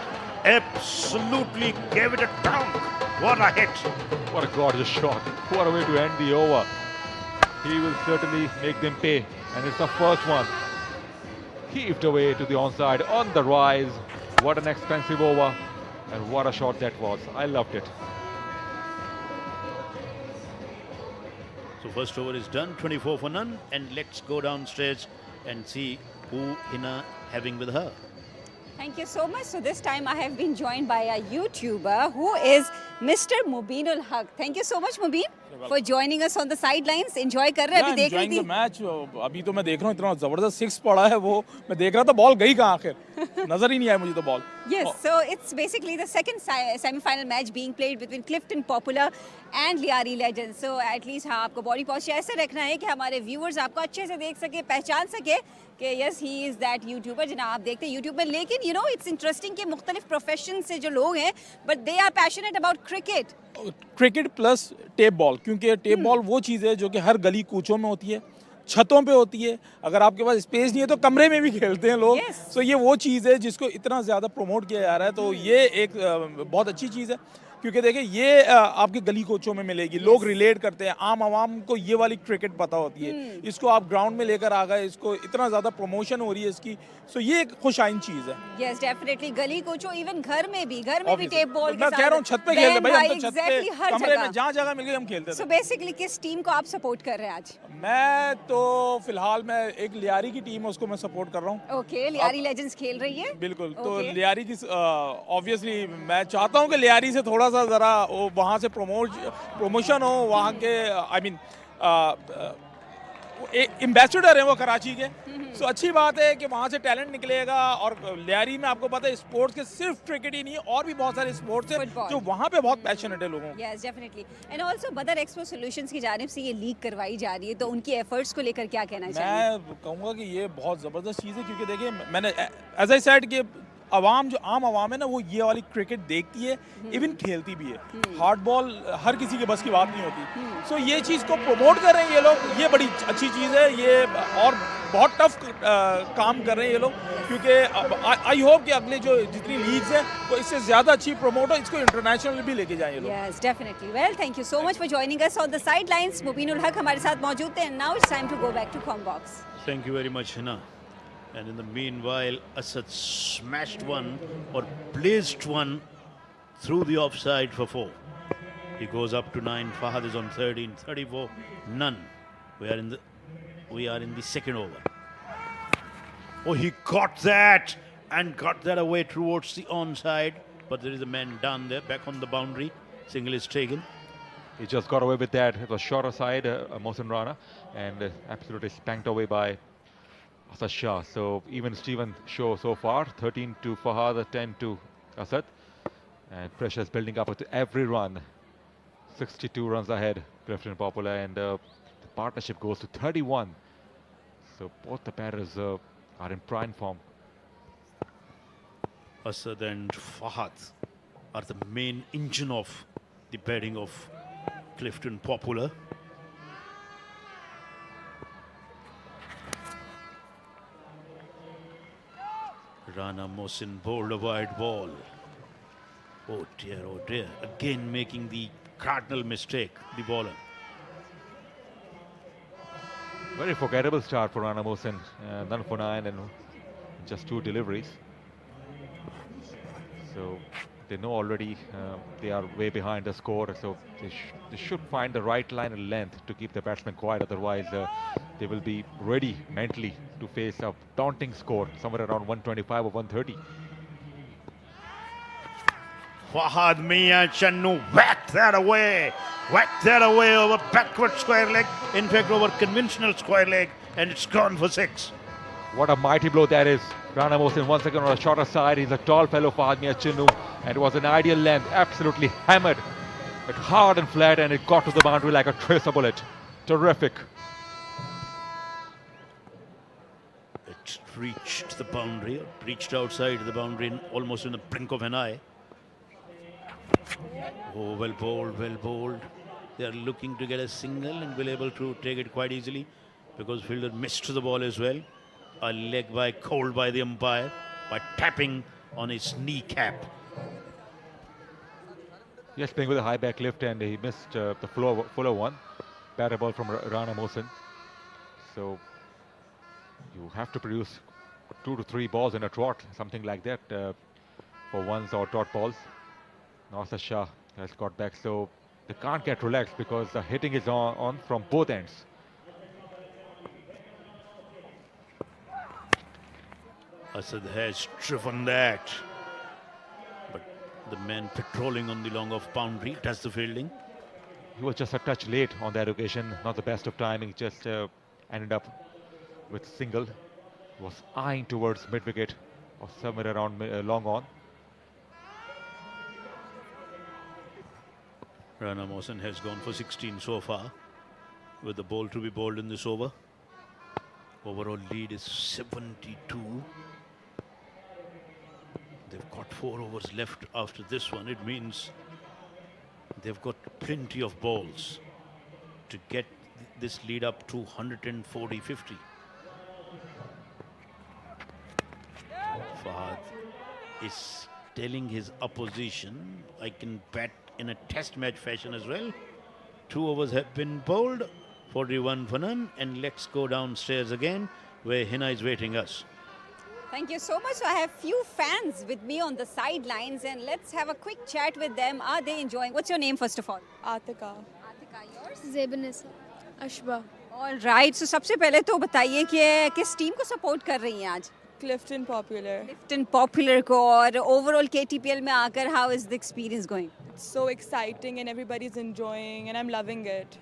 Absolutely gave it a dunk. What a hit. What a gorgeous shot. What a way to end the over. He will certainly make them pay. And it's the first one. Heaved away to the onside on the rise. What an expensive over. And what a shot that was. I loved it. So first over is done, 24 for none. And let's go downstairs and see who Hina having with her. Thank you so much. So this time I have been joined by a YouTuber who is Mr. Mubinul Haq. Thank you so much, Mubin, for joining us on the sidelines. Enjoy कर रहे हैं अभी देख रही थी. Match अभी तो मैं देख रहा हूँ इतना जबरदस्त सिक्स पड़ा है वो मैं देख रहा था बॉल गई कहाँ आखिर नजर ही नहीं आया मुझे तो ball. Yes, so it's basically the second semi-final match being played between Clifton Popular and Lyari Legends. So at least हाँ आपको body posture ऐसे रखना है कि हमारे viewers आपको अच्छे से देख सके, पहचान सके कि yes he is that YouTuber जिन्हें आप देखते हैं YouTube में. लेकिन you know it's interesting कि मुख्तलिफ professions से जो लोग हैं but they are passionate about cricket. Cricket plus tape ball क्योंकि टेप बॉल वो चीज़ है जो कि हर गली कूचों में होती है, छतों पे होती है. अगर आपके पास स्पेस नहीं है तो कमरे में भी खेलते हैं लोग. सो ये वो चीज़ है जिसको इतना ज़्यादा प्रमोट किया जा रहा है. तो ये एक बहुत अच्छी चीज़ है क्योंकि देखिए ये आपके गली कोचों में मिलेगी. लोग रिलेट करते हैं, आम आवाम को ये वाली क्रिकेट पता होती है. इसको आप ग्राउंड में लेकर आ गए, इसको इतना ज़्यादा प्रमोशन हो रही है इसकी. सो ये एक खुशाइन चीज़ है. यस डेफिनेटली गली कोचों इवन घर में भी टेप बॉल मैं कह रहा हूँ छत पे खेलते भाई. हम तो छत पे कमरे में जहाँ जगह मिल गई हम खेलते थे. सो बेसिकली किस टीम को आप सपोर्ट कर रहे हैं आज? मैं तो फिलहाल मैं एक लियारी की टीम है उसको मैं सपोर्ट कर रहा हूँ. ओके, लियारी लेजेंड्स खेल रही है. बिल्कुल. तो लियारी की ऑब्वियसली मैं चाहता हूँ कि लियारी से थोड़ा सा जरा वहाँ से प्रमोशन हो. वहाँ के आई मीन एम्बेसडर हैं वो कराची के. सो अच्छी बात है कि वहाँ से टैलेंट निकलेगा. और लियारी में आपको पता है स्पोर्ट्स के सिर्फ क्रिकेट ही नहीं है और भी बहुत सारे स्पोर्ट्स हैं जो वहाँ पे बहुत पैशनेट है लोगों. Yes definitely. एंड आल्सो बदर एक्सपो सॉल्यूशंस की जानिब से ये लीग करवाई जा रही है तो उनकी एफर्ट्स को लेकर क्या कहना चाहिए? मैं कहूँगा कि ये बहुत ज़बरदस्त चीज़ है क्योंकि देखिए मैंने एज आई सेड कि आवाम जो आम आवाम है ना वो ये वाली क्रिकेट देखती है, इवन खेलती भी है. हार्ड बॉल हर किसी के बस की बात नहीं होती. सो ये चीज़ को प्रमोट कर रहे हैं ये लोग. ये बड़ी अच्छी चीज़ है ये. और बहुत टफ काम कर रहे हैं ये लोग क्योंकि आई होप कि अगले जो जितनी लीग्स हैं वो इससे ज़्यादा अच्छी प्रमोट हो, इसको इंटरनेशनल भी लेके जाएं ये लोग. Yes definitely. Well thank you so much for joining us on the sidelines. Mubinul Haq हमारे साथ मौजूद थे. Now it's time to go back to comm box. Thank you very much, Hina. And in the meanwhile, Asad smashed one or blazed one through the offside for 4. He goes up to 9. Fahad is on 13, 34, none. We are in the second over. Oh, he got that and got that away towards the onside. But there is a man down there, back on the boundary. Single is taken. He just got away with that. It was short aside, Mohsin Rana, and absolutely spanked away by Asad Shah. So even Steven show so far, 13 to Fahad, 10 to Asad. And pressure is building up with every run. 62 runs ahead, Clifton Popular, and the partnership goes to 31. So both the batters are in prime form. Asad and Fahad are the main engine of the batting of Clifton Popular. Rana Mohsin bowled a wide ball. Oh dear, oh dear. Again making the cardinal mistake, the bowler. Very forgettable start for Rana Mohsin. None for 9 and just 2 deliveries. So they know already they are way behind the score. So they should find the right line and length to keep the batsmen quiet. Otherwise, they will be ready mentally to face a daunting score somewhere around 125 or 130. Fahad Mia Channu whacked that away. Whacked that away over backward square leg. In fact, over conventional square leg. And it's gone for 6. What a mighty blow that is. Rana Mohsin once again on a shorter side. He's a tall fellow, Fahad Mia Chinnu. And it was an ideal length. Absolutely hammered. It hard and flat, and it got to the boundary like a tracer bullet. Terrific. It reached the boundary, reached outside the boundary, almost in the blink of an eye. Oh, well bowled, well bowled. They are looking to get a single and will able to take it quite easily because fielder missed the ball as well. A leg by called by the umpire by tapping on his kneecap. Yes, playing with a high back lift, and he missed the fuller one. Batter ball from Rana Mohsin. So you have to produce 2 to 3 balls in a trot, something like that, for ones or dot balls. Now Asad Shah has got back, so they can't get relaxed because the hitting is on from both ends. Asad has driven that. But the man patrolling on the long off boundary does the fielding. He was just a touch late on that occasion, not the best of timing, just ended up with single. Was eyeing towards mid-wicket or somewhere around long on. Rana Mohsin has gone for 16 so far, with the ball to be bowled in this over. Overall lead is 72. They've got 4 overs left after this one. It means they've got plenty of balls to get this lead up to 140-50. Fahad is telling his opposition, I can bat in a test match fashion as well. 2 overs have been bowled, 41 for none, and let's go downstairs again where Hina is waiting us. Thank you so much. So I have few fans with me on the sidelines, and let's have a quick chat with them. Are they enjoying? What's your name first of all? Atika. Atika, yours? Zebinisa. Ashba. All right. So सबसे पहले तो बताइए कि किस team को support कर रही हैं आज? Clifton Popular. Clifton Popular को, और overall KTPL में आकर how is the experience going? It's so exciting and everybody's enjoying and I'm loving it.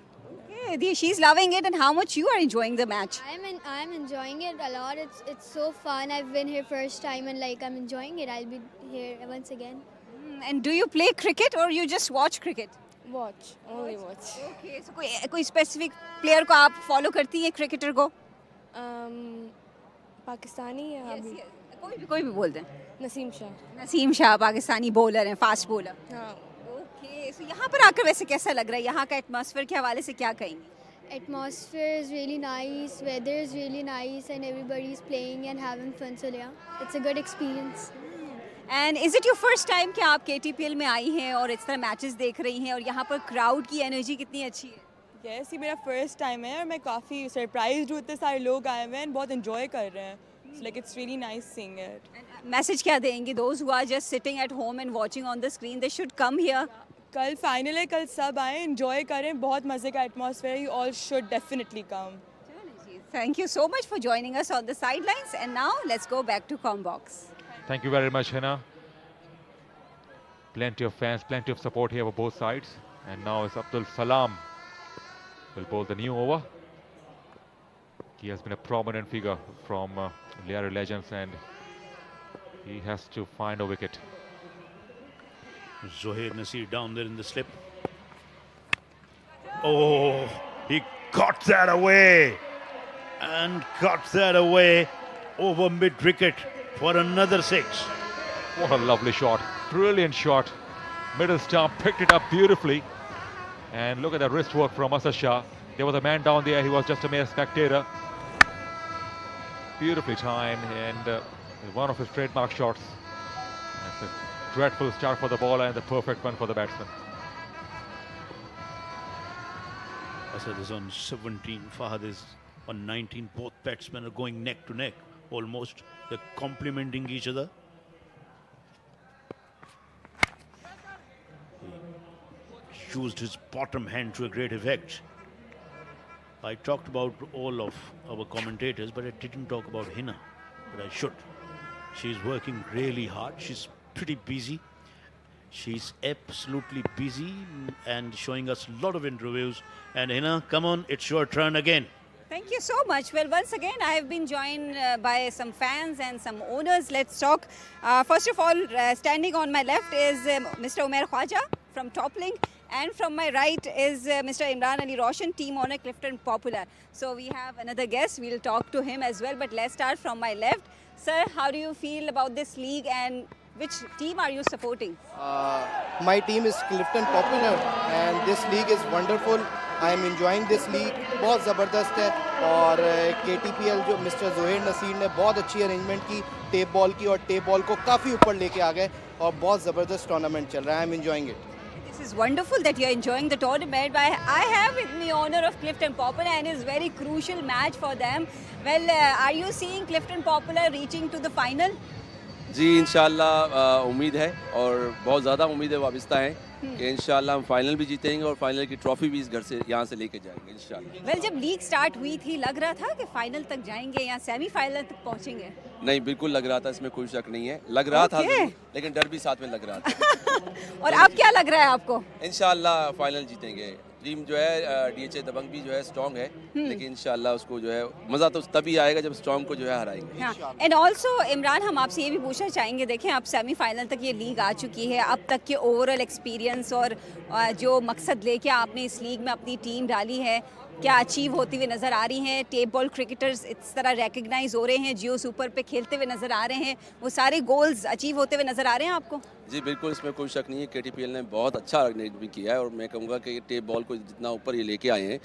Okay, she's loving it, and how much you are enjoying the match? I'm enjoying it a lot. It's so fun. I've been here first time and like I'm enjoying it. I'll be here once again. And do you play cricket or you just watch cricket? Watch, only watch. Okay, so कोई specific player को आप follow करती हैं cricketer को? पाकिस्तानी या Yes, yes. कोई भी बोल दें. नसीम शाह. नसीम शाह पाकिस्तानी बॉलर हैं, फास्ट बॉलर. हाँ. Okay, so यहाँ पर आकर वैसे कैसा लग रहा है? यहाँ का एटमॉस्फेयर के हवाले से क्या कहेंगे? Atmosphere is really nice, weather is really nice, and everybody's playing and having fun. So yeah, it's a good experience. And is it your first time कि आप KTPL में आई हैं और इस तरह मैचेस देख रही हैं और यहाँ पर क्राउड की एनर्जी कितनी अच्छी है? Yes, ये मेरा फर्स्ट टाइम है और मैं काफ़ी सरप्राइज्ड हूँ. इतने सारे लोग आए हुए हैं, बहुत एंजॉय कर रहे हैं. Like it's really nice seeing it. Message क्या देंगे? Those who are just sitting at home and watching on the screen, they should come here. कल फाइनल है, कल सब आए, एंजॉय करें. बहुत मज़े का एटमॉस्फेयर है. You all should definitely come. Thank you so much for joining us on the sidelines. And now let's go back to Combox. Thank you very much, Hina. Plenty of fans, plenty of support here for both sides. And now it's Abdul Salam will bowl the new over. He has been a prominent figure from Lyari Legends, and he has to find a wicket. Zohair Nasir down there in the slip. Oh, he got that away and got that away over mid-wicket for another 6. What a lovely shot. Brilliant shot. Middle stump, picked it up beautifully. And look at the wrist work from Asad Shah. There was a man down there. He was just a mere spectator. Beautifully timed, and one of his trademark shots. That's a dreadful start for the bowler and the perfect one for the batsman. Asad is on 17, Fahad is on 19. Both batsmen are going neck to neck almost. They're complementing each other. He used his bottom hand to a great effect. I talked about all of our commentators, but I didn't talk about Hina, but I should. She's working really hard. She's pretty busy. She's absolutely busy and showing us a lot of interviews. And Hina, come on, it's your turn again. Thank you so much. Well, once again, I have been joined by some fans and some owners. Let's talk. First of all, standing on my left is Mr. Umair Khwaja from Toplink. And from my right is Mr. Imran Ali Roshan, team owner, Clifton Popular. So we have another guest. We'll talk to him as well. But let's start from my left. Sir, how do you feel about this league and which team are you supporting? My team is Clifton Popular and this league is wonderful. I am enjoying this league. बहुत ज़बरदस्त है और KTPL जो mister ज़ोहेर Naseer ने बहुत अच्छी arrangement की tape ball की और टेप बॉल को काफ़ी ऊपर लेके आ गए और बहुत ज़बरदस्त टूर्नामेंट चल रहा है. I am enjoying it. This is wonderful that you're enjoying the tournament. I have with me owner of Clifton Popular and it's very crucial match for them. Well, are you seeing Clifton Popular reaching to the final? जी इंशाल्लाह उम्मीद है और बहुत ज़्यादा उम्मीद है वाबस्ता है कि इंशाल्लाह हम फाइनल भी जीतेंगे और फाइनल की ट्रॉफी भी इस घर से यहाँ से लेके जाएंगे इंशाल्लाह. Well, जब लीग स्टार्ट हुई थी लग रहा था कि फाइनल तक जाएंगे या सेमीफाइनल तक पहुँचेंगे. नहीं बिल्कुल लग रहा था, इसमें कोई शक नहीं है. लग रहा था लेकिन डर भी साथ में लग रहा था. और अब क्या लग रहा है आपको? इंशाल्लाह फाइनल जीतेंगे. टीम जो है DHA दबंग भी जो है स्ट्रॉन्ग है लेकिन इंशाल्लाह उसको जो है मज़ा तो तभी आएगा जब स्ट्रॉन्ग को जो है हराएंगे. एंड ऑल्सो इमरान, हम आपसे ये भी पूछना चाहेंगे, देखें अब सेमीफाइनल तक ये लीग आ चुकी है. अब तक के ओवरऑल एक्सपीरियंस और जो मकसद लेके आपने इस लीग में अपनी टीम डाली है, क्या अचीव होती हुई नज़र आ रही हैं? टेप बॉल क्रिकेटर्स इस तरह रिकग्नाइज हो रहे हैं, जियो सुपर पे खेलते हुए नज़र आ रहे हैं, वो सारे गोल्स अचीव होते हुए नज़र आ रहे हैं आपको? जी बिल्कुल, इसमें कोई शक नहीं है. KTPL ने बहुत अच्छा ऑर्गेनाइज किया है और मैं कहूँगा कि टेप बॉल को जितना ऊपर ये लेके आए हैं,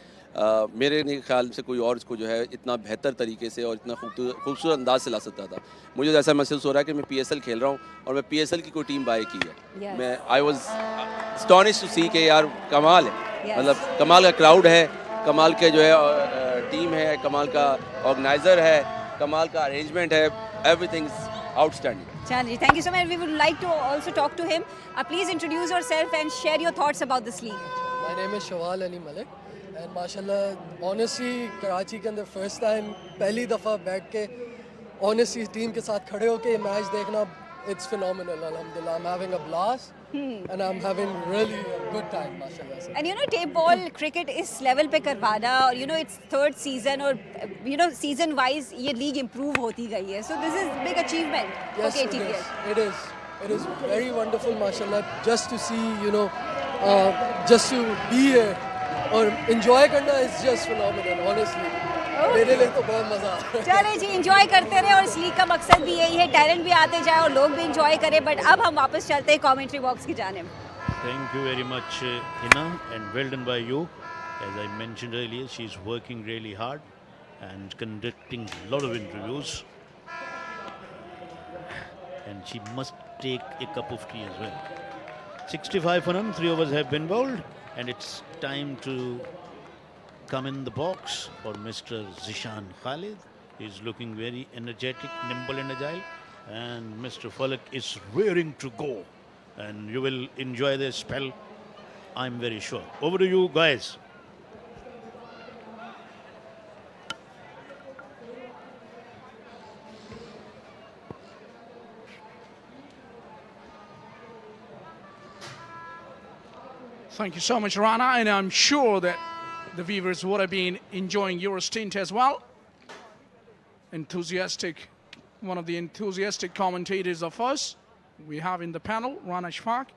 मेरे ख्याल से कोई और इसको जो है इतना बेहतर तरीके से और इतना खूबसूरत अंदाज से ला सकता था. मुझे ऐसा महसूस हो रहा है कि मैं PSL खेल रहा हूँ और मैं PSL की कोई टीम बाय की है. मैं आई वॉज एस्टॉनिश्ड टू सी के यार कमाल है. मतलब कमाल का क्राउड है, कमाल के जो है टीम है, कमाल का ऑर्गेनाइजर है, कमाल का अरेंजमेंट है. Everything is outstanding. Chandri, thank you so much. We would like to also talk to him. Please introduce yourself and share your thoughts about this league. My name is Shawal Ali Malik and mashallah, honestly Karachi के अंदर first time पहली दफ़ा बैठ के honestly team के साथ खड़े होके मैच देखना, it's phenomenal. Alhamdulillah, I'm having a blast and I'm having really a good time, mashallah. And you know, tape ball cricket इस level पे करवाना और you know it's third season और you know season wise ये league improve होती गई है. So this is big achievement for KTPL. It is very wonderful, mashallah, just to see, you know, just to be here और enjoy करना is just phenomenal, honestly. मेरे लिए तो बहुत मजा आ रहा है. चले जी, एंजॉय करते रहे और इस लीग का मकसद भी यही है, टैलेंट भी आते जाए और लोग भी एंजॉय करें. बट अब हम वापस चलते हैं कमेंट्री बॉक्स की जानिब. Thank you very much, Hina, and well done by you. As I mentioned earlier, she's working really hard and conducting a lot of interviews. And she must take a cup of tea as well. 65 for none, 3 overs have been bowled, and it's time to come in the box for Mr. Zishan Khalid. He's looking very energetic, nimble and agile, and Mr. Falak is rearing to go. And you will enjoy this spell, I'm very sure. Over to you guys. Thank you so much, Rana, and I'm sure that the viewers would have been enjoying your stint as well. Enthusiastic, one of the enthusiastic commentators of us we have in the panel, Rana Shfaq.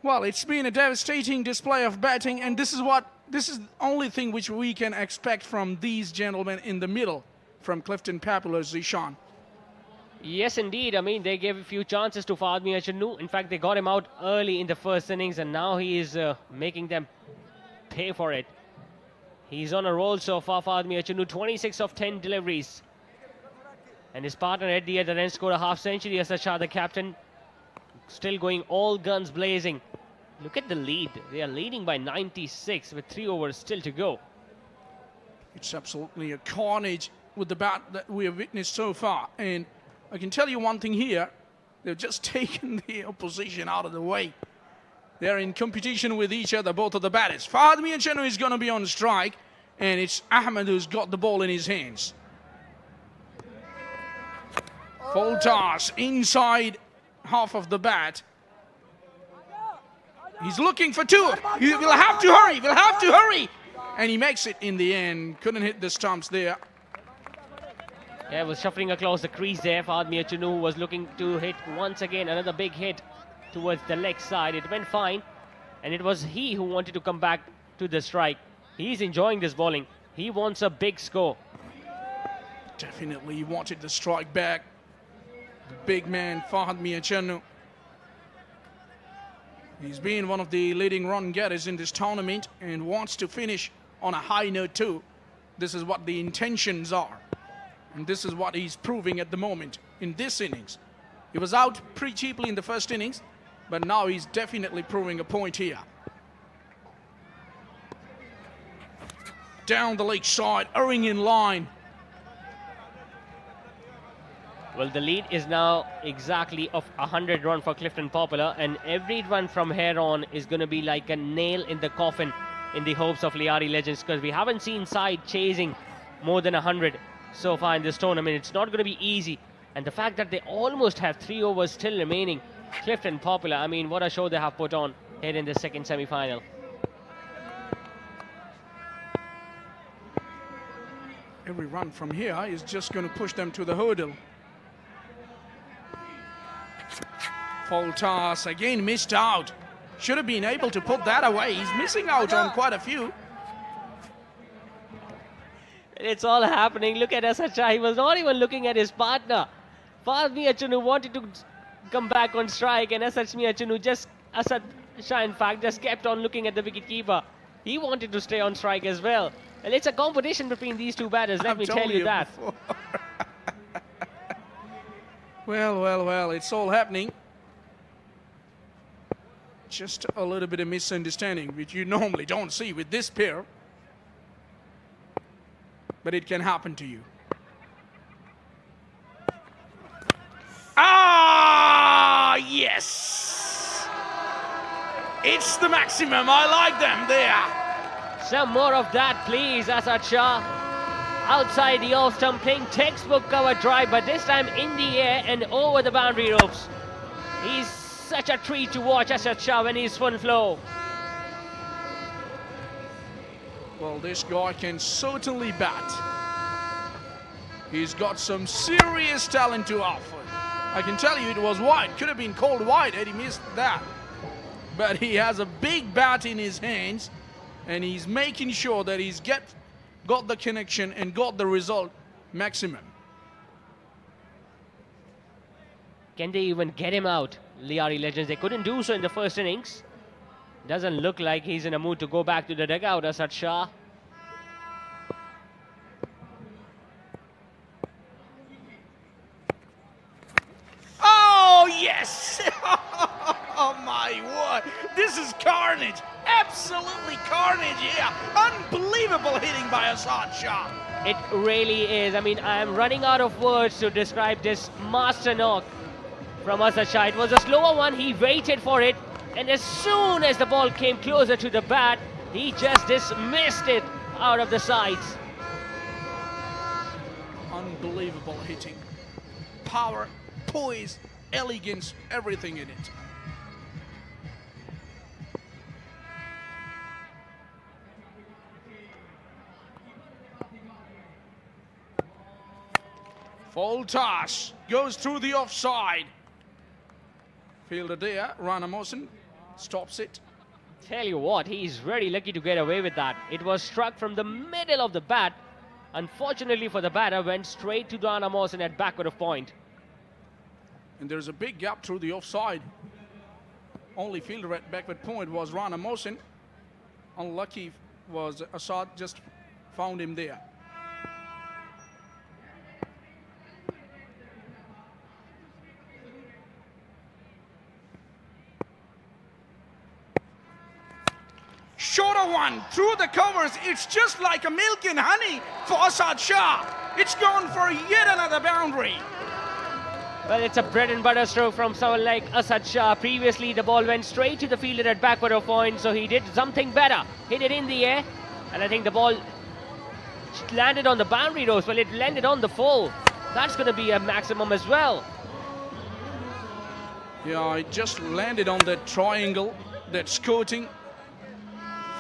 Well, it's been a devastating display of batting, and this is the only thing which we can expect from these gentlemen in the middle, from Clifton Popular, Zishan. Yes, indeed. I mean, they gave a few chances to Fahmi Achanu. In fact, they got him out early in the first innings, and now he is making them pay for it. He's on a roll so far, Fahmi Achanu, 26 of 10 deliveries. And his partner at the other end scored a half century. Asad Shah, the captain, still going all guns blazing. Look at the lead. They are leading by 96 with 3 overs still to go. It's absolutely a carnage with the bat that we have witnessed so far. And I can tell you one thing here. They've just taken the opposition out of the way. They're in competition with each other, both of the batters. Fahmi Achanu is going to be on strike, and it's Ahmed who's got the ball in his hands. Full toss inside half of the bat. He's looking for two. He will have to hurry. Will have to hurry. And he makes it in the end. Couldn't hit the stumps there. Yeah, was shuffling across the crease there. Fahad Miachunu was looking to hit once again another big hit towards the leg side. It went fine, and it was he who wanted to come back to the strike. He's enjoying this bowling. He wants a big score. Definitely wanted the strike back. The big man, Fahad Miachunu. He's been one of the leading run getters in this tournament and wants to finish on a high note too. This is what the intentions are. And this is what he's proving at the moment in this innings. He was out pretty cheaply in the first innings, but now he's definitely proving a point here. Down the leg side, erring in line. Well, the lead is now exactly of 100 run for Clifton Popular, and every run from here on is going to be like a nail in the coffin in the hopes of Lyari Legends, because we haven't seen side chasing more than 100 so far in this tournament. It's not going to be easy, and the fact that they almost have 3 overs still remaining, Clifton Popular, I mean, what a show they have put on here in the second semi-final. Every run from here is just going to push them to the hurdle. Full toss, again missed out. Should have been able to put that away. He's missing out on quite a few. It's all happening. Look at Asad Shah. He was not even looking at his partner. Fahad Miachunu wanted to come back on strike, and Asad Shah, in fact, just kept on looking at the wicketkeeper. He wanted to stay on strike as well. And it's a competition between these two batters, let me tell you that. Well, it's all happening. Just a little bit of misunderstanding, which you normally don't see with this pair. But it can happen to you. Ah, yes! It's the maximum. I like them there. Some more of that, please, Asad Shah. Outside the off stump, playing textbook cover drive, but this time in the air and over the boundary ropes. He's such a treat to watch, Asad Shah, when he's full flow. Well, this guy can certainly bat. He's got some serious talent to offer. I can tell you it was wide. Could have been called wide had he missed that. But he has a big bat in his hands, and he's making sure that he's got the connection and got the result maximum. Can they even get him out, Lyari Legends? They couldn't do so in the first innings. Doesn't look like he's in a mood to go back to the dugout, Asad Shah. Oh, yes! Oh, my word. This is carnage. Absolutely carnage here. Unbelievable hitting by Asad Shah. It really is. I mean, I am running out of words to describe this master knock from Asad Shah. It was a slower one. He waited for it. And as soon as the ball came closer to the bat, he just dismissed it out of the sides. Unbelievable hitting. Power, poise, elegance, everything in it. Full toss, goes through the offside. Fielder there, Rana Mohsin stops it. Tell you what, he's very lucky to get away with that. It was struck from the middle of the bat. Unfortunately for the batter, went straight to Rana Mohsin at backward of point. And there's a big gap through the offside. Only fielder at backward point was Rana Mohsin. Unlucky was Asad, just found him there. Shorter one through the covers. It's just like a milk and honey for Asad Shah. It's gone for yet another boundary. Well, it's a bread and butter stroke from someone like Asad Shah. Previously, the ball went straight to the fielder at backward of point, so he did something better. Hit it in the air, and I think the ball landed on the boundary ropes. Well, it landed on the full. That's going to be a maximum as well. Yeah, it just landed on that triangle, that skirting,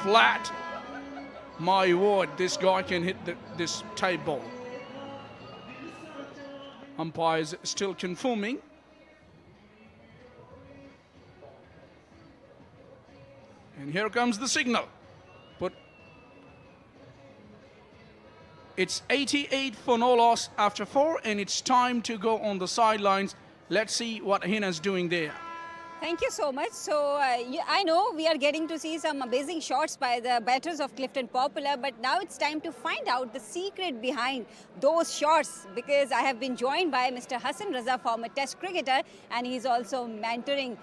flat. My word, this guy can hit this type ball. Umpires still confirming. And here comes the signal. But it's 88 for no loss after 4, and it's time to go on the sidelines. Let's see what Hina's doing there. Thank you so much. So I know we are getting to see some amazing shots by the batters of Clifton Popular, but now it's time to find out the secret behind those shots, because I have been joined by Mr. Hassan Raza, former Test cricketer, and he's also mentoring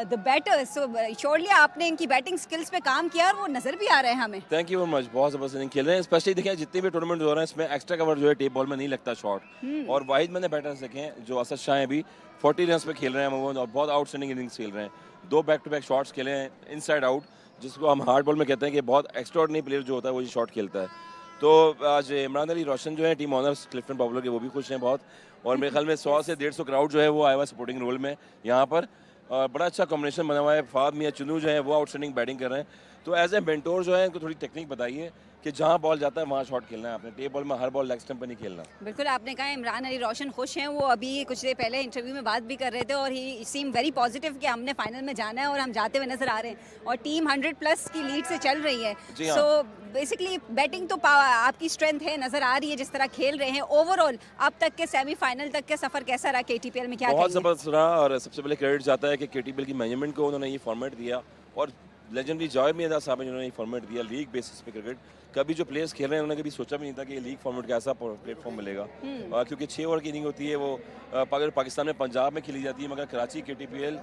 the batters. So surely आपने इनकी batting skills पे काम किया और वो नजर भी आ रहे हैं हमें. Thank you very much. बहुत ज़बरदस्त इनिंग खेल रहे हैं. स्पेशली देखिए जितने भी टूर्नामेंट हो रहे हैं इसमें एक्स्ट्रा कवर जो है टेप बॉल में नहीं लगता शॉट. और वाहिद मैंने बैटर्स देखे हैं जो असद शाह हैं भी 40 रन्स पे खेल रहे हैं अमूमन और बहुत आउटस्टैंडिंग इनिंग्स खेल रहे हैं. 2 बैक टू बैक शॉट्स खेले हैं इनसाइड आउट, जिसको हम हार्ड बॉल में कहते हैं कि बहुत एक्स्ट्राऑर्डिनरी प्लेयर जो होता है वो ये शॉट खेलता है. तो आज इमरान अली रोशन जो है टीम ऑनर्स क्लिफ्टन पॉपुलर के, वो भी खुश हैं बहुत. और मेरे ख्याल में 100 से 150 क्राउड जो है वो आया हुआ है सपोर्टिंग रोल में यहाँ पर. और बड़ा अच्छा कॉम्बिनेशन बना हुआ है. फहद मियां चुनू जो है वो आउटस्टैंडिंग बैटिंग कर रहे हैं. तो एज ए मेंटोर जो है इनको थोड़ी टेक्निक बताइए कि जहाँ बॉल जाता है वहाँ शॉट खेलना है. आपने टेप बॉल में हर बॉल लेग स्टंप पे नहीं खेलना. बिल्कुल आपने कहा इमरान अली रोशन खुश हैं. वो अभी कुछ देर पहले इंटरव्यू में बात भी कर रहे थे और ही सीम वेरी पॉजिटिव कि हमने फाइनल में जाना है और हम जाते हुए नजर आ रहे हैं. और टीम 100+ की लीड से चल रही है. सो बेसिकली बैटिंग तो आपकी स्ट्रेंथ है, नजर आ रही है जिस तरह खेल रहे हैं. ओवरऑल अब तक के सेमीफाइनल तक के सफर कैसा रहा KTPL में, क्या बहुत ज़बरदस्त रहा. और सबसे पहले क्रेडिट जाता है कि KTPL की मैनेजमेंट को उन्होंने ये फॉर्मेट दिया और लेजेंडरी जावेद मियां साहब ने जिन्होंने ये फॉर्मेट दिया लीग बेसिस पे क्रिकेट. कभी जो प्लेयर्स खेल रहे हैं उन्होंने कभी सोचा भी नहीं था कि ये लीग फॉर्मेट का ऐसा प्लेटफॉर्म मिलेगा. क्योंकि 6 ओवर की इनिंग होती है, वो पाकिस्तान में पंजाब में खेली जाती है, मगर कराची KTPL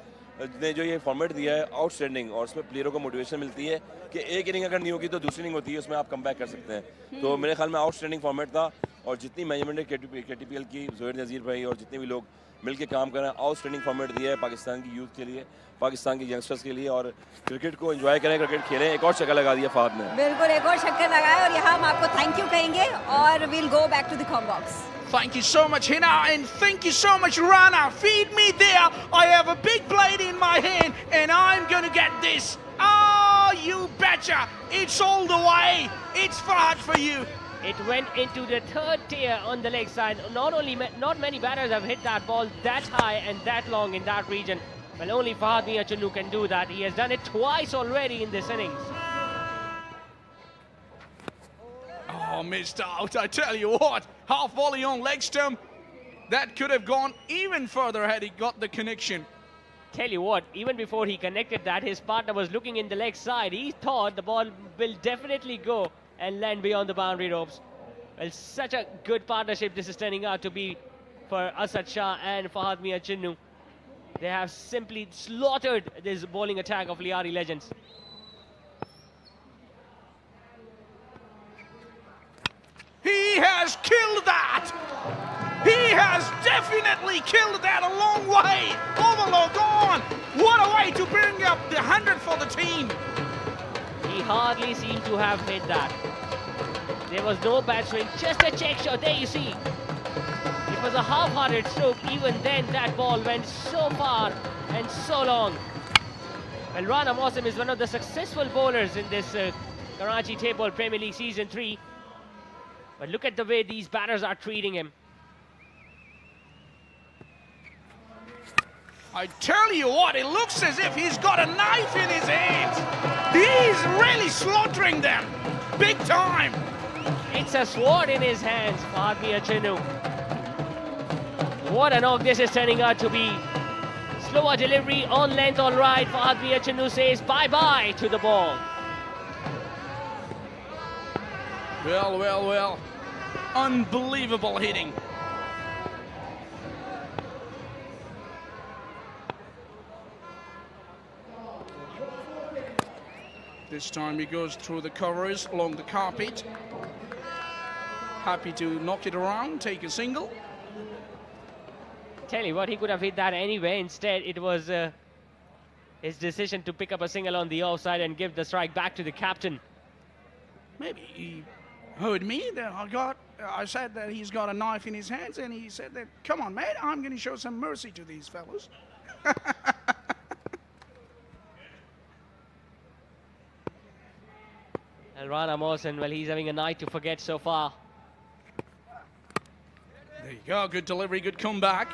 ने जो ये फॉर्मेट दिया है आउटस्टैंडिंग, और उसमें प्लेयरों को मोटिवेशन मिलती है कि एक इनिंग अगर नहीं होगी तो दूसरी इनिंग होती है, उसमें आप कम बैक कर सकते हैं. तो मेरे ख्याल में आउटस्टैंडिंग फॉर्मेट था. और जितनी मैनेजमेंट है KTPL की, जोहेर नज़ीर भाई और जितने भी लोग मिलकर काम कर रहे हैं, आउटस्टैंडिंग फॉर्मेट दिया है पाकिस्तान की यूथ के लिए, पाकिस्तान के यंगस्टर्स के लिए. और क्रिकेट को एंजॉय करें, क्रिकेट खेलें. एक और छक्का लगा दिया फहद ने. बिल्कुल एक और छक्का लगाया और यहाँ हम आपको थैंक यू कहेंगे और we'll go back to the comm box. Thank you so much, Hina, and thank you so much, Rana. Feed me there. I have a big plate in my hand, and I'm going to get this. Oh, you betcha. It's all the way. It's Fahad for you. It went into the third tier on the leg side. Not many batters have hit that ball that high and that long in that region. Well, only Fahad Miachunu can do that. He has done it twice already in this innings. Oh, missed out. I tell you what, half volley on leg stump. That could have gone even further had he got the connection. Tell you what, even before he connected that, his partner was looking in the leg side. He thought the ball will definitely go and land beyond the boundary ropes. Well, such a good partnership this is turning out to be for Asad Shah and Fahad Miachunu. They have simply slaughtered this bowling attack of Lyari legends. He has killed that! He has definitely killed that a long way! Overload on! What a way to bring up the 100 for the team! He hardly seemed to have hit that. There was no bad swing, just a check shot. There you see. It was a half-hearted stroke. Even then, that ball went so far and so long. Well, Rana Mawsim is one of the successful bowlers in this Karachi Table Premier League Season 3. But look at the way these batters are treating him. I tell you what, it looks as if he's got a knife in his hands. He's really slaughtering them. Big time. It's a sword in his hands, Fahad Miachunu. What a knock this is turning out to be. Slower delivery on length, all right. Fahad Miachunu says bye-bye to the ball. Well, well, well. Unbelievable hitting. This time he goes through the covers along the carpet. Happy to knock it around, take a single. Tell you what, he could have hit that anyway. Instead, it was his decision to pick up a single on the offside and give the strike back to the captain. Maybe he heard me. I said that he's got a knife in his hands, and he said that, come on, mate, I'm going to show some mercy to these fellows. And Rana Mohsen, well, he's having a night to forget so far. There you go, good delivery, good comeback.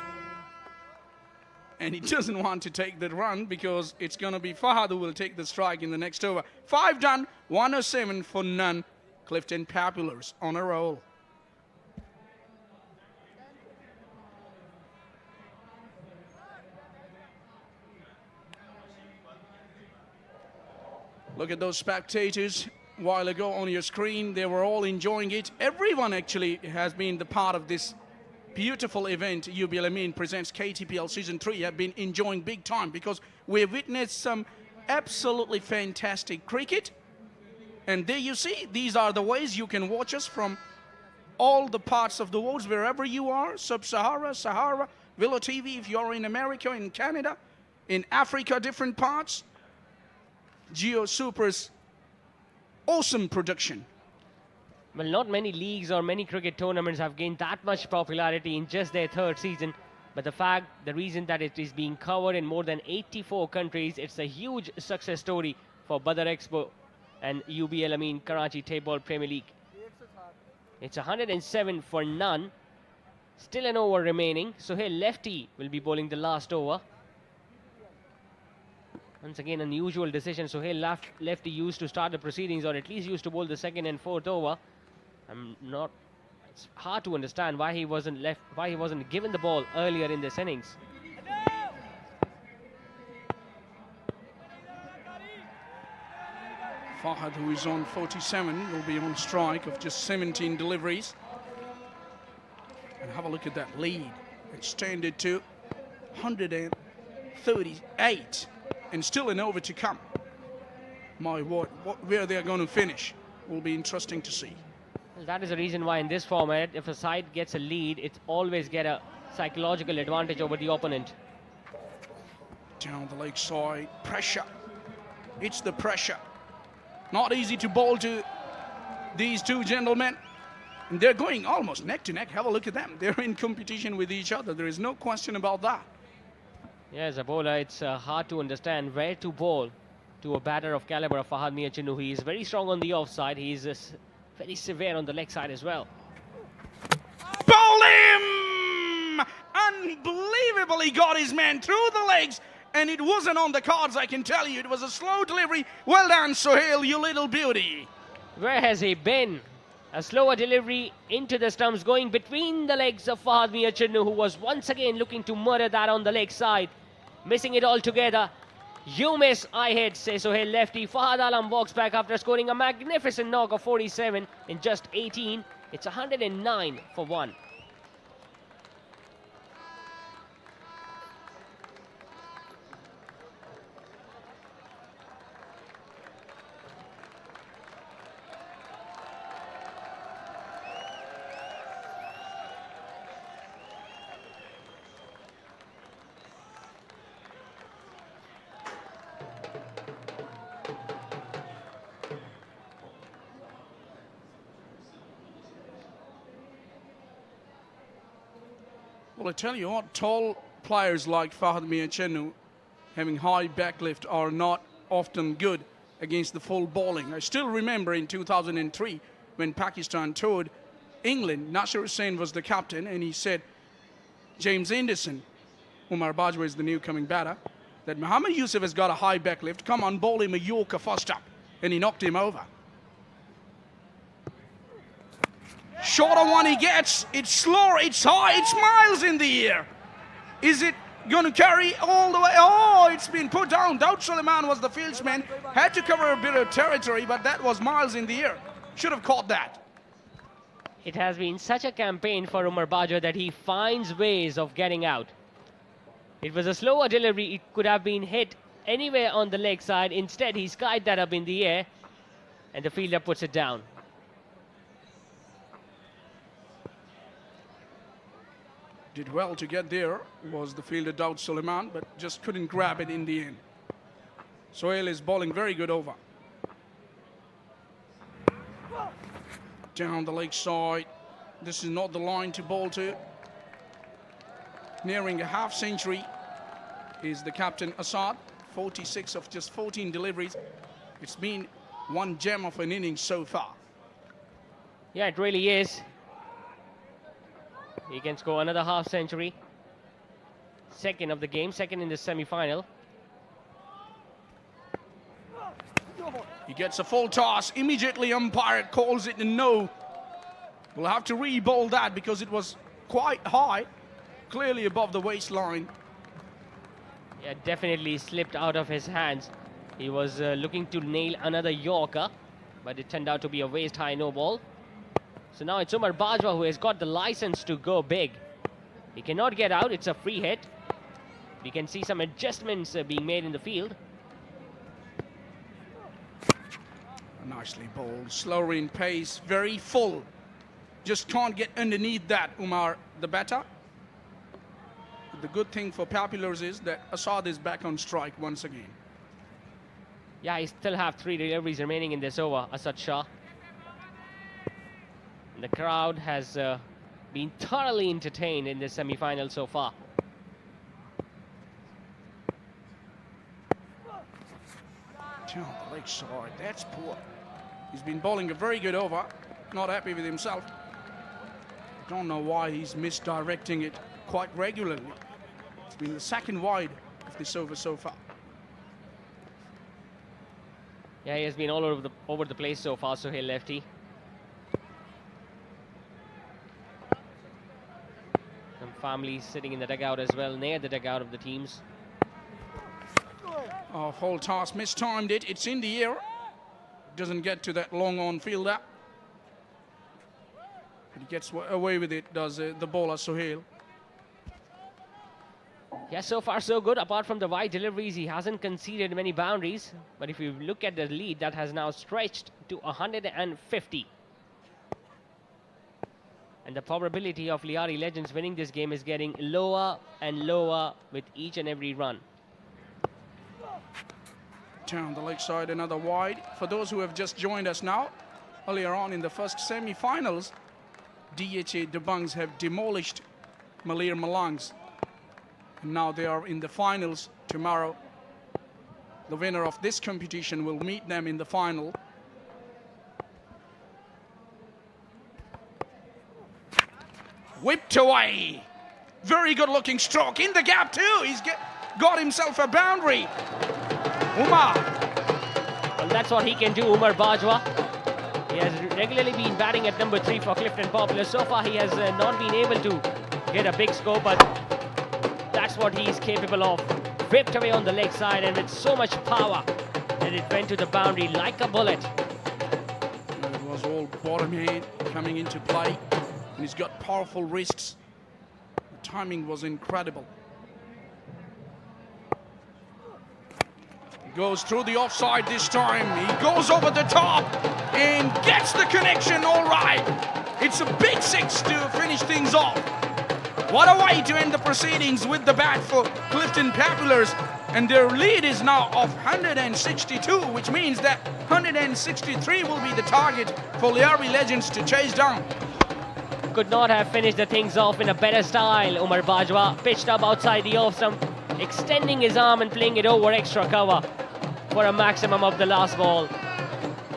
And he doesn't want to take the run because it's going to be Fahad who will take the strike in the next over. 5 done, 107 for none. Clifton Populars on a roll. Look at those spectators. A while ago on your screen, they were all enjoying it. Everyone actually has been the part of this beautiful event. UBL Amin presents KTPL Season 3 have been enjoying big time because we've witnessed some absolutely fantastic cricket. And there you see, these are the ways you can watch us from all the parts of the world, wherever you are, Sub-Sahara, Sahara, Willow TV, if you're in America, in Canada, in Africa, different parts. Geo Super's awesome production. Well, not many leagues or many cricket tournaments have gained that much popularity in just their 3rd season. But the reason that it is being covered in more than 84 countries, it's a huge success story for Badar Expo and UBL Amin Karachi Table Premier League. It's 107 for none. Still an over remaining. Sohail lefty will be bowling the last over. Once again, unusual decision. Sohail lefty used to start the proceedings, or at least used to bowl the 2nd and 4th over. It's hard to understand why he wasn't given the ball earlier in this innings. Fahad, who is on 47, will be on strike of just 17 deliveries. And have a look at that lead. Extended to 138. And still an over to come. My word, where they're going to finish will be interesting to see. Well, that is the reason why in this format, if a side gets a lead, it's always get a psychological advantage over the opponent. Down the leg side, pressure. It's the pressure. Not easy to bowl to these two gentlemen. And they're going almost neck to neck. Have a look at them. They're in competition with each other. There is no question about that. Yeah, as a bowler, it's hard to understand where to bowl to a batter of caliber of Fahad Mia Chinnu. He is very strong on the offside. He is very severe on the leg side as well. Bowl him! Unbelievably got his man through the legs. And it wasn't on the cards, I can tell you. It was a slow delivery. Well done, Sohail, you little beauty. Where has he been? A slower delivery into the stumps, going between the legs of Fahad Mia Chinnu, who was once again looking to murder that on the leg side. Missing it altogether. You miss, I hit, says Sohail lefty. Fahad Alam walks back after scoring a magnificent knock of 47 in just 18. It's 109 for 1. Well, I tell you what, tall players like Fahad Mia Chinnu having high backlift are not often good against the full bowling. I still remember in 2003 when Pakistan toured England, Nasir Hussain was the captain, and he said, James Anderson, Umar Bajwa is the new coming batter, that Muhammad Yusuf has got a high backlift, come on, bowl him a Yorker first up. And he knocked him over. Shorter one he gets, it's slower, it's high, it's miles in the air. Is it going to carry all the way? Oh, it's been put down. Daud Suleiman was the fieldsman, had to cover a bit of territory, but that was miles in the air. Should have caught that. It has been such a campaign for Umar Bajwa that he finds ways of getting out. It was a slower delivery. It could have been hit anywhere on the leg side. Instead, he skied that up in the air, and the fielder puts it down. Did well to get there, was the fielder Daud Suleiman, but just couldn't grab it in the end. Sohail is bowling very good over. Down the leg side. This is not the line to bowl to. Nearing a half century. is the captain Asad. 46 of just 14 deliveries. It's been one gem of an inning so far. Yeah, it really is. He can score another half century. Second of the game, second in the semi-final. He gets a full toss. Immediately umpire calls it a no. We'll have to re-bowl that because it was quite high, clearly above the waistline. Yeah, definitely slipped out of his hands. He was looking to nail another Yorker, but it turned out to be a waist-high no ball. So now it's Umar Bajwa who has got the license to go big. He cannot get out, it's a free hit. We can see some adjustments being made in the field. Nicely bowled, slower in pace, very full. Just can't get underneath that, Umar, the batter. The good thing for Populars is that Asad is back on strike once again. Yeah, he still have 3 deliveries remaining in this over, Asad Shah. And the crowd has been thoroughly entertained in this semi-final so far. Down the leg side, that's poor. He's been bowling a very good over, not happy with himself. Don't know why he's misdirecting it quite regularly. It's been the second wide of this over so far. Yeah, he has been all over the place so far, Sohail lefty. Some families sitting in the dugout as well, near the dugout of the teams. Oh, full toss, mistimed it. It's in the air. Doesn't get to that long on fielder. But he gets away with it, does the bowler Sohail. Yeah, so far so good. Apart from the wide deliveries, he hasn't conceded many boundaries. But if you look at the lead, that has now stretched to 150. And the probability of Lyari Legends winning this game is getting lower and lower with each and every run. Down the leg side, another wide. For those who have just joined us now, earlier on in the first semi-finals, DHA Debangs have demolished Malir Malangs. And now they are in the finals tomorrow. The winner of this competition will meet them in the final. Whipped away. Very good looking stroke in the gap too. He's got himself a boundary. Umar. Well, that's what he can do, Umar Bajwa. He has regularly been batting at number 3 for Clifton Popular. So far, he has not been able to get a big score, but that's what he is capable of. Whipped away on the leg side and with so much power that it went to the boundary like a bullet. It was all bottom hand coming into play. And he's got powerful wrists. The timing was incredible. Goes through the offside this time. He goes over the top and gets the connection all right. It's a big 6 to finish things off. What a way to end the proceedings with the bat for Clifton Populars. And their lead is now of 162, which means that 163 will be the target for Lyari Legends to chase down. Could not have finished the things off in a better style. Umar Bajwa pitched up outside the off stump, extending his arm and playing it over extra cover for a maximum of the last ball.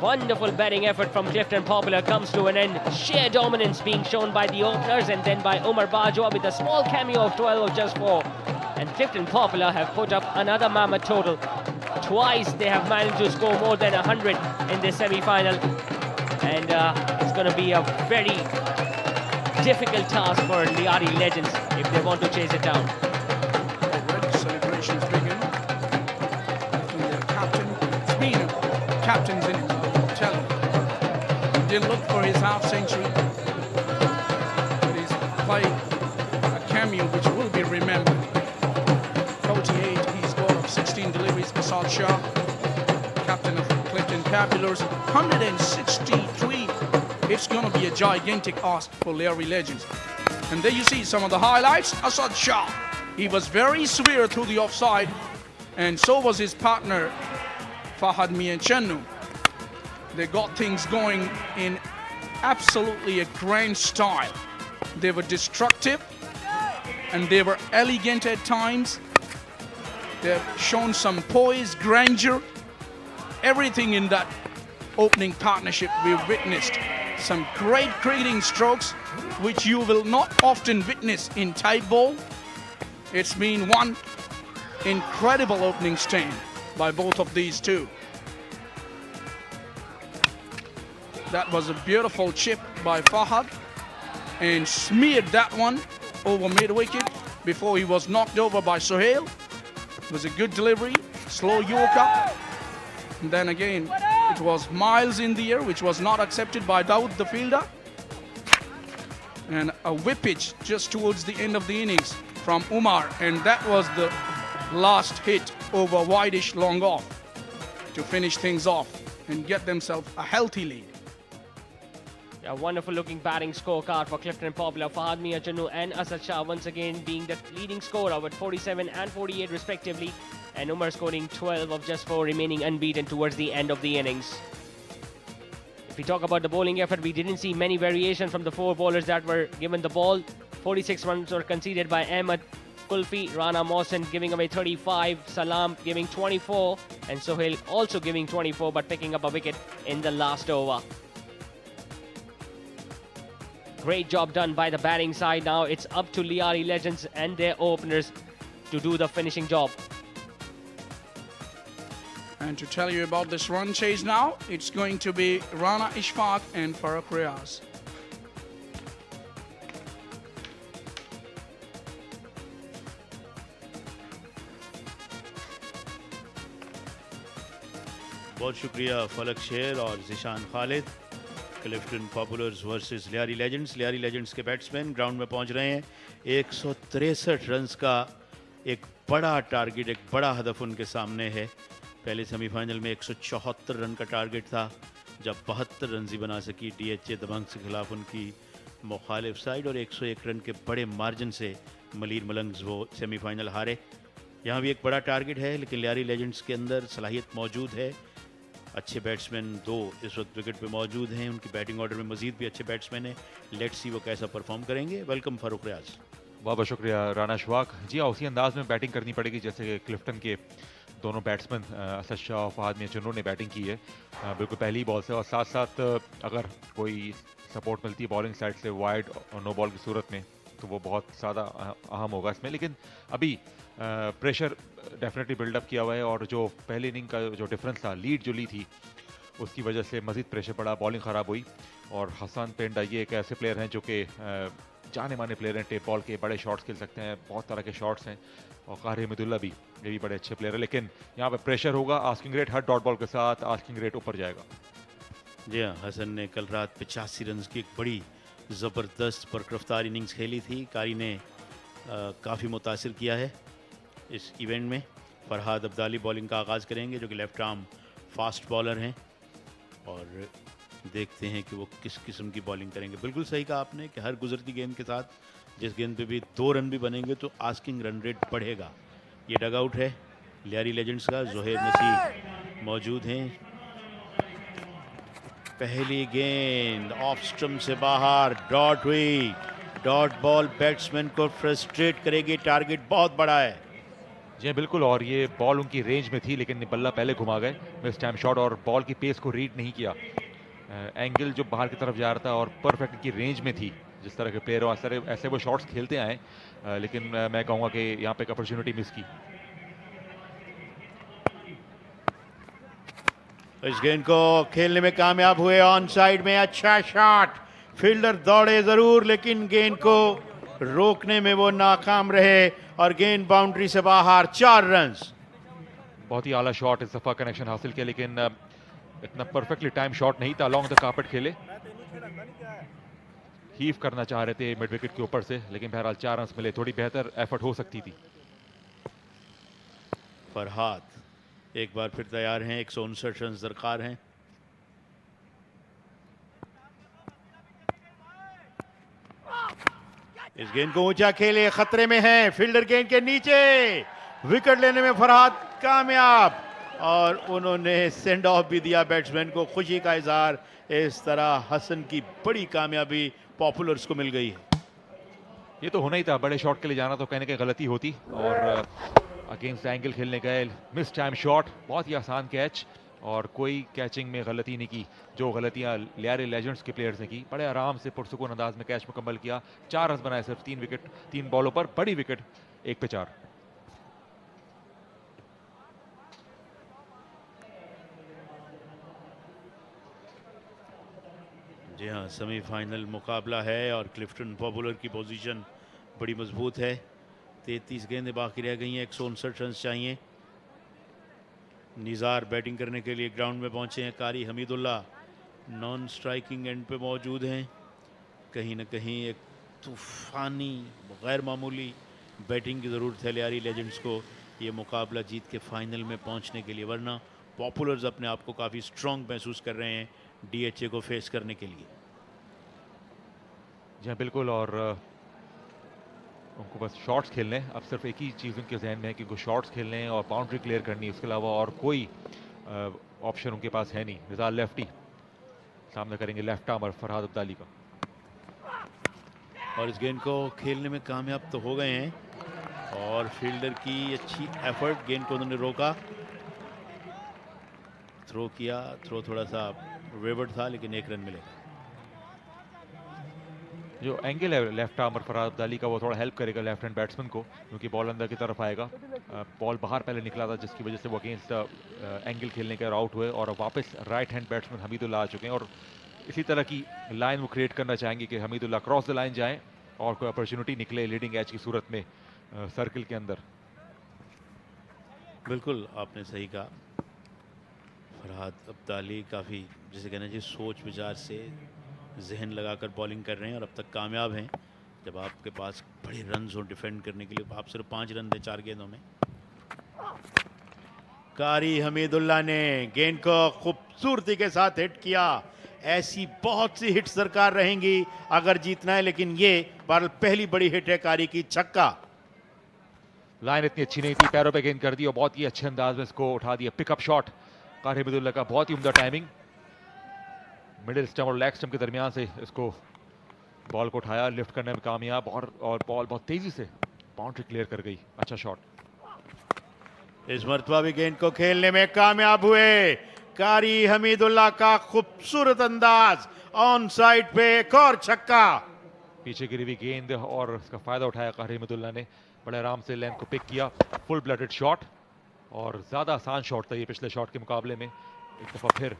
Wonderful batting effort from Clifton Popular comes to an end. Sheer dominance being shown by the openers and then by Umar Bajwa with a small cameo of 12 of just 4. And Clifton Popular have put up another mammoth total. Twice they have managed to score more than 100 in this semi-final. And it's going to be a very difficult task for Lyari Legends if they want to chase it down. Already celebrations begin. From their captain, it's been captains in it. Tell him. He didn't look for his half century. But he's played a cameo which will be remembered. 48 he's got of 16 deliveries. Asad Shah, captain of Clifton Populars, 163. It's going to be a gigantic ask for Lyari Legends. And there you see some of the highlights. Asad Shah, he was very severe through the offside, and so was his partner Fahad Mianchennu. They got things going in absolutely a grand style. They were destructive and they were elegant at times. They've shown some poise, grandeur, everything in that opening partnership we've witnessed. Some great cricketing strokes, which you will not often witness in tight ball. It's been one incredible opening stand by both of these two. That was a beautiful chip by Fahad and smeared that one over mid-wicket before he was knocked over by Sohail. It was a good delivery, slow Yorker. And then again, it was miles in the air, which was not accepted by Dawood, the fielder. And a whippage just towards the end of the innings from Umar. And that was the last hit over wideish long off to finish things off and get themselves a healthy lead. A wonderful looking batting scorecard for Clifton Popular. Fahad Mia Channu and Asad Shah once again being the leading scorer with 47 and 48 respectively. And Umar scoring 12 of just 4, remaining unbeaten towards the end of the innings. If we talk about the bowling effort, we didn't see many variation from the 4 bowlers that were given the ball. 46 runs were conceded by Ahmed, Kulfi, Rana Mohsen giving away 35, Salam giving 24, and Sohail also giving 24 but picking up a wicket in the last over. Great job done by the batting side. Now it's up to Lyari legends and their openers to do the finishing job. And to tell you about this run chase now, it's going to be Rana Ishfaq and Farooq Riaz. बहुत शुक्रिया फलक शेर और Zeeshan Khalid. Clifton पॉपुलर्स versus Lyari legends. Lyari legends के batsman ground में पहुंच रहे हैं. 163 रन्स का एक बड़ा टारगेट, एक बड़ा हदफ उनके सामने है. पहले सेमीफाइनल में 174 रन का टारगेट था, जब 72 रन ही बना सकी डीएचए दबंग के खिलाफ उनकी मुखालिफ साइड, और 101 रन के बड़े मार्जिन से मलीर मलंग्स वो सेमीफाइनल हारे. यहाँ भी एक बड़ा टारगेट है, लेकिन लियारी लेजेंड्स के अंदर सलाहियत मौजूद है. अच्छे बैट्समैन 2 इस वक्त विकेट पे मौजूद हैं. उनकी बैटिंग ऑर्डर में मजीद भी अच्छे बैट्समैन हैं. लेट्स सी वो कैसा परफॉर्म करेंगे. वेलकम फारूक रियाज. बहुत बहुत शुक्रिया राना अशफाक जी. हाँ, उसी अंदाज में बैटिंग करनी पड़ेगी जैसे कि क्लिफ्टन के दोनों बैट्समैन असद शाह और फहद मियां चुन्नू ने बैटिंग की है बिल्कुल पहली बॉल से, और साथ साथ अगर कोई सपोर्ट मिलती है बॉलिंग साइड से वाइड और नो बॉल की सूरत में तो वो बहुत ज़्यादा अहम होगा इसमें. लेकिन अभी प्रेशर डेफिनेटली बिल्डअप किया हुआ है, और जो पहली इनिंग का जो डिफरेंस था, लीड जो ली थी, उसकी वजह से मज़ीद प्रेशर पड़ा, बॉलिंग ख़राब हुई. और हसन पेंडा ये एक ऐसे प्लेयर हैं जो कि जाने माने प्लेयर हैं, टेप बॉल के बड़े शॉट्स खेल सकते हैं, बहुत तरह के शॉट्स हैं. और कारी हमीदुल्ला भी, ये भी बड़े अच्छे प्लेयर है. लेकिन यहाँ पे प्रेशर होगा. आस्किंग रेट हर डॉट बॉल के साथ आस्किंग रेट ऊपर जाएगा. जी हाँ, हसन ने कल रात 85 रन की एक बड़ी ज़बरदस्त बरकरफ्तार इनिंग्स खेली थी. कारी ने काफ़ी मुतासिर किया है इस इवेंट में. फरहाद अब्दाली बॉलिंग का आगाज़ करेंगे, जो कि लेफ्ट आर्म फास्ट बॉलर हैं, और देखते हैं कि वो किस किस्म की बॉलिंग करेंगे. बिल्कुल सही कहा आपने कि हर गुजरती गेंद के साथ जिस गेंद पे भी 2 रन भी बनेंगे तो आस्किंग रन रेट बढ़ेगा. ये डग आउट है लियारी लेजेंड्स का. ज़ोहेर नसीर मौजूद हैं. पहली गेंद ऑफ स्टंप से बाहर, डॉट हुई. डॉट बॉल बैट्समैन को फ्रस्ट्रेट करेगी. टारगेट बहुत बड़ा है. जी बिल्कुल, और ये बॉल उनकी रेंज में थी, लेकिन बल्ला पहले घुमा गए मिस टाइम शॉट, और बॉल की पेस को रीड नहीं किया. एंगल जो बाहर की तरफ जा रहा था और परफेक्ट की रेंज में थी. जिस तरह के प्लेयर ऐसे वो शॉट्स खेलते आए, लेकिन मैं कहूँगा कि यहाँ पे एक अपॉर्चुनिटी मिस की. इस गेंद को खेलने में कामयाब हुए. ऑन साइड में अच्छा शॉट. फील्डर दौड़े ज़रूर, लेकिन गेंद को रोकने में वो नाकाम रहे, और गेंद बाउंड्री से बाहर. 4 रन. बहुत ही आला शॉट, इस दफ़ा कनेक्शन हासिल किया, लेकिन इतना परफेक्टली टाइम शॉट नहीं था. लॉन्ग द कार्पेट खेले, हीव करना चाह रहे थे मिड विकेट के ऊपर से, लेकिन बहरहाल 4 रन मिले. थोड़ी बेहतर एफर्ट हो सकती थी. फरहाद एक बार फिर तैयार हैं. 159 रन दरकार हैं. इस गेंद को ऊंचा खेले, खतरे में है. फील्डर गेंद के नीचे. विकेट लेने में फरहाद कामयाब, और उन्होंने सेंड ऑफ भी दिया बैट्समैन को. खुशी का इजहार. इस तरह हसन की बड़ी कामयाबी पॉपुलर्स को मिल गई है. ये तो होना ही था. बड़े शॉट के लिए जाना तो कहने की गलती होती, और अगेंस्ट एंगल खेलने गए, मिस टाइम शॉट, बहुत ही आसान कैच और कोई कैचिंग में गलती नहीं की जो गलतियां लियारी लेजेंड्स के प्लेयर्स ने की। बड़े आराम से पुरसुकून अंदाज में कैच मुकम्मल किया। 4 रन बनाए सिर्फ 3 विकेट 3 बॉलों पर, बड़ी विकेट 1 पे 4। जी हाँ, सेमीफाइनल मुकाबला है और क्लिफ्टन पॉपुलर की पोजीशन बड़ी मजबूत है। 33 गेंदें बाकी रह गई हैं, 159 रन चाहिए। निज़ार बैटिंग करने के लिए ग्राउंड में पहुंचे हैं। कारी हमीदुल्ला नॉन स्ट्राइकिंग एंड पे मौजूद हैं। कहीं ना कहीं एक तूफ़ानी गैर मामूली बैटिंग की ज़रूरत है लियारी लेजेंड्स को ये मुकाबला जीत के फाइनल में पहुंचने के लिए, वरना पॉपुलर्स अपने आप को काफ़ी स्ट्रॉन्ग महसूस कर रहे हैं डीएचए को फेस करने के लिए। जी बिल्कुल, और उनको बस शॉट्स खेलने हैं। अब सिर्फ एक ही चीज़ उनके जहन में है कि उनको शॉट्स खेलने हैं और बाउंड्री क्लियर करनी है, उसके अलावा और कोई ऑप्शन उनके पास है नहीं। रिजाल लेफ्टी सामने करेंगे लेफ्ट आर्मर फरहाद अब्दाली का, और इस गेंद को खेलने में कामयाब तो हो गए हैं और फील्डर की अच्छी एफर्ट, गेंद को उन्होंने रोका, थ्रो किया। थ्रो थोड़ा सा वेवर्ड था लेकिन 1 रन मिलेगा। जो एंगल है लेफ्ट आर्मर फरहाद अब्दाली का वो थोड़ा हेल्प करेगा लेफ्ट हैंड बैट्समैन को, क्योंकि बॉल अंदर की तरफ आएगा। बॉल बाहर पहले निकला था जिसकी वजह से वो अगेंस्ट एंगल खेलने के आउट हुए और वापस राइट हैंड बैट्समैन हमीदुल्ला आ चुके हैं और इसी तरह की लाइन वो क्रिएट करना चाहेंगे कि हमीदुल्ला क्रॉस द लाइन जाएं और कोई अपॉर्चुनिटी निकले लीडिंग एज की सूरत में सर्किल के अंदर। बिल्कुल आपने सही कहा, फरहाद अब्दाली काफ़ी जैसे कहना चाहिए सोच विचार से जहन लगाकर बॉलिंग कर रहे हैं और अब तक कामयाब हैं। जब आपके पास बड़े रन हो डिफेंड करने के लिए, आप सिर्फ 5 रन दे 4 गेंदों में। कारी हमीदुल्ला ने गेंद को खूबसूरती के साथ हिट किया। ऐसी बहुत सी हिट्स दरकार रहेंगी अगर जीतना है, लेकिन ये पहली बड़ी हिट है कारी की, छक्का। लाइन इतनी अच्छी नहीं थी, पैरों पे गेंद कर दी और बहुत ही अच्छे अंदाज में इसको उठा दिया। पिकअप शॉट कारी हमीदुल्ला का, बहुत ही उम्दा टाइमिंग, मिडिल स्टंप और लेग स्टंप के दरमियान से इसको बॉल को उठाया, लिफ्ट करने में कामयाब और बॉल बहुत तेजी से बाउंड्री क्लियर कर गई। अच्छा शॉट। इस मरतबा भी गेंद को खेलने में कामयाब हुए कारी हमीदुल्ला का खूबसूरत अंदाज, ऑन साइड पे एक और छक्का। पीछे गिरी हुई गेंद और इसका फायदा उठाया कारी हमीदुल्ला ने, बड़े आराम से लेंथ को पिक किया। फुल ब्लडेड शॉट और ज्यादा आसान शॉट था ये पिछले शॉट के मुकाबले में। एक दफा फिर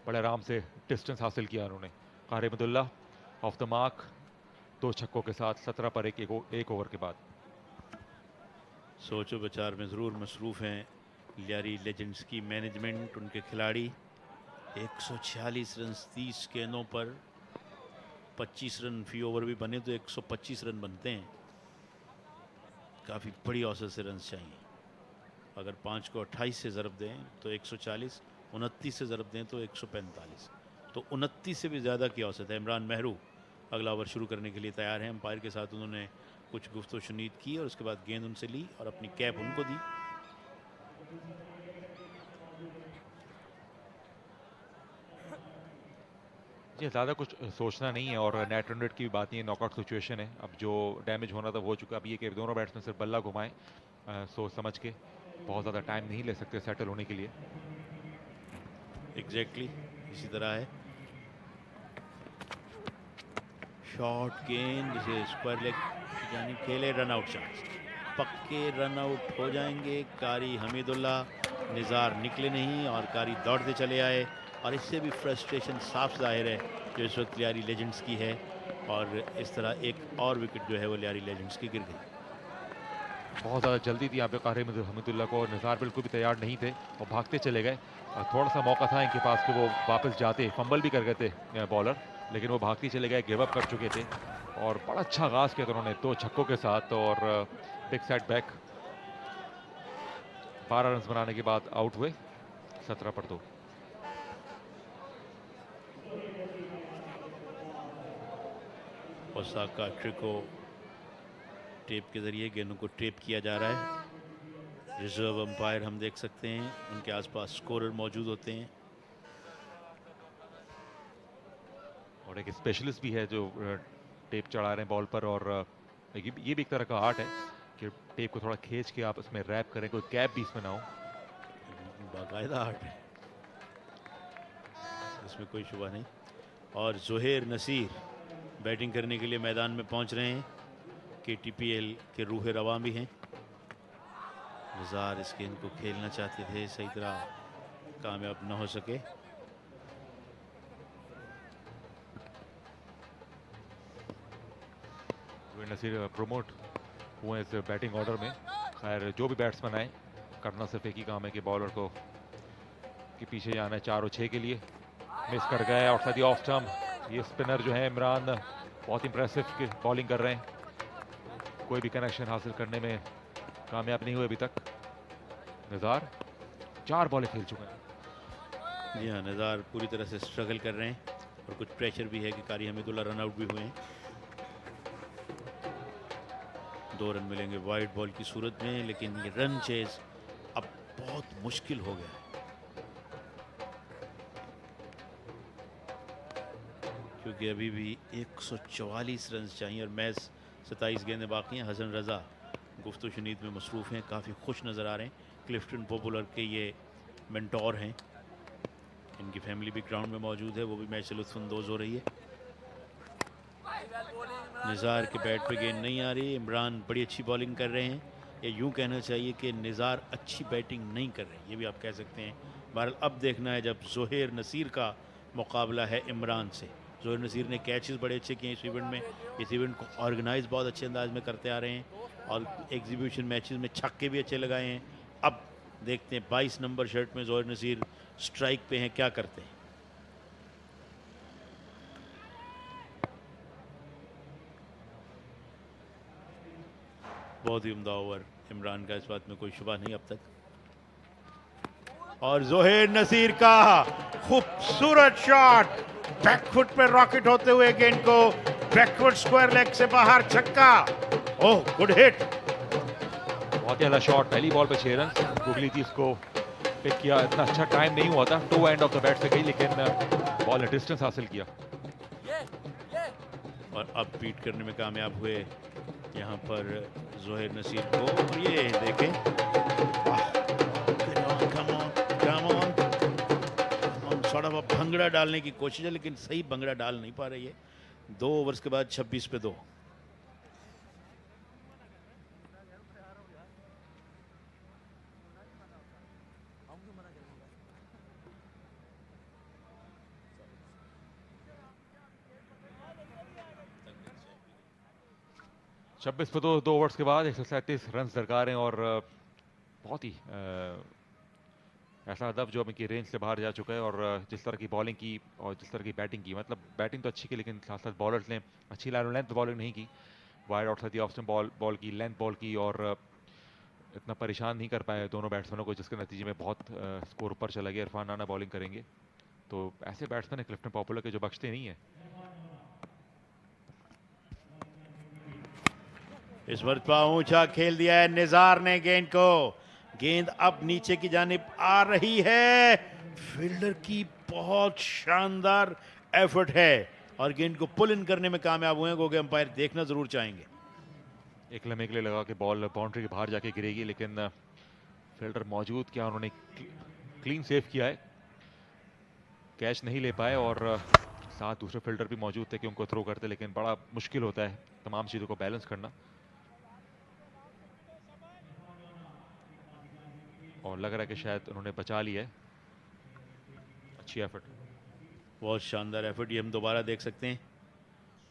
बड़े आराम से डिस्टेंस हासिल किया उन्होंने। कारी हमीदुल्ला ऑफ द मार्क 2 छक्कों के साथ 17 पर एक ओवर के बाद। सोचो विचार में ज़रूर मसरूफ़ हैं लियारी लेजेंड्स की मैनेजमेंट, उनके खिलाड़ी। 146 रन 30 गेंदों पर 25 रन फी ओवर भी बने तो 125 रन बनते हैं। काफ़ी बड़ी औसत से रन चाहिए। अगर 5 को 28 से ज़रब दें तो 140, 29 से ज़रब दें तो 145, तो 29 से भी ज़्यादा की औसत है। इमरान मेहरू अगला ओवर शुरू करने के लिए तैयार हैं। अंपायर के साथ उन्होंने कुछ गुफ्तो शुनीद की और उसके बाद गेंद उनसे ली और अपनी कैप उनको दी। जी ज़्यादा कुछ सोचना नहीं है और नेट रन रेट की भी बात नहीं है, नॉकआउट सिचुएशन है। अब जो डैमेज होना था वो हो चुका। अब ये कि दोनों बैट्समैन सिर्फ बल्ला घुमाएं सोच समझ के, बहुत ज़्यादा टाइम नहीं ले सकते सेटल होने के लिए। एग्जैक्टली इसी तरह है। शॉर्ट गेंद जिसे स्क्वायर लेग यानी खेले, रन आउट चांस, पक्के रन आउट हो जाएंगे। कारी हमीदुल्ला, निज़ार निकले नहीं और कारी दौड़ते चले आए और इससे भी फ्रस्ट्रेशन साफ जाहिर है जो इस वक्त लियारी लेजेंड्स की है। और इस तरह एक और विकेट जो है वो लियारी लेजेंड्स की गिर गई। बहुत ज़्यादा जल्दी थी यहाँ पे कारी हमीदुल्ला को, निज़ार बिल्कुल भी तैयार नहीं थे और भागते चले गए। और थोड़ा सा मौका था इनके पास कि वो वापस जाते, फंबल भी कर गए थे बॉलर, लेकिन वो भागते चले गए, गिव अप कर चुके थे। और बड़ा अच्छा आगाज किया उन्होंने 2 छक्कों के साथ और बिग सेट बैक। 12 रन बनाने के बाद आउट हुए 17 पर 2। ओसाका ट्रिको टेप के जरिए गेंदों को टेप किया जा रहा है। रिजर्व अंपायर हम देख सकते हैं, उनके आसपास स्कोरर मौजूद होते हैं और एक स्पेशलिस्ट भी है जो टेप चढ़ा रहे हैं बॉल पर। और ये भी एक तरह का आर्ट है, कि टेप को थोड़ा खींच के आप इसमें रैप करें, कोई गैप भी इसमें ना हो। बाकायदा आर्ट है, इसमें कोई शुबा नहीं। और जोहेर नसीर बैटिंग करने के लिए मैदान में पहुंच रहे हैं। KTPL के रूह रवां भी हैं। निज़ार इस गेंद को खेलना चाहते थे, सही तरह कामयाब न हो सके। नसीर प्रमोट हुए इस बैटिंग ऑर्डर में। खैर जो भी बैट्समैन आए, करना सिर्फ एक ही काम है कि बॉलर को के पीछे जाना है 4 और 6 के लिए। मिस कर गए और साथ ही ऑफ स्टंप। ये स्पिनर जो है इमरान बहुत इंप्रेसिव बॉलिंग कर रहे हैं, कोई भी कनेक्शन हासिल करने में कामयाब नहीं हुए अभी तक। निज़ार 4 बॉलें खेल चुके हैं। जी हाँ, निज़ार पूरी तरह से स्ट्रगल कर रहे हैं और कुछ प्रेशर भी है कि कारी हमीदुल्ला रन आउट भी हुए हैं। 2 रन मिलेंगे वाइड बॉल की सूरत में, लेकिन ये रन चेज अब बहुत मुश्किल हो गया है, क्योंकि अभी भी 144 रन चाहिए और मैच 27 गेंदें बाकी हैं। हसन रजा गुफ्तु शनीद में मसरूफ़ हैं, काफ़ी खुश नज़र आ रहे हैं। क्लिफ्टन पॉपुलर के ये मेंटोर हैं, इनकी फैमिली भी ग्राउंड में मौजूद है, वो भी मैच से लुत्फ़अंदोज़ हो रही है। निज़ार के बैट पे गेंद नहीं आ रही। इमरान बड़ी अच्छी बॉलिंग कर रहे हैं, या यूँ कहना चाहिए कि निज़ार अच्छी बैटिंग नहीं कर रहे, ये भी आप कह सकते हैं। बहरहाल अब देखना है जब जोहेर नसीर का मुकाबला है इमरान से। जोहेर नसीर ने कैचेस बड़े अच्छे किए इस इवेंट में, इस इवेंट को ऑर्गेनाइज बहुत अच्छे अंदाज में करते आ रहे हैं और एग्जीबिशन मैचेस में छक्के भी अच्छे लगाए हैं। अब देखते हैं 22 नंबर शर्ट में जोहेर नसीर स्ट्राइक पे हैं, क्या करते हैं। बहुत ही उम्दा ओवर इमरान का, इस बात में कोई शुबा नहीं अब तक। और जोहेर नसीर का खूबसूरत शॉट, बैकफुट पे रॉकेट होते हुए गेंद को बैकफुट स्क्वायर लेग से बाहर, छक्का। ओह गुड हिट, बहुत ही अच्छा शॉट। पहली बॉल पे 6 रन, गुगली थी इसको पिक किया। इतना अच्छा टाइम नहीं हुआ था, toe end of the bat से गई, लेकिन बॉल ने डिस्टेंस हासिल किया और अब बीट करने में कामयाब हुए यहाँ पर जोहेर नसीर को। और ये देखें, थोड़ा बहुत भंगड़ा डालने की कोशिश है, लेकिन सही भंगड़ा डाल नहीं पा रही है। 2 ओवर्स के बाद 26 पे 2। छब्बीस पे 2 ओवर्स के बाद 137 रन दरकार हैं और बहुत ही ऐसा अदब जो इनकी रेंज से बाहर जा चुका है। और जिस तरह की बॉलिंग की और जिस तरह की बैटिंग की, मतलब बैटिंग तो अच्छी की, लेकिन साथ साथ बॉलर्स ने अच्छी लेंथ बॉलिंग नहीं की। वाइड आउट थी, ऑफ बॉल की, लेंथ बॉल की, और इतना परेशान नहीं कर पाए दोनों बैट्समैनों को, जिसके नतीजे में बहुत स्कोर ऊपर चला गया। इरफान राना बॉलिंग करेंगे, तो ऐसे बैट्समैन है क्लिफ्टन पॉपुलर के जो बख्शते नहीं है। इस मरतबा ऊंचा खेल दिया है निज़ार ने गेंद को, गेंद अब नीचे की जानिब आ रही है। फील्डर की बहुत शानदार एफर्ट है और गेंद को पुल इन करने में कामयाब हुए हैं, क्योंकि अंपायर देखना जरूर चाहेंगे। एक लम्हे के लिए लगा कि बॉल बाउंड्री के बाहर जाके गिरेगी, लेकिन फील्डर मौजूद किया, उन्होंने क्लीन सेव किया है, कैच नहीं ले पाए। और साथ दूसरे फील्डर भी मौजूद थे कि उनको थ्रो करते, लेकिन बड़ा मुश्किल होता है तमाम चीज़ों को बैलेंस करना। और लग रहा है कि शायद उन्होंने बचा लिया है। अच्छी एफर्ट, बहुत शानदार एफर्ट, ये हम दोबारा देख सकते हैं।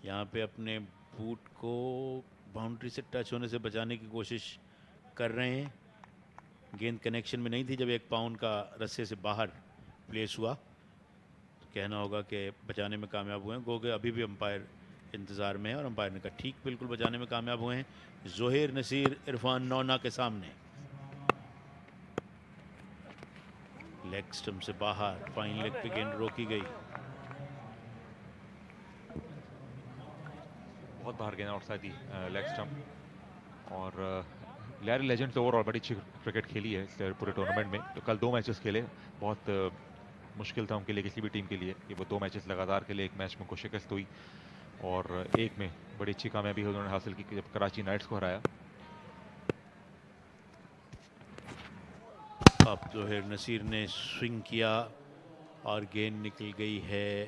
यहाँ पे अपने बूट को बाउंड्री से टच होने से बचाने की कोशिश कर रहे हैं। गेंद कनेक्शन में नहीं थी जब 1 पाउंड का रस्से से बाहर प्लेस हुआ, तो कहना होगा कि बचाने में कामयाब हुए हैं। गोगे अभी भी अंपायर इंतज़ार में है और अंपायर ने कहा ठीक, बिल्कुल बचाने में कामयाब हुए हैं। जोहेर नसीर इरफान नौना के सामने, लेग स्टंप से बाहर, फाइन लेग पे गेंद रोकी गई। बहुत बाहर गेंद आउटसाइड दी लेग स्टंप। और लियारी लेजेंड तो ओवरऑल बड़ी अच्छी क्रिकेट खेली है इस पूरे टूर्नामेंट में। तो कल 2 मैचेस खेले, बहुत मुश्किल था उनके लिए, किसी भी टीम के लिए, कि वो 2 मैचेस लगातार के लिए। एक मैच में को शिकस्त हुई और एक में बड़ी अच्छी कामयाबी उन्होंने हासिल की जब कराची नाइट्स को हराया। अब जोहेर नसीर ने स्विंग किया और गेंद निकल गई है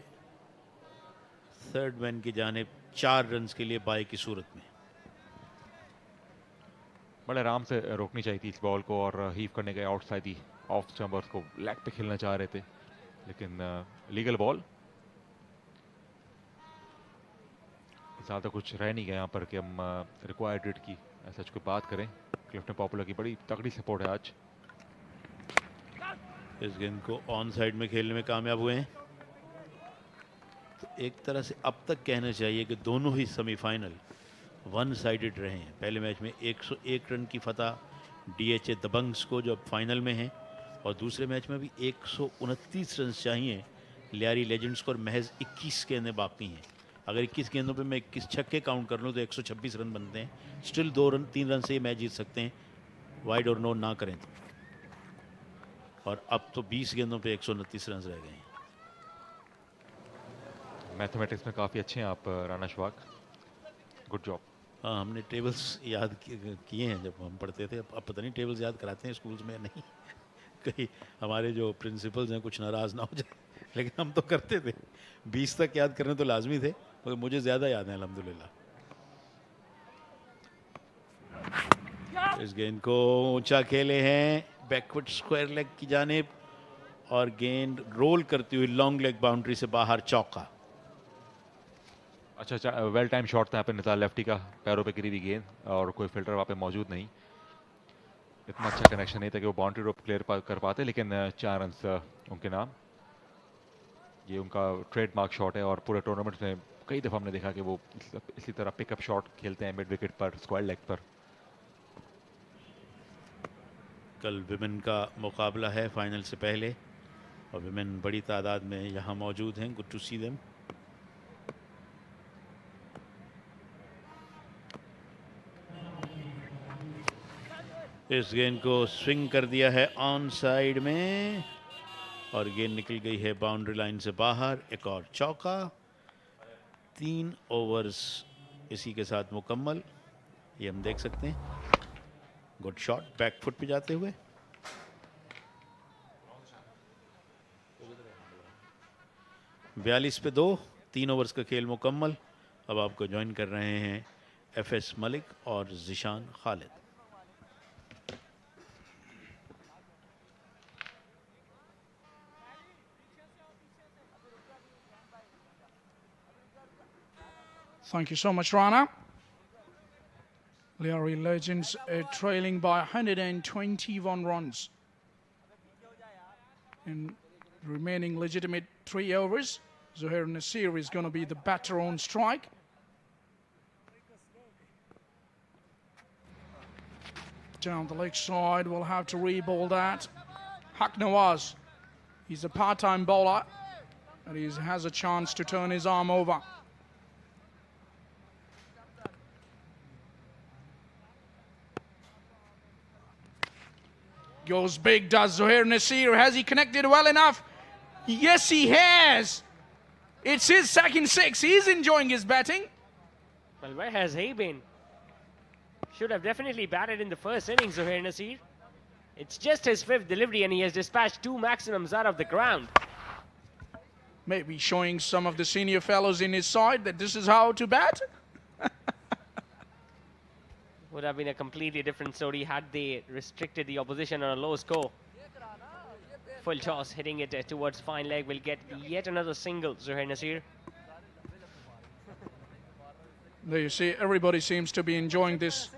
थर्ड मैन की जानिब 4 रन्स के लिए बाई की सूरत में। बड़े आराम से रोकनी चाहिए थी इस बॉल को और हीव करने गए आउटसाइड ही ऑफ स्टंपर्स को लेग पे खेलना चाह रहे थे, लेकिन लीगल बॉल। ज़्यादा कुछ रह नहीं गया यहाँ पर कि हम रिक्वायर्ड रेट की ऐसा कोई बात करें। क्लिफ्टन पॉपुलर की बड़ी तगड़ी सपोर्ट है आज। इस गेंद को ऑन साइड में खेलने में कामयाब हुए हैं। तो एक तरह से अब तक कहना चाहिए कि दोनों ही सेमीफाइनल वन साइडेड रहे हैं। पहले मैच में 101 रन की फतह डीएचए दबंग्स को जो अब फाइनल में हैं, और दूसरे मैच में भी 129 रन चाहिए लियारी लेजेंड्स को और महज 21 गेंदें बाकी हैं। अगर 21 गेंदों पे मैं 21 छक्के काउंट कर लूँ तो 126 रन बनते हैं। स्टिल 3 रन से ये मैच जीत सकते हैं, वाइड और नो ना करें तो। और अब तो 20 गेंदों पे 129 रन रह गए हैं। मैथमेटिक्स में काफ़ी अच्छे हैं आप राना शवाक, गुड जॉब। हाँ, हमने टेबल्स याद किए हैं जब हम पढ़ते थे। अब पता नहीं टेबल्स याद कराते हैं स्कूल्स में या नहीं। कहीं हमारे जो प्रिंसिपल्स हैं कुछ नाराज़ ना हो जाए, लेकिन हम तो करते थे। 20 तक याद करने तो लाजमी थे, मगर मुझे ज़्यादा याद है अल्हम्दुलिल्लाह। इस गेंद को ऊंचा खेले हैं बैकवर्ड स्क्वायर लेग की जानिब, और गेंद रोल करती हुई लॉन्ग लेग बाउंड्री से बाहर, चौका। अच्छा, वेल टाइम शॉट था यहाँ पे निसार लेफ्टी का, पैरों पे गिरी हुई गेंद और कोई फिल्टर वहाँ पे मौजूद नहीं। इतना अच्छा कनेक्शन नहीं था कि वो बाउंड्री रोप क्लियर कर पाते, लेकिन 4 रन उनके नाम। ये उनका ट्रेडमार्क शॉट है और पूरे टूर्नामेंट में कई दफ़ा हमने देखा कि वो इसी तरह पिकअप शॉट खेलते हैं मिड विकेट पर, स्क्वायर लेग पर। कल विमेन का मुकाबला है फाइनल से पहले, और विमेन बड़ी तादाद में यहाँ मौजूद हैं। Good to see them. इस गेंद को स्विंग कर दिया है ऑन साइड में, और गेंद निकल गई है बाउंड्री लाइन से बाहर। एक और चौका। 3 ओवर्स इसी के साथ मुकम्मल, ये हम देख सकते हैं। गुड शॉट बैक फुट पे जाते हुए। बयालीस पे 2, 3 ओवर्स का खेल मुकम्मल। अब आपको ज्वाइन कर रहे हैं एफएस मलिक और Zeeshan Khalid. Thank you so much, Rana. Lyari Legends trailing by 121 runs. In remaining legitimate 3 overs, Zohair Nasir is going to be the batter on strike. Down the leg side, we'll have to re-ball that. Haq Nawaz, he's a part-time bowler, and he has a chance to turn his arm over. Goes big, does Zohair Nasir. Has he connected well enough? Yes, he has. It's his second 6. He's enjoying his batting. Well, where has he been? Should have definitely batted in the first innings, Zohair Nasir. It's just his 5th delivery and he has dispatched 2 maximums out of the ground. Maybe showing some of the senior fellows in his side that this is how to bat. Would have been a completely different story had they restricted the opposition on a low score. Full toss, hitting it towards fine leg, will get yet another single, Zohair Nasir. There you see, everybody seems to be enjoying this.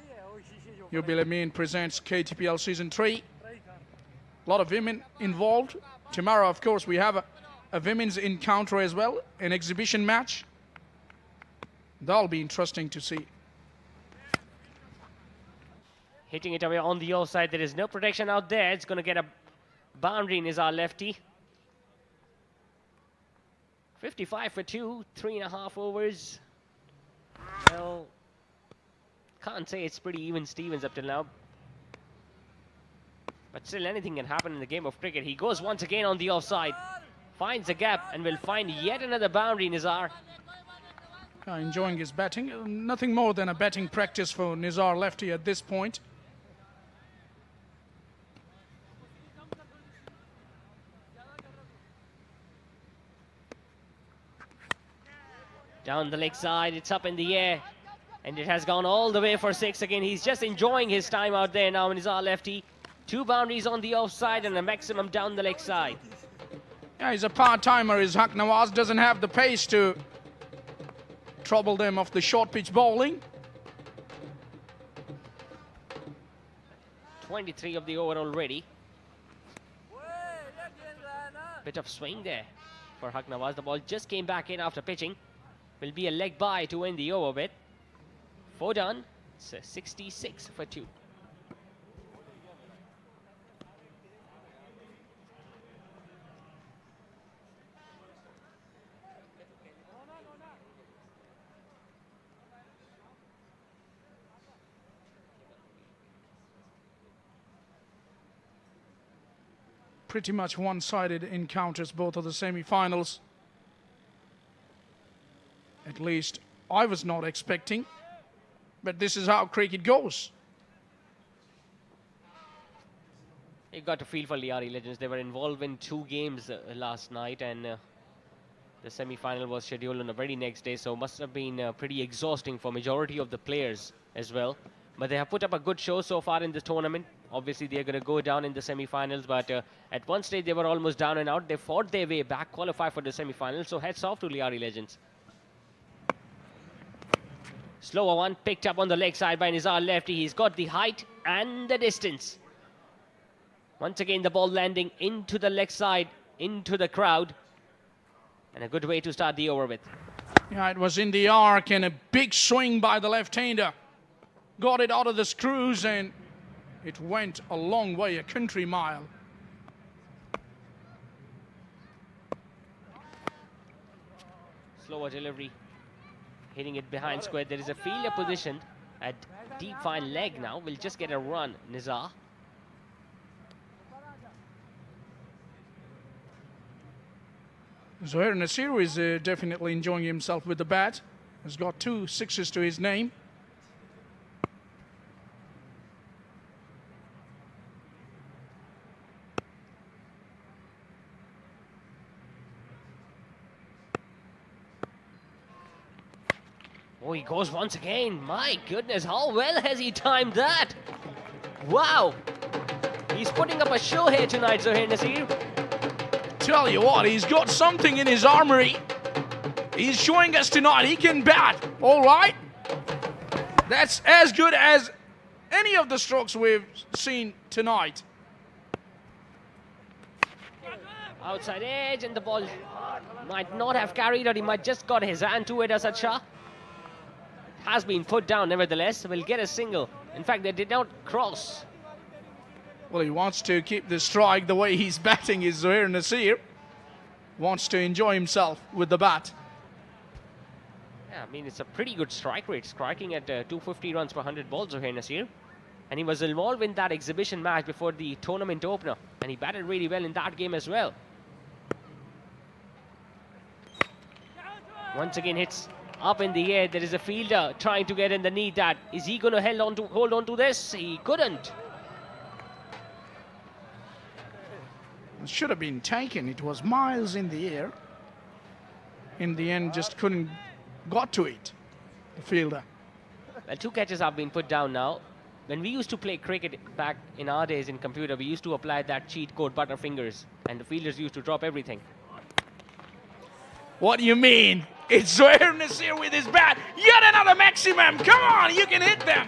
Yubil Amin presents KTPL Season 3. A lot of women involved. Tomorrow, of course, we have a women's encounter as well, an exhibition match. That'll be interesting to see. Hitting it away on the offside. There is no protection out there. It's going to get a boundary in his lefty. 55 for 2, 3.5 overs. Well, can't say it's pretty even Stevens up till now. But still, anything can happen in the game of cricket. He goes once again on the offside. Finds a gap and will find yet another boundary, Nizar. Enjoying his batting. Nothing more than a batting practice for Nizar lefty at this point. Down the leg side, it's up in the air. And it has gone all the way for 6 again. He's just enjoying his time out there now in his lefty. 2 boundaries on the offside and a maximum down the leg side. Yeah, he's a part-timer. His Haq Nawaz doesn't have the pace to trouble them of the short pitch bowling. 23 of the over already. Bit of swing there for Haq Nawaz. The ball just came back in after pitching. Will be a leg by to end the over with. 4 done. It's a 66 for 2. Pretty much one-sided encounters, both of the semi-finals. At least I was not expecting. But this is how cricket goes. You got to feel for Lyari Legends. They were involved in 2 games last night, and the semi-final was scheduled on the very next day, so must have been pretty exhausting for majority of the players as well. But they have put up a good show so far in this tournament. Obviously, they are going to go down in the semi-finals, but at one stage they were almost down and out. They fought their way back, qualified for the semi-finals, so hats off to Lyari Legends. Slower one, picked up on the leg side by Nizar lefty. He's got the height and the distance. Once again, the ball landing into the leg side, into the crowd. And a good way to start the over with. Yeah, it was in the arc and a big swing by the left-hander. Got it out of the screws and it went a long way, a country mile. Slower delivery. Hitting it behind square. There is a fielder positioned at deep fine leg now. Will just get a run, Nizar. Zohair Nasir is definitely enjoying himself with the bat. Has got 2 sixes to his name. Oh, he goes once again. My goodness, how well has he timed that? Wow. He's putting up a show here tonight, Zohair Nasir. Tell you what, he's got something in his armory. He's showing us tonight he can bat, all right? That's as good as any of the strokes we've seen tonight. Outside edge, and the ball might not have carried, or he might just got his hand to it, Asad Shah. Has been put down, nevertheless. Will get a single. In fact, they did not cross. Well, he wants to keep the strike the way he's batting. Is Zohair Nasir wants to enjoy himself with the bat. Yeah, I mean, it's a pretty good strike rate. Striking at 250 runs per 100 balls, Zohair Nasir. And he was involved in that exhibition match before the tournament opener. And he batted really well in that game as well. Once again, hits up in the air. There is a fielder trying to get in the knee. That is he going to hold on to this? He couldn't. It should have been taken. It was miles in the air. In the end, just couldn't got to it, the fielder. Well, 2 catches have been put down now. When we used to play cricket back in our days in computer, we used to apply that cheat code, butterfingers, and the fielders used to drop everything. What do you mean? It's Zohair Nasir with his bat. Yet another maximum. Come on, you can hit them.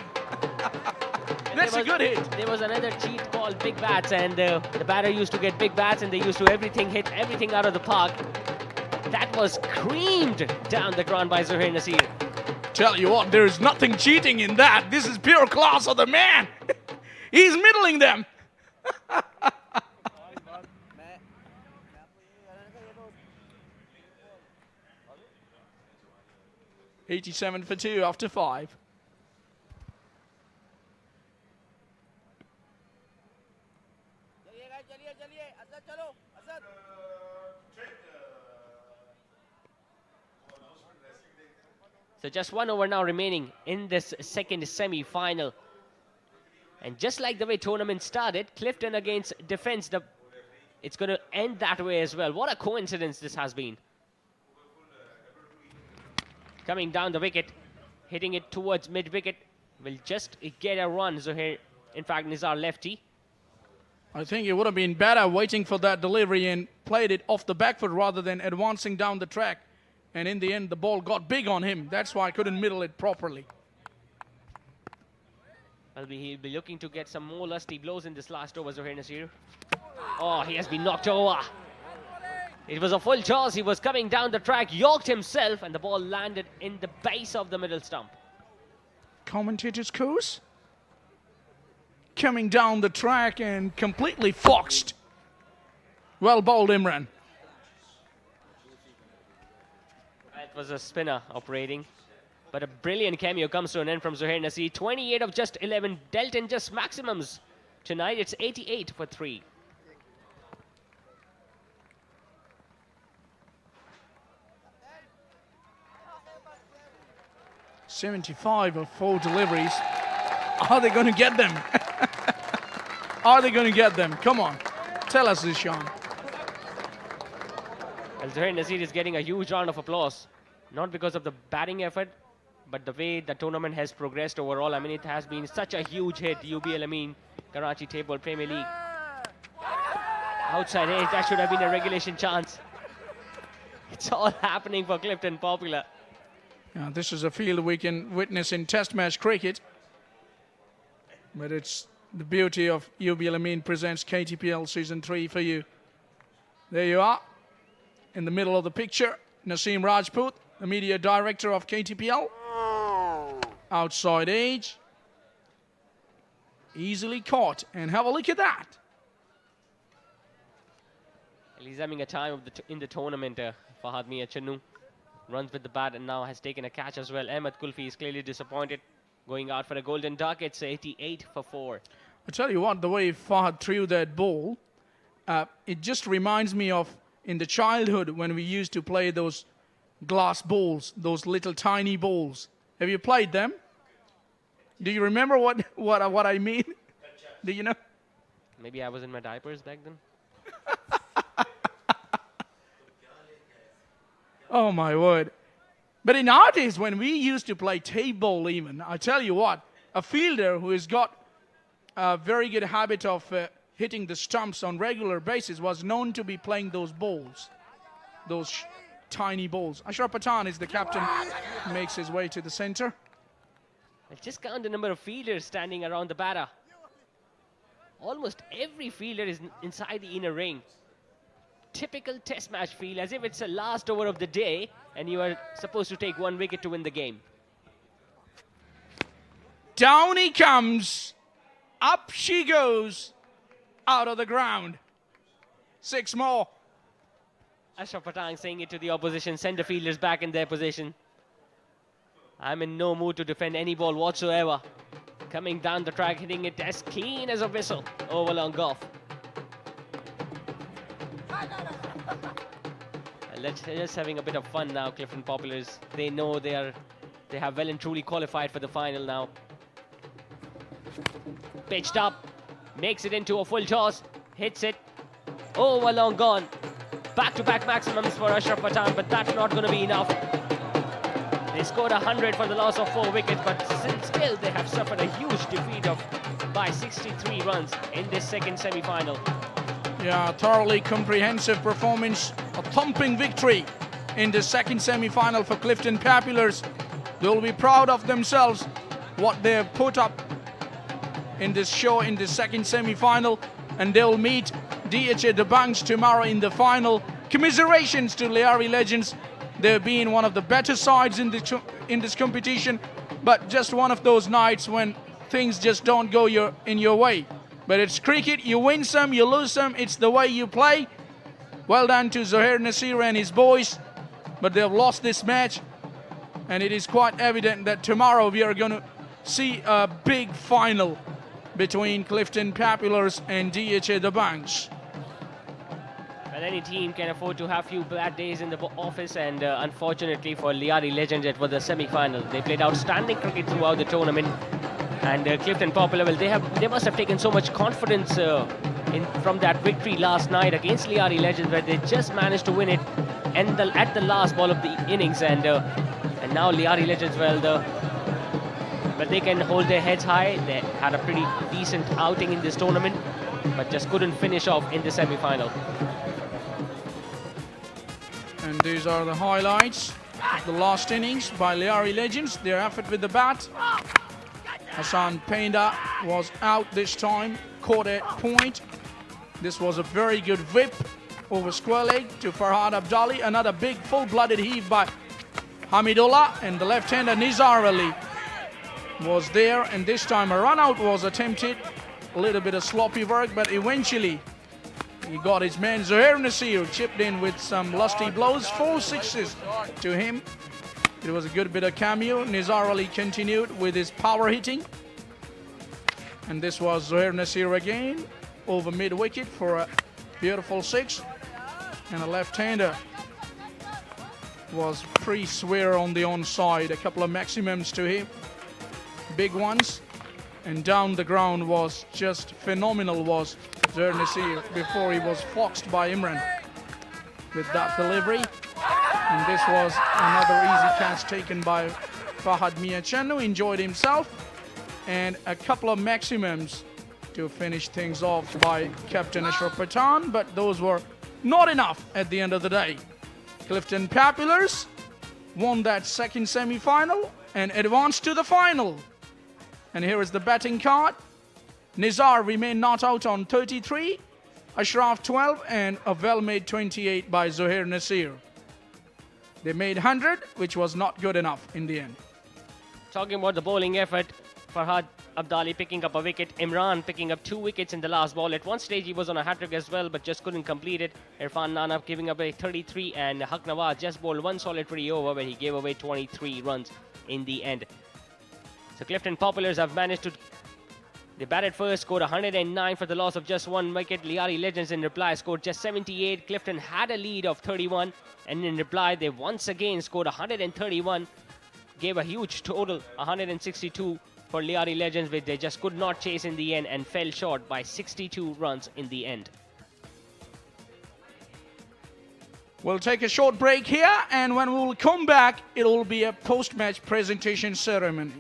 That's a good hit. There was another cheat called big bats, and the batter used to get big bats, and they used to hit everything out of the park. That was creamed down the ground by Zohair Nasir. Tell you what, there is nothing cheating in that. This is pure class of the man. He's middling them. $87 for 2 after 5. So just 1 over now remaining in this second semi-final. And just like the way tournament started, Clifton against Defence, it's going to end that way as well. What a coincidence this has been. coming down the wicket, hitting it towards mid-wicket. Will just get a run. Zohair, in fact, Nizar lefty. I think it would have been better waiting for that delivery and played it off the back foot rather than advancing down the track. And in the end, the ball got big on him. That's why I couldn't middle it properly. He'll be looking to get some more lusty blows in this last over, Zohair Nasir. Oh, he has been knocked over. It was a full toss. He was coming down the track, yorked himself, and the ball landed in the base of the middle stump. Commentator's curse. Coming down the track and completely foxed. Well bowled, Imran. It was a spinner operating. But a brilliant cameo comes to an end from Zohair Nasir. 28 of just 11, dealt in just maximums. Tonight it's 88 for 3. $75 of 4 deliveries. Are they going to get them? Are they going to get them? Come on. Tell us, Zishan. Well, Zohair Nasir is getting a huge round of applause. Not because of the batting effort, but the way the tournament has progressed overall. I mean, it has been such a huge hit. UBL Karachi Table Premier League. Outside edge, that should have been a regulation chance. It's all happening for Clifton Popular. Yeah, this is a field we can witness in Test match cricket. But it's the beauty of UBL presents KTPL Season 3 for you. There you are, in the middle of the picture, Naseem Rajput, the media director of KTPL. Outside edge. Easily caught. And have a look at that. He's having a time of in the tournament. Fahad Mia Channu runs with the bat and now has taken a catch as well. Ahmed Kulfi is clearly disappointed. Going out for a golden duck. It's 88 for 4. I tell you what, the way Fahad threw that ball, it just reminds me of in the childhood when we used to play those glass balls, those little tiny balls. Have you played them? Do you remember what I mean? Do you know? Maybe I was in my diapers back then. Oh my word. But in our days, when we used to play tape ball even, I tell you what, a fielder who has got a very good habit of hitting the stumps on regular basis was known to be playing those balls, those tiny balls. Ashraf Pathan is the captain, makes his way to the center. Just count the number of fielders standing around the batter. Almost every fielder is inside the inner ring. Typical test match feel, as if it's the last over of the day and you are supposed to take 1 wicket to win the game. Down he comes. Up she goes. Out of the ground. 6 more. Ashraf Pathan saying it to the opposition. Send the fielders back in their position. I'm in no mood to defend any ball whatsoever. Coming down the track, hitting it as clean as a whistle. Over long off. Let's just having a bit of fun now, Clifton Populars. They know they have well and truly qualified for the final now. Pitched up, makes it into a full toss, hits it. Over long gone. Back-to-back maximums for Ashraf Pathan, but that's not going to be enough. They scored 100 for the loss of 4 wickets, but still they have suffered a huge defeat by 63 runs in this second semi-final. Yeah, thoroughly comprehensive performance, a thumping victory in the second semi-final for Clifton Populars. They'll be proud of themselves, what they have put up in this show in the second semi-final, and they'll meet DHA The Banks tomorrow in the final. Commiserations to Lyari Legends. They've been one of the better sides in this competition, but just one of those nights when things just don't go in your way. But it's cricket, you win some, you lose some, it's the way you play. Well done to Zohair Nasir and his boys, but they've lost this match, and it is quite evident that tomorrow we are going to see a big final between Clifton Populars and DHA The Banks. Well, any team can afford to have few bad days in the office, and unfortunately for Lyari Legends, it was the semi-final. They played outstanding cricket throughout the tournament, and Clifton Popular, well, they must have taken so much confidence from that victory last night against Lyari Legends, where they just managed to win it at the last ball of the innings, and And now Lyari Legends, but they can hold their heads high. They had a pretty decent outing in this tournament, but just couldn't finish off in the semi-final. And these are the highlights of the last innings by Lyari Legends. Their effort with the bat. Hassan Penda was out this time, caught at point. This was a very good whip over square leg to Farhad Abdali. Another big full-blooded heave by Hamidullah, and the left-hander Nizar Ali was there, and this time a run-out was attempted. A little bit of sloppy work, but eventually he got his man Zuhair Nasir chipped in with some lusty blows. 4 sixes to him. It was a good bit of cameo. Nizar Ali continued with his power hitting. And this was Zuhair Nasir again over mid-wicket for a beautiful 6. And a left-hander was pretty swear on the onside. A couple of maximums to him. Big ones. And down the ground was just phenomenal was Zuhair Nasir before he was foxed by Imran with that delivery. And this was another easy catch taken by Fahad Miachanu, enjoyed himself. And a couple of maximums to finish things off by Captain Ashraf Pathan, but those were not enough at the end of the day. Clifton Populars won that second semi-final and advanced to the final. And here is the batting card. Nizar remained not out on 33, Ashraf 12, and a well-made 28 by Zuhair Nasir. They made 100, which was not good enough in the end. Talking about the bowling effort, Farhad Abdali picking up a wicket, Imran picking up 2 wickets in the last ball. At one stage he was on a hat-trick as well, but just couldn't complete it. Irfan Nanab giving away 33, and Haq Nawaz just bowled 1 solitary over where he gave away 23 runs in the end. So Clifton Populars have managed to... They batted first, scored 109 for the loss of just 1 wicket. Lyari Legends in reply scored just 78. Clifton had a lead of 31, and in reply they once again scored 131. Gave a huge total, 162 for Lyari Legends, which they just could not chase in the end and fell short by 62 runs in the end. We'll take a short break here, and when we'll come back, it will be a post-match presentation ceremony.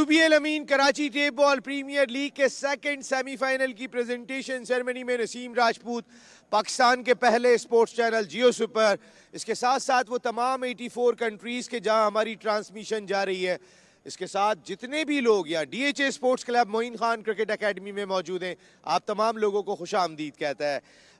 UBL Ameen Karachi tape ball premiere league के second semifinal की presentation ceremony में नसीम राजपूत पाकिस्तान के पहले sports channel जियो super, इसके साथ साथ वो तमाम 84 कंट्रीज़ के जहां हमारी ट्रांसमिशन जा रही है, इसके साथ जितने भी लोग यहाँ DHA sports club Moin Khan cricket academy में मौजूद हैं, आप तमाम लोगों को खुश आमदीद कहता है।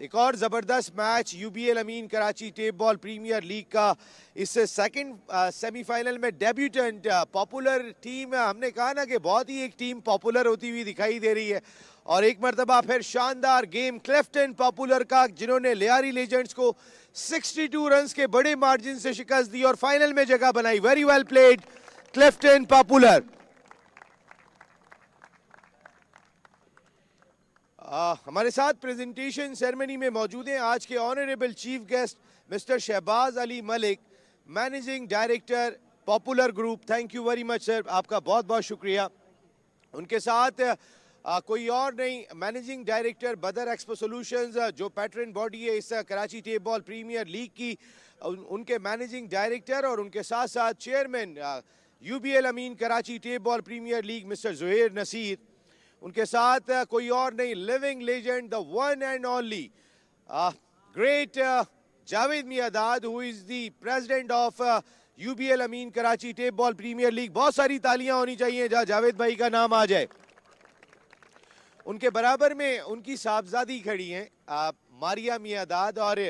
एक और ज़बरदस्त match UBL Ameen Karachi tape ball premiere League का इस सेकंड सेमीफाइनल में डेब्यूटेंट पॉपुलर टीम, हमने कहा ना कि बहुत ही एक टीम पॉपुलर होती हुई दिखाई दे रही है, और एक मरतबा फिर शानदार गेम क्लिफ्टन पॉपुलर का, जिन्होंने लियारी लेजेंड्स को 62 रन्स के बड़े मार्जिन से शिकस्त दी और फाइनल में जगह बनाई। Very well played Clifton popular. हमारे साथ प्रेजेंटेशन सेरेमनी में मौजूद हैं आज के honourable chief guest mister Shahbaz Ali Malik, managing director popular group. Thank you very much sir, आपका बहुत बहुत शुक्रिया। उनके साथ कोई और नहीं, managing director Badar expo solutions, जो पैटर्न बॉडी है इस Karachi tape ball premiere league की, उनके मैनेजिंग डायरेक्टर, और उनके साथ साथ chairman UBL Ameen Karachi tape ball premiere league mister Zuhair Naseer. उनके साथ कोई और नहीं, living legend, the one and only great Javed Miandad, who is the president of UBL Ameen Karachi tape ball premiere league. बहुत सारी तालियां होनी चाहिए जहां जावेद भाई का नाम आ जाए। उनके बराबर में उनकी साहबजादी खड़ी हैं मारिया मियादाद, और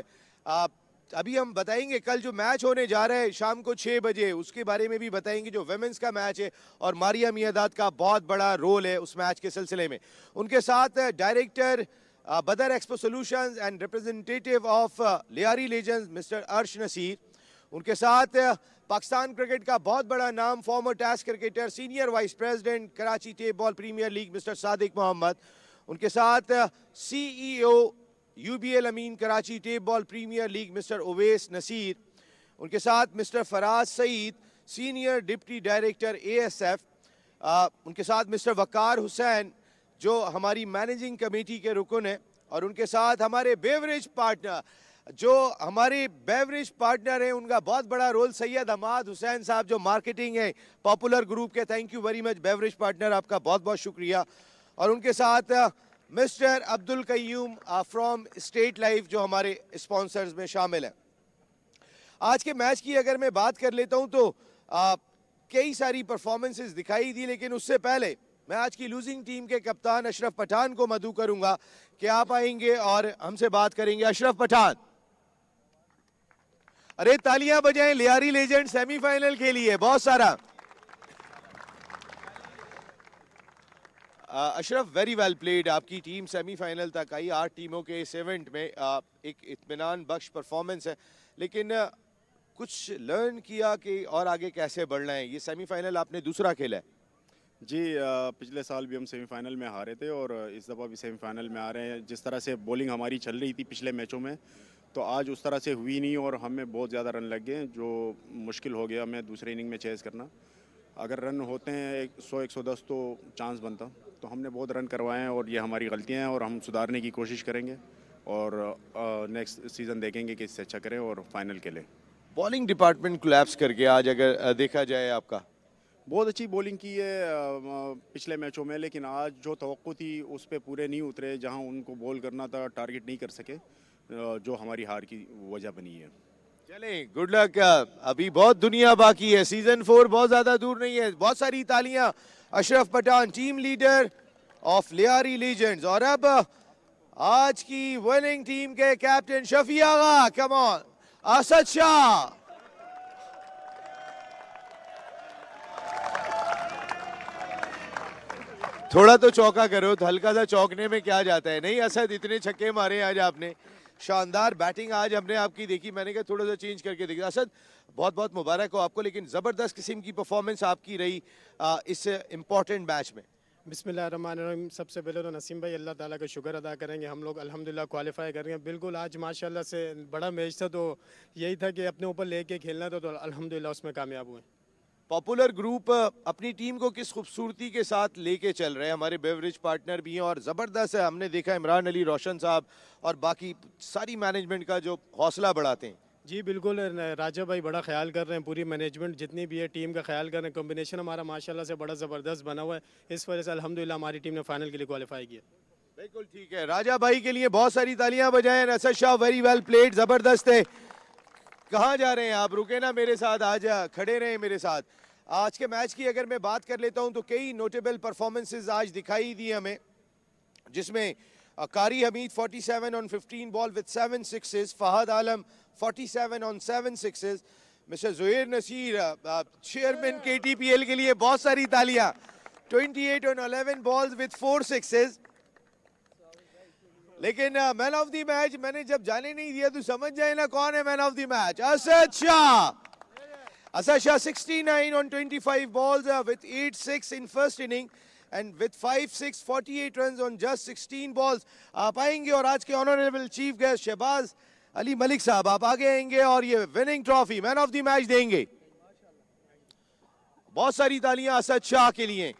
अभी हम बताएंगे कल जो मैच होने जा रहा है शाम को 6 बजे, उसके बारे में भी बताएंगे, जो वुमेन्स का मैच है, और मारिया मियादाद का बहुत बड़ा रोल है उस मैच के सिलसिले में। उनके साथ director Badar expo solutions and representative of Lyari legends mister अर्श नसीर। उनके साथ पाकिस्तान क्रिकेट का बहुत बड़ा नाम, former test cricketer, senior vice president Karachi tape ball premiere league mister Sadiq Mohammad. उनके साथ CEO UBL Ameen Karachi tape ball premiere league mister Owais Naseer. उनके साथ mister Faraz Saeed, senior deputy director ASF. उनके साथ मिस्टर वकार हुसैन, जो हमारी मैनेजिंग कमेटी के रुकन हैं, और उनके साथ हमारे बेवरेज पार्टनर, जो हमारे बेवरेज पार्टनर हैं, उनका बहुत बड़ा रोल सैयद अहमद हुसैन साहब, जो मार्केटिंग है पॉपुलर ग्रुप के। Thank you very much beverage partner, आपका बहुत बहुत शुक्रिया। और उनके साथ मिस्टर अब्दुल कयूम फ्रॉम स्टेट लाइफ, जो हमारे स्पॉन्सर्स में शामिल है। आज के मैच की अगर मैं बात कर लेता हूं तो कई सारी परफॉर्मेंसेस दिखाई दी, लेकिन उससे पहले मैं आज की लूजिंग टीम के कप्तान अशरफ पठान को मदऊ करूंगा कि आप आएंगे और हमसे बात करेंगे। अशरफ पठान, अरे तालियां बजाएं लियारी लेजेंड सेमीफाइनल के लिए, बहुत सारा। Ashraf, very well played. आपकी टीम सेमीफाइनल तक आई, 8 टीमों के इस इवेंट में एक इत्मीनान बख्श परफॉर्मेंस है, लेकिन कुछ लर्न किया कि और आगे कैसे बढ़ना है। ये सेमीफाइनल आपने दूसरा खेला है जी। पिछले साल भी हम सेमीफाइनल में हारे थे और इस दफ़ा भी सेमीफाइनल में आ रहे हैं। जिस तरह से बॉलिंग हमारी चल रही थी पिछले मैचों में, तो आज उस तरह से हुई नहीं और हमें बहुत ज़्यादा रन लग गए, जो मुश्किल हो गया हमें दूसरे इनिंग में चेज़ करना। अगर रन होते हैं 100-110 तो चांस बनता, तो हमने बहुत रन करवाए हैं और ये हमारी गलतियां हैं और हम सुधारने की कोशिश करेंगे और नेक्स्ट सीज़न देखेंगे कि इससे अच्छा करें और फाइनल के लिए। बॉलिंग डिपार्टमेंट कोलैप्स करके आज अगर देखा जाए, आपका बहुत अच्छी बॉलिंग की है पिछले मैचों में, लेकिन आज जो तवक्को थी उस पर पूरे नहीं उतरे। जहां उनको बॉल करना था टारगेट नहीं कर सके, जो हमारी हार की वजह बनी है। चलें, गुड लक। अभी बहुत दुनिया बाकी है, सीजन 4 बहुत ज्यादा दूर नहीं है। बहुत सारी तालियां Ashraf Pathan, team leader of Lyari legends. और अब आज की विनिंग टीम के captain Shafi Agha, come on, Asad Shah. थोड़ा तो चौका करो, तो हल्का सा चौकने में क्या जाता है। नहीं असद, इतने छक्के मारे आज आपने, शानदार बैटिंग आज हमने आपकी देखी, मैंने कहा थोड़ा सा चेंज करके देखा। असद, बहुत बहुत मुबारक हो आपको, लेकिन ज़बरदस्त किस्म की परफॉर्मेंस आपकी रही इस इम्पॉर्टेंट मैच में। बिस्मिल्लाहिर्रहमानिर्रहीम। सबसे पहले तो नसीम भाई अल्लाह ताला का शुक्र अदा करेंगे, हम लोग अल्हम्दुलिल्लाह क्वालिफाई कर रहे हैं। बिल्कुल आज माशाल्लाह से बड़ा मैच था, तो यही था कि अपने ऊपर लेके खेलना था, तो अल्हम्दुलिल्लाह उसमें कामयाब हुए। पॉपुलर ग्रुप अपनी टीम को किस खूबसूरती के साथ लेके चल रहे हैं, हमारे बेवरेज पार्टनर भी हैं और ज़बरदस्त है। हमने देखा इमरान अली रोशन साहब और बाकी सारी मैनेजमेंट का जो हौसला बढ़ाते हैं। जी बिल्कुल, राजा भाई बड़ा ख्याल कर रहे हैं, पूरी मैनेजमेंट जितनी भी है टीम का ख्याल कर रहे हैं। कॉम्बिनेशन हमारा माशाल्लाह से बड़ा ज़बरदस्त बना हुआ है, इस वजह से अल्हम्दुलिल्लाह हमारी टीम ने फाइनल के लिए क्वालिफाई किया। बिल्कुल ठीक है, राजा भाई के लिए बहुत सारी तालियां बजाएं। Asad Shah very well played, जबरदस्त है। कहाँ जा रहे हैं आप? रुके ना मेरे साथ, आज खड़े रहे मेरे साथ। आज के मैच की अगर मैं बात कर लेता हूं तो कई नोटेबल परफॉर्मेंसेस आज दिखाई दी हमें, जिसमें Qari Hameed 47 on 15 ball with 7 sixes, Fahad Alam 47 on 7 sixes, mister Zoher Naseer chairman KTPL के लिए बहुत सारी तालियां, 28 ऑन 11 बॉल्स विद 4 सिक्सेस। लेकिन मैन ऑफ द मैच मैंने जब जाने नहीं दिया तो समझ जाए ना कौन है man of the match. Asad Shah, Asad Shah 69 on 25 balls with 8-6 in first inning and with 5-6 48 runs on just 16 balls। आप आएंगे और आज के honourable chief guest Shahbaz Ali Malik साहब आप आगे आएंगे और ये winning trophy man of the match देंगे। बहुत सारी तालियां असद शाह के लिए।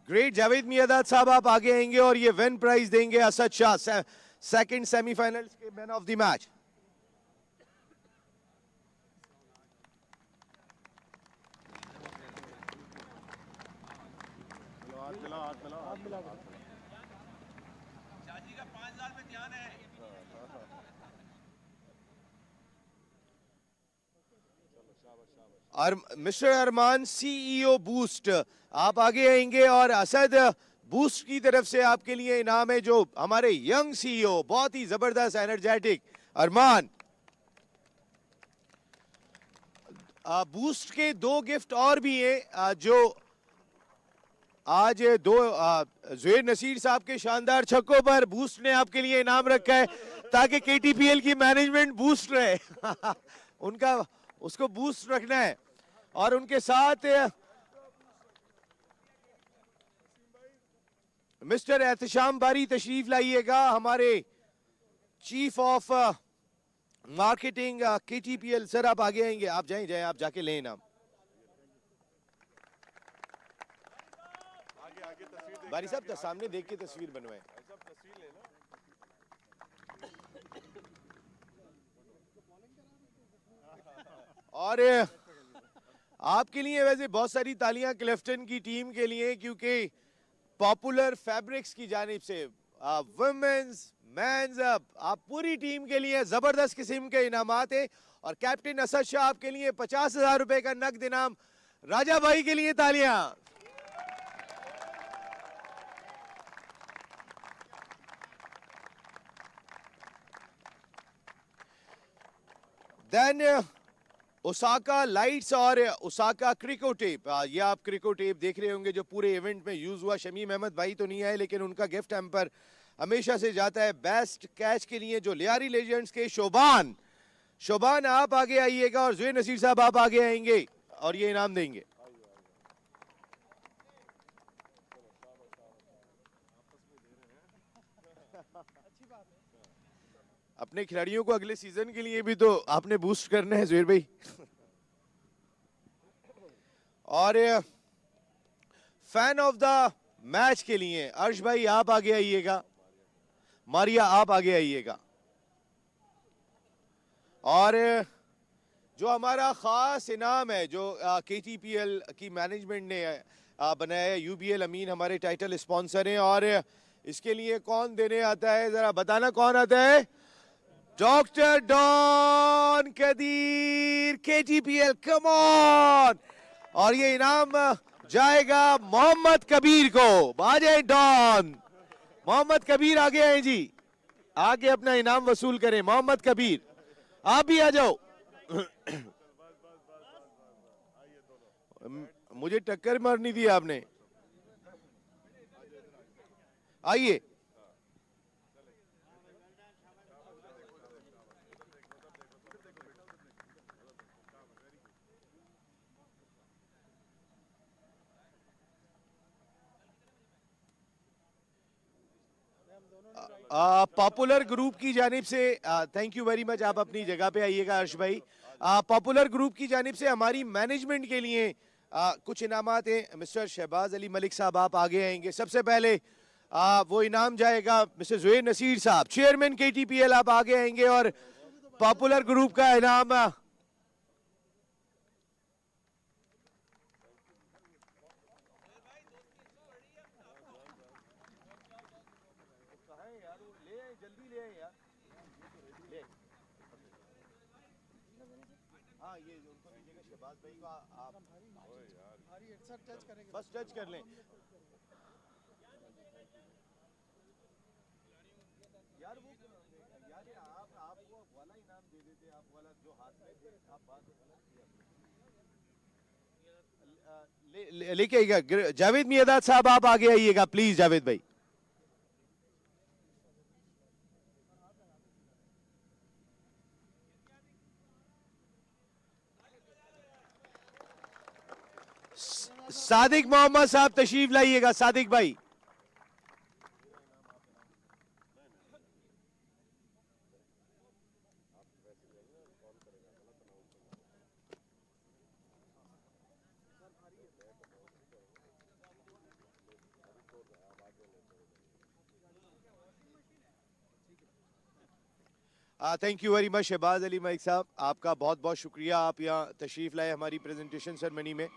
ग्रेट जावेद मियादाद साहब आप आगे आएंगे और ये विन प्राइज देंगे असद शाह, सेकंड सेमीफाइनल्स के मैन ऑफ द मैच। और मिस्टर अरमान CEO बूस्ट आप आगे आएंगे और असद बूस्ट की तरफ से आपके लिए इनाम है जो हमारे यंग CEO बहुत ही जबरदस्त एनर्जेटिक अरमान। बूस्ट के 2 गिफ्ट और भी हैं जो आज जोहेर नसीर साहब के शानदार छक्कों पर बूस्ट ने आपके लिए इनाम रखा है ताकि KTPL की मैनेजमेंट बूस्ट रहे उनका उसको बूस्ट रखना है। और उनके साथ मिस्टर एहतशाम बारी तशरीफ लाइएगा, हमारे chief of marketing KTPL। Sir आप आगे आएंगे, आप जाएं आप जाके लें नाम। बारी साहब सामने देख के तस्वीर बनवाएं। और आपके लिए वैसे बहुत सारी तालियां क्लिफ्टन की टीम के लिए, क्योंकि पॉपुलर फैब्रिक्स की जानिब से वुमेन्स मेंस आप पूरी टीम के लिए जबरदस्त किस्म के इनामात हैं। और कैप्टन असद शाह आपके लिए 50,000 रुपए का नकद इनाम। राजा भाई के लिए तालियां। देन ओसाका लाइट्स और ओसाका क्रिको टेप, ये आप क्रिको टेप देख रहे होंगे जो पूरे इवेंट में यूज हुआ। शमीम अहमद भाई तो नहीं आए लेकिन उनका गिफ्ट हैम्पर हमेशा से जाता है बेस्ट कैच के लिए जो लियारी लेजेंड्स के शोबान आप आगे आइएगा और जोहेर नसीर साहब आप आगे आएंगे और ये इनाम देंगे। अपने खिलाड़ियों को अगले सीजन के लिए भी तो आपने बूस्ट करना है जोहेर भाई। और फैन ऑफ द मैच के लिए अर्श भाई आप आगे आइएगा, मारिया आप आगे आइएगा। और जो हमारा खास इनाम है जो KTPL की मैनेजमेंट ने बनाया है, UBL अमीन हमारे टाइटल स्पॉन्सर हैं। और इसके लिए कौन देने आता है जरा बताना कौन आता है? Doctor Don Qadir KTPL, come on. और ये इनाम जाएगा मोहम्मद कबीर को। आ जाए डॉन, मोहम्मद कबीर आगे आए जी, आगे अपना इनाम वसूल करें। मोहम्मद कबीर आप भी आ जाओ। मुझे टक्कर मारनी थी आपने, आइए। पॉपुलर ग्रुप की जानिब से थैंक यू वेरी मच, आप अपनी जगह पे आइएगा अर्श भाई। पॉपुलर ग्रुप की जानिब से हमारी मैनेजमेंट के लिए कुछ इनामात हैं। मिस्टर शहबाज अली मलिक साहब आप आगे आएंगे। सबसे पहले वो इनाम जाएगा मिस्टर ज़ुहैर नसीर साहब, चेयरमैन KTPL, आप आगे आएंगे और पॉपुलर ग्रुप का इनाम बस टच कर लें यार, वो यार आप वो वाला इनाम दे देते, आप वाला जो हाथ में थे, आप बात लेके आइएगा। जावेद मियादाद साहब आप आगे आइएगा प्लीज। जावेद भाई सादिक मोहम्मद साहब तशरीफ लाइएगा। Sadiq bhai thank you very much Shahbaz Ali Malik साहब, आपका बहुत बहुत शुक्रिया, आप यहाँ तशरीफ़ लाए हमारी प्रेजेंटेशन सेरेमनी में।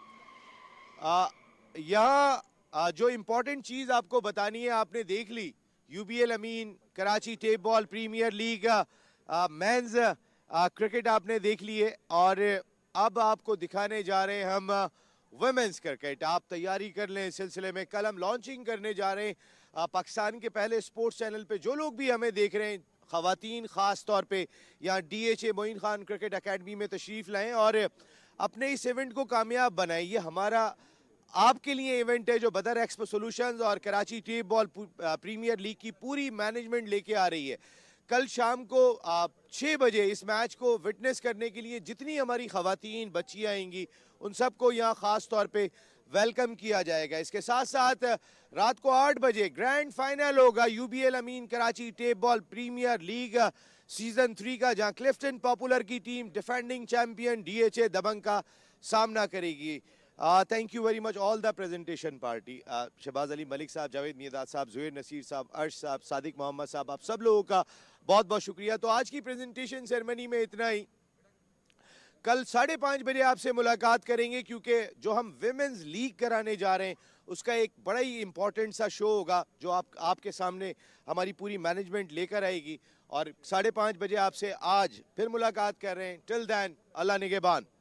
यहाँ जो इम्पोर्टेंट चीज़ आपको बतानी है आपने देख ली, UBL Ameen Karachi tape ball premiere League men's cricket आपने देख ली है, और अब आपको दिखाने जा रहे हैं हम वुमेन्स क्रिकेट। आप तैयारी कर लें इस सिलसिले में। कल हम लॉन्चिंग करने जा रहे हैं पाकिस्तान के पहले स्पोर्ट्स चैनल पे। जो लोग भी हमें देख रहे हैं, ख़वातीन ख़ास तौर पे, यहाँ DHA Moin Khan cricket academy में तशरीफ़ लाएं और अपने इस इवेंट को कामयाब बनाएं। ये हमारा आपके लिए इवेंट है जो बदर एक्सपो सॉल्यूशंस और Karachi tape ball premiere league की पूरी मैनेजमेंट लेके आ रही है। कल शाम को 6 बजे इस मैच को विटनेस करने के लिए जितनी हमारी ख़वातीन बच्चियाँ आएंगी उन सबको यहाँ ख़ास तौर पे वेलकम किया जाएगा। इसके साथ साथ रात को 8 बजे ग्रैंड फाइनल होगा UBL Ameen Karachi tape ball premiere League season 3 का, जहां क्लिफ्टन पॉपुलर की team defending champion DHA Dabang का सामना करेगी। Thank you very much all the presentation party. Shahbaz Ali Malik साहब, जावेद मियादाद साहब, ज़ुहैर नसीर साहब, अर्श साहब, सादिक मोहम्मद साहब, आप सब लोगों का बहुत बहुत शुक्रिया। तो आज की प्रेजेंटेशन सेरेमनी में इतना ही। कल 5:30 बजे आपसे मुलाकात करेंगे, क्योंकि जो हम विमेंस लीग कराने जा रहे हैं उसका एक बड़ा ही इंपॉर्टेंट सा शो होगा जो आपके सामने हमारी पूरी मैनेजमेंट लेकर आएगी। और 5:30 बजे आपसे आज फिर मुलाकात कर रहे हैं। टिल देन, अल्लाह निगहबान।